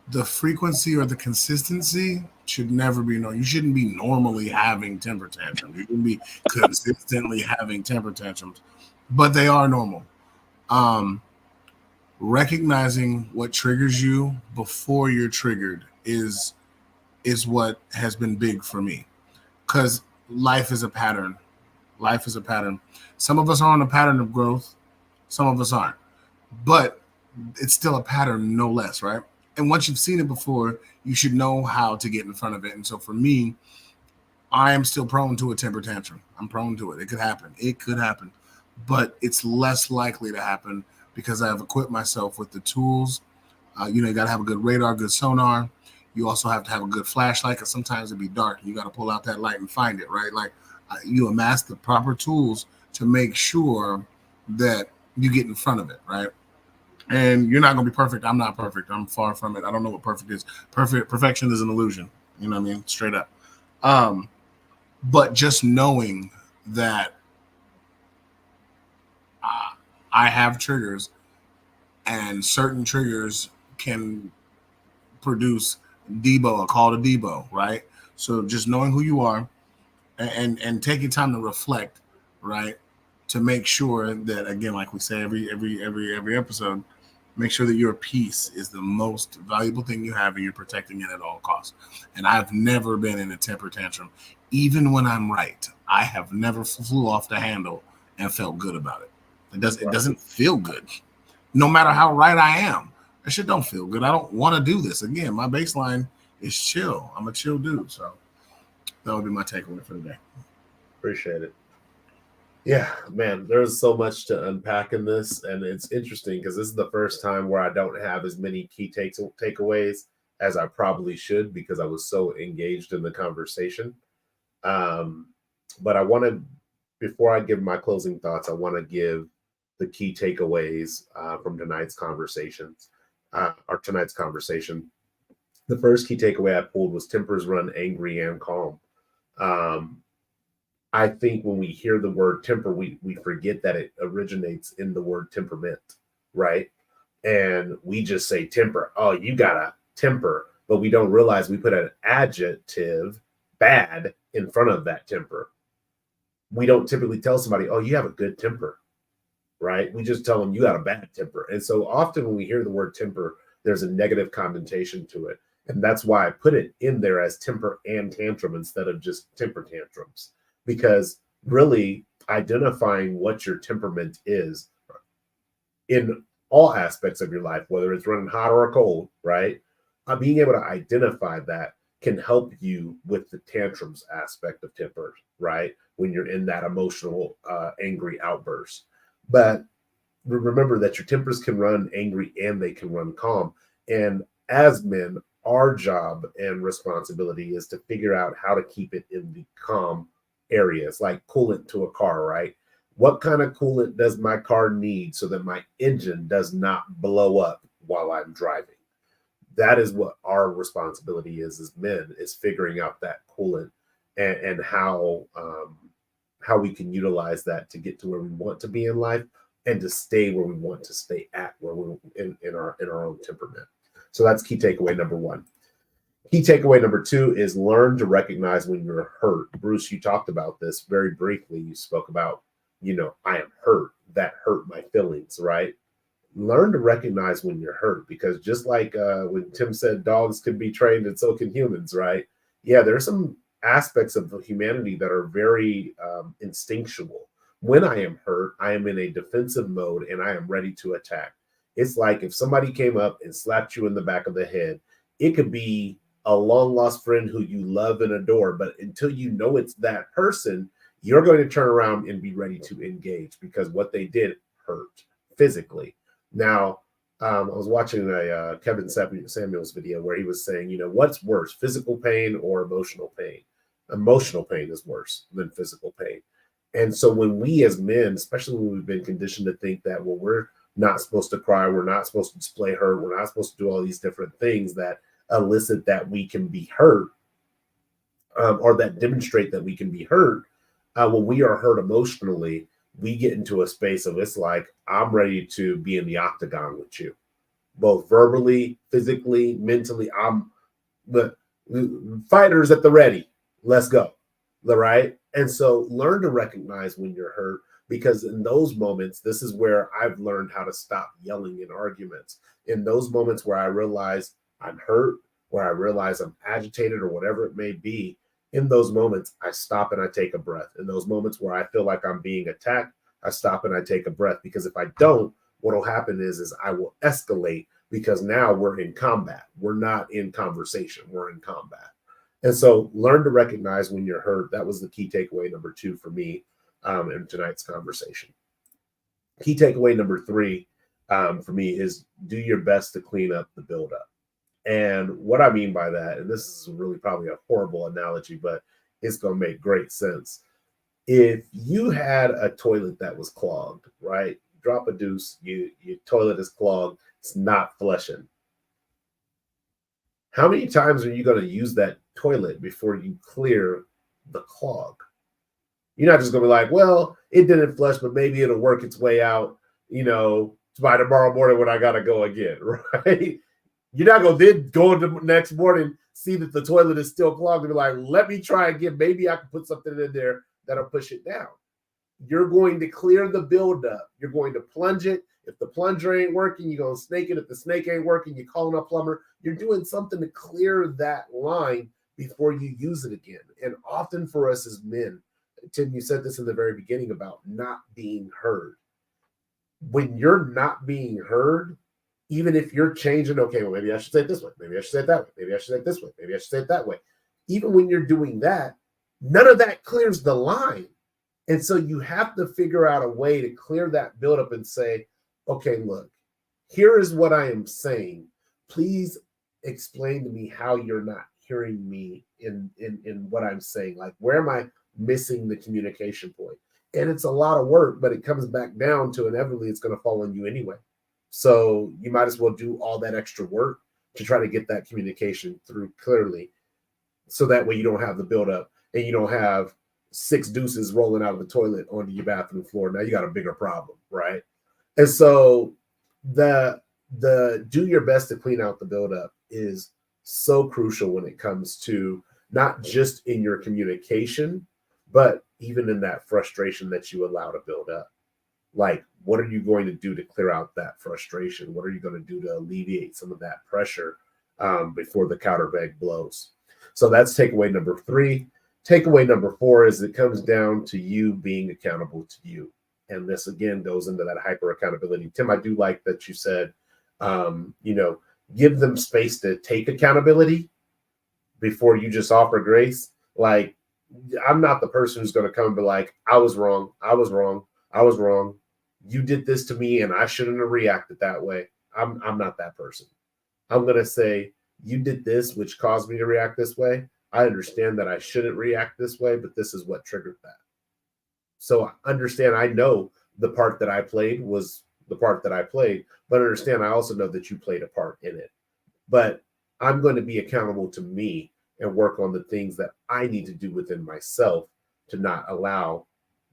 The frequency or the consistency should never be known. You shouldn't be normally having temper tantrums. You shouldn't be consistently having temper tantrums, but they are normal. Recognizing what triggers you before you're triggered is what has been big for me, because life is a pattern. Life is a pattern. Some of us are on a pattern of growth, some of us aren't, but it's still a pattern no less, right? And once you've seen it before, you should know how to get in front of it. And so for me, I am still prone to a temper tantrum. I'm prone to it. It could happen. It could happen, but it's less likely to happen because I've equipped myself with the tools. You got to have a good radar, good sonar. You also have to have a good flashlight, because sometimes it'd be dark. You got to pull out that light and find it, right? Like you amass the proper tools to make sure that you get in front of it, right? And you're not going to be perfect. I'm not perfect. I'm far from it. I don't know what perfect is. Perfection is an illusion. You know what I mean? Straight up. But just knowing that I have triggers, and certain triggers can produce Debo, a call to Debo, right? So just knowing who you are and taking time to reflect, right? To make sure that, again, like we say every episode, make sure that your peace is the most valuable thing you have and you're protecting it at all costs. And I've never been in a temper tantrum, even when I'm right. I have never flew off the handle and felt good about it. It doesn't feel good. No matter how right I am, that shit don't feel good. I don't want to do this. Again, my baseline is chill. I'm a chill dude. So that would be my takeaway for the day. Appreciate it. Yeah, man, there's so much to unpack in this, and it's interesting because this is the first time where I don't have as many key takeaways as I probably should, because I was so engaged in the conversation. But I want to, before I give my closing thoughts, I want to give the key takeaways from tonight's conversation. The first key takeaway I pulled was tempers run angry and calm. I think when we hear the word temper, we forget that it originates in the word temperament, right? And we just say temper. Oh, you got a temper, but we don't realize we put an adjective, bad, in front of that temper. We don't typically tell somebody, oh, you have a good temper, right? We just tell them you got a bad temper. And so often when we hear the word temper, there's a negative connotation to it. And that's why I put it in there as temper and tantrum instead of just temper tantrums. Because really identifying what your temperament is in all aspects of your life, whether it's running hot or cold, right? Being able to identify that can help you with the tantrums aspect of temper, right? When you're in that emotional, angry outburst. But remember that your tempers can run angry and they can run calm. And as men, our job and responsibility is to figure out how to keep it in the calm areas, like coolant to a car, right? What kind of coolant does my car need so that my engine does not blow up while I'm driving? That is what our responsibility is as men, is figuring out that coolant and how we can utilize that to get to where we want to be in life and to stay where we want to stay at, where we're in our own temperament. So that's key takeaway number one. Key takeaway number two is learn to recognize when you're hurt. Bruce, you talked about this very briefly. You spoke about, I am hurt. That hurt my feelings, right? Learn to recognize when you're hurt, because just like when Tim said dogs can be trained and so can humans, right? Yeah, there's some aspects of humanity that are very instinctual. When I am hurt, I am in a defensive mode and I am ready to attack. It's like if somebody came up and slapped you in the back of the head, it could be a long lost friend who you love and adore, but until you know it's that person, you're going to turn around and be ready to engage because what they did hurt physically. Now, I was watching a Kevin Samuels video where he was saying, what's worse, physical pain or emotional pain? Emotional pain is worse than physical pain. And so when we as men, especially when we've been conditioned to think that, well, we're not supposed to cry, we're not supposed to display hurt, we're not supposed to do all these different things that elicit that we can be hurt, or that demonstrate that we can be hurt, when we are hurt emotionally, we get into a space of, it's like, I'm ready to be in the octagon with you, both verbally, physically, mentally. I'm the fighters at the ready. Let's go. Right? And so learn to recognize when you're hurt, because in those moments, this is where I've learned how to stop yelling in arguments. In those moments where I realize I'm hurt, where I realize I'm agitated or whatever it may be, in those moments, I stop and I take a breath. In those moments where I feel like I'm being attacked, I stop and I take a breath, because if I don't, what will happen is I will escalate, because now we're in combat. We're not in conversation. We're in combat. And so learn to recognize when you're hurt. That was the key takeaway number 2 for me in tonight's conversation. Key takeaway number 3 for me is do your best to clean up the buildup. And what I mean by that, and this is really probably a horrible analogy, but it's going to make great sense. If you had a toilet that was clogged, right? Drop a deuce, your toilet is clogged, it's not flushing. How many times are you going to use that toilet before you clear the clog? You're not just going to be like, well, it didn't flush, but maybe it'll work its way out, by tomorrow morning when I got to go again, right? You're not going to then go the next morning, see that the toilet is still clogged, and be like, let me try again. Maybe I can put something in there that'll push it down. You're going to clear the buildup. You're going to plunge it. If the plunger ain't working, you're going to snake it. If the snake ain't working, you're calling a plumber. You're doing something to clear that line before you use it again. And often for us as men, Tim, you said this in the very beginning about not being heard. When you're not being heard, even if you're changing, okay, well, maybe I should say it this way. Maybe I should say it that way. Maybe I should say it this way. Maybe I should say it that way. Even when you're doing that, none of that clears the line. And so you have to figure out a way to clear that buildup and say, okay, look, here is what I am saying. Please explain to me how you're not hearing me in what I'm saying. Like, where am I missing the communication point? And it's a lot of work, but it comes back down to inevitably it's going to fall on you anyway. So you might as well do all that extra work to try to get that communication through clearly, so that way you don't have the buildup and you don't have 6 deuces rolling out of the toilet onto your bathroom floor. Now you got a bigger problem, right? And so the do your best to clean out the buildup is so crucial when it comes to not just in your communication, but even in that frustration that you allow to build up. Like, what are you going to do to clear out that frustration? What are you going to do to alleviate some of that pressure before the countervailing blows? So that's takeaway number 3. Takeaway number 4 is it comes down to you being accountable to you. And this, again, goes into that hyper accountability. Tim, I do like that you said, give them space to take accountability before you just offer grace. Like, I'm not the person who's going to come and be like, I was wrong. You did this to me and I shouldn't have reacted that way. I'm not that person. I'm going to say, you did this, which caused me to react this way. I understand that I shouldn't react this way, but this is what triggered that. So understand, I know the part that I played was the part that I played, but understand, I also know that you played a part in it. But I'm going to be accountable to me and work on the things that I need to do within myself to not allow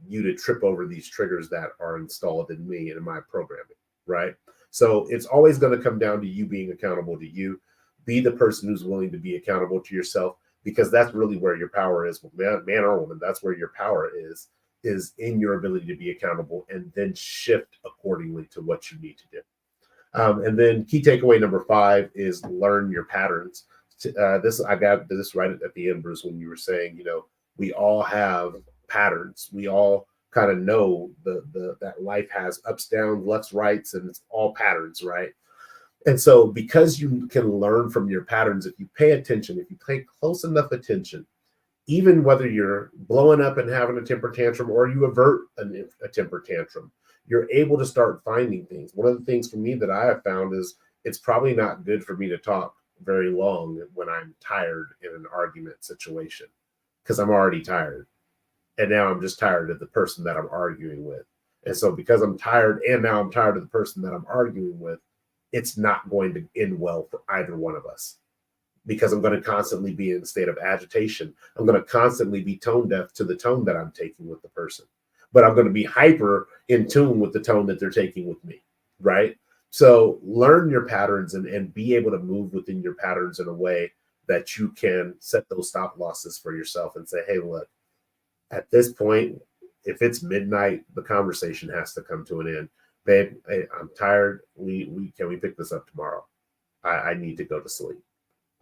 you to trip over these triggers that are installed in me and in my programming, right? So it's always going to come down to you being accountable to you. Be the person who's willing to be accountable to yourself, because that's really where your power is. Man or woman, that's where your power is in your ability to be accountable and then shift accordingly to what you need to do. And then key takeaway number 5 is learn your patterns. I got this right at the end, Bruce, when you were saying, we all have patterns. We all kind of know that life has ups, downs, lefts, rights, and it's all patterns, right? And so because you can learn from your patterns, if you pay attention, if you pay close enough attention, even whether you're blowing up and having a temper tantrum or you avert a temper tantrum, you're able to start finding things. One of the things for me that I have found is it's probably not good for me to talk very long when I'm tired in an argument situation, because I'm already tired. And now I'm just tired of the person that I'm arguing with. And so because I'm tired and now I'm tired of the person that I'm arguing with, it's not going to end well for either one of us, because I'm going to constantly be in a state of agitation. I'm going to constantly be tone deaf to the tone that I'm taking with the person, but I'm going to be hyper in tune with the tone that they're taking with me, right? So learn your patterns and be able to move within your patterns in a way that you can set those stop losses for yourself and say, hey, look, at this point, if it's midnight, the conversation has to come to an end. Babe, hey, I'm tired. Can we pick this up tomorrow? I need to go to sleep.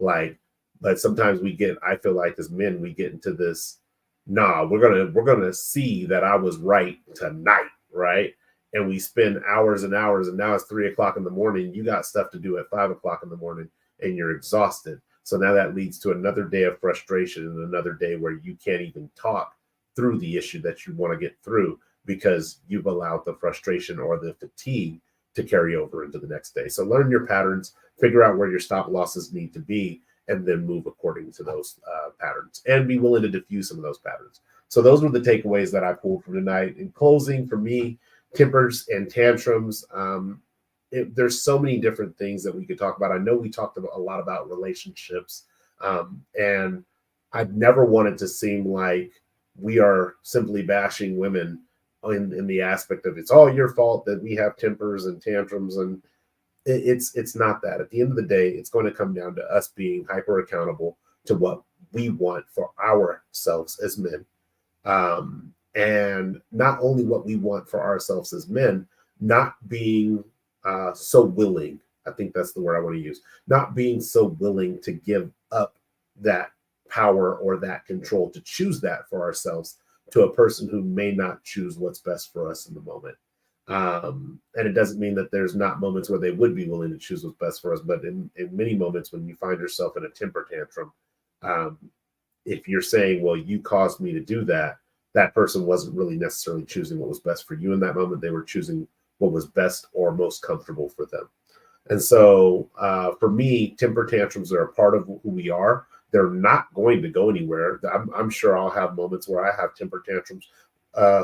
Like, but sometimes I feel like as men, we get into this, nah, we're gonna see that I was right tonight, right? And we spend hours and hours, and now it's 3 o'clock in the morning. You got stuff to do at 5 o'clock in the morning, and you're exhausted. So now that leads to another day of frustration and another day where you can't even talk through the issue that you want to get through, because you've allowed the frustration or the fatigue to carry over into the next day. So learn your patterns, figure out where your stop losses need to be, and then move according to those patterns, and be willing to diffuse some of those patterns. So those were the takeaways that I pulled from tonight. In closing, for me, tempers and tantrums, there's so many different things that we could talk about. I know we talked a lot about relationships, and I've never wanted to seem like we are simply bashing women in the aspect of it's all your fault that we have tempers and tantrums, and it's not that. At the end of the day, it's going to come down to us being hyper accountable to what we want for ourselves as men, and not only what we want for ourselves as men, not being so willing. I think that's the word I want to use. Not being so willing to give up that power or that control to choose that for ourselves to a person who may not choose what's best for us in the moment. And it doesn't mean that there's not moments where they would be willing to choose what's best for us, but in many moments when you find yourself in a temper tantrum, if you're saying, well, you caused me to do that, that person wasn't really necessarily choosing what was best for you in that moment. They were choosing what was best or most comfortable for them. And so for me, temper tantrums are a part of who we are. They're not going to go anywhere. I'm sure I'll have moments where I have temper tantrums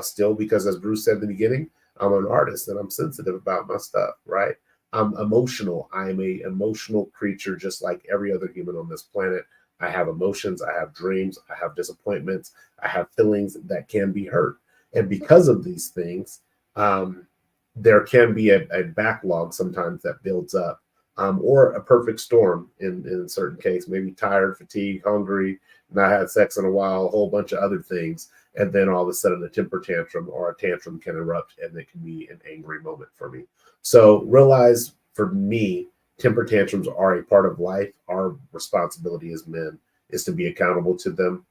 still, because as Bruce said in the beginning, I'm an artist and I'm sensitive about my stuff, right? I'm emotional. I'm an emotional creature, just like every other human on this planet. I have emotions, I have dreams, I have disappointments, I have feelings that can be hurt. And because of these things, there can be a backlog sometimes that builds up, or a perfect storm in a certain case, maybe tired, fatigued, hungry, not had sex in a while, a whole bunch of other things. And then all of a sudden a temper tantrum or a tantrum can erupt, and it can be an angry moment for me. So realize, for me, temper tantrums are a part of life. Our responsibility as men is to be accountable to them,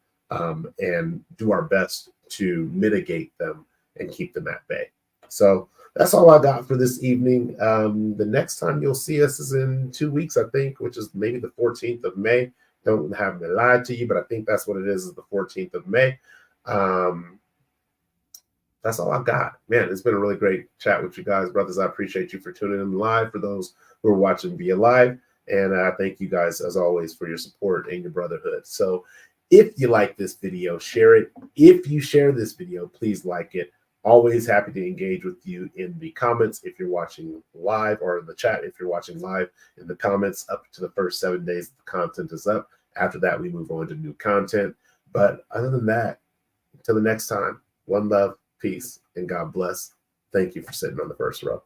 and do our best to mitigate them and keep them at bay. So that's all I got for this evening. The next time you'll see us is in 2 weeks, I think, which is maybe the 14th of May. Don't have me lie to you, but I think that's what it is the 14th of May. That's all I've got. Man, it's been a really great chat with you guys, brothers. I appreciate you for tuning in live, for those who are watching via live. And I thank you guys, as always, for your support and your brotherhood. So if you like this video, share it. If you share this video, please like it. Always happy to engage with you in the comments if you're watching live, or in the chat if you're watching live. In the comments, up to the first 7 days, the content is up. After that, we move on to new content. But other than that, until the next time, one love, peace, and God bless. Thank you for sitting on the first row.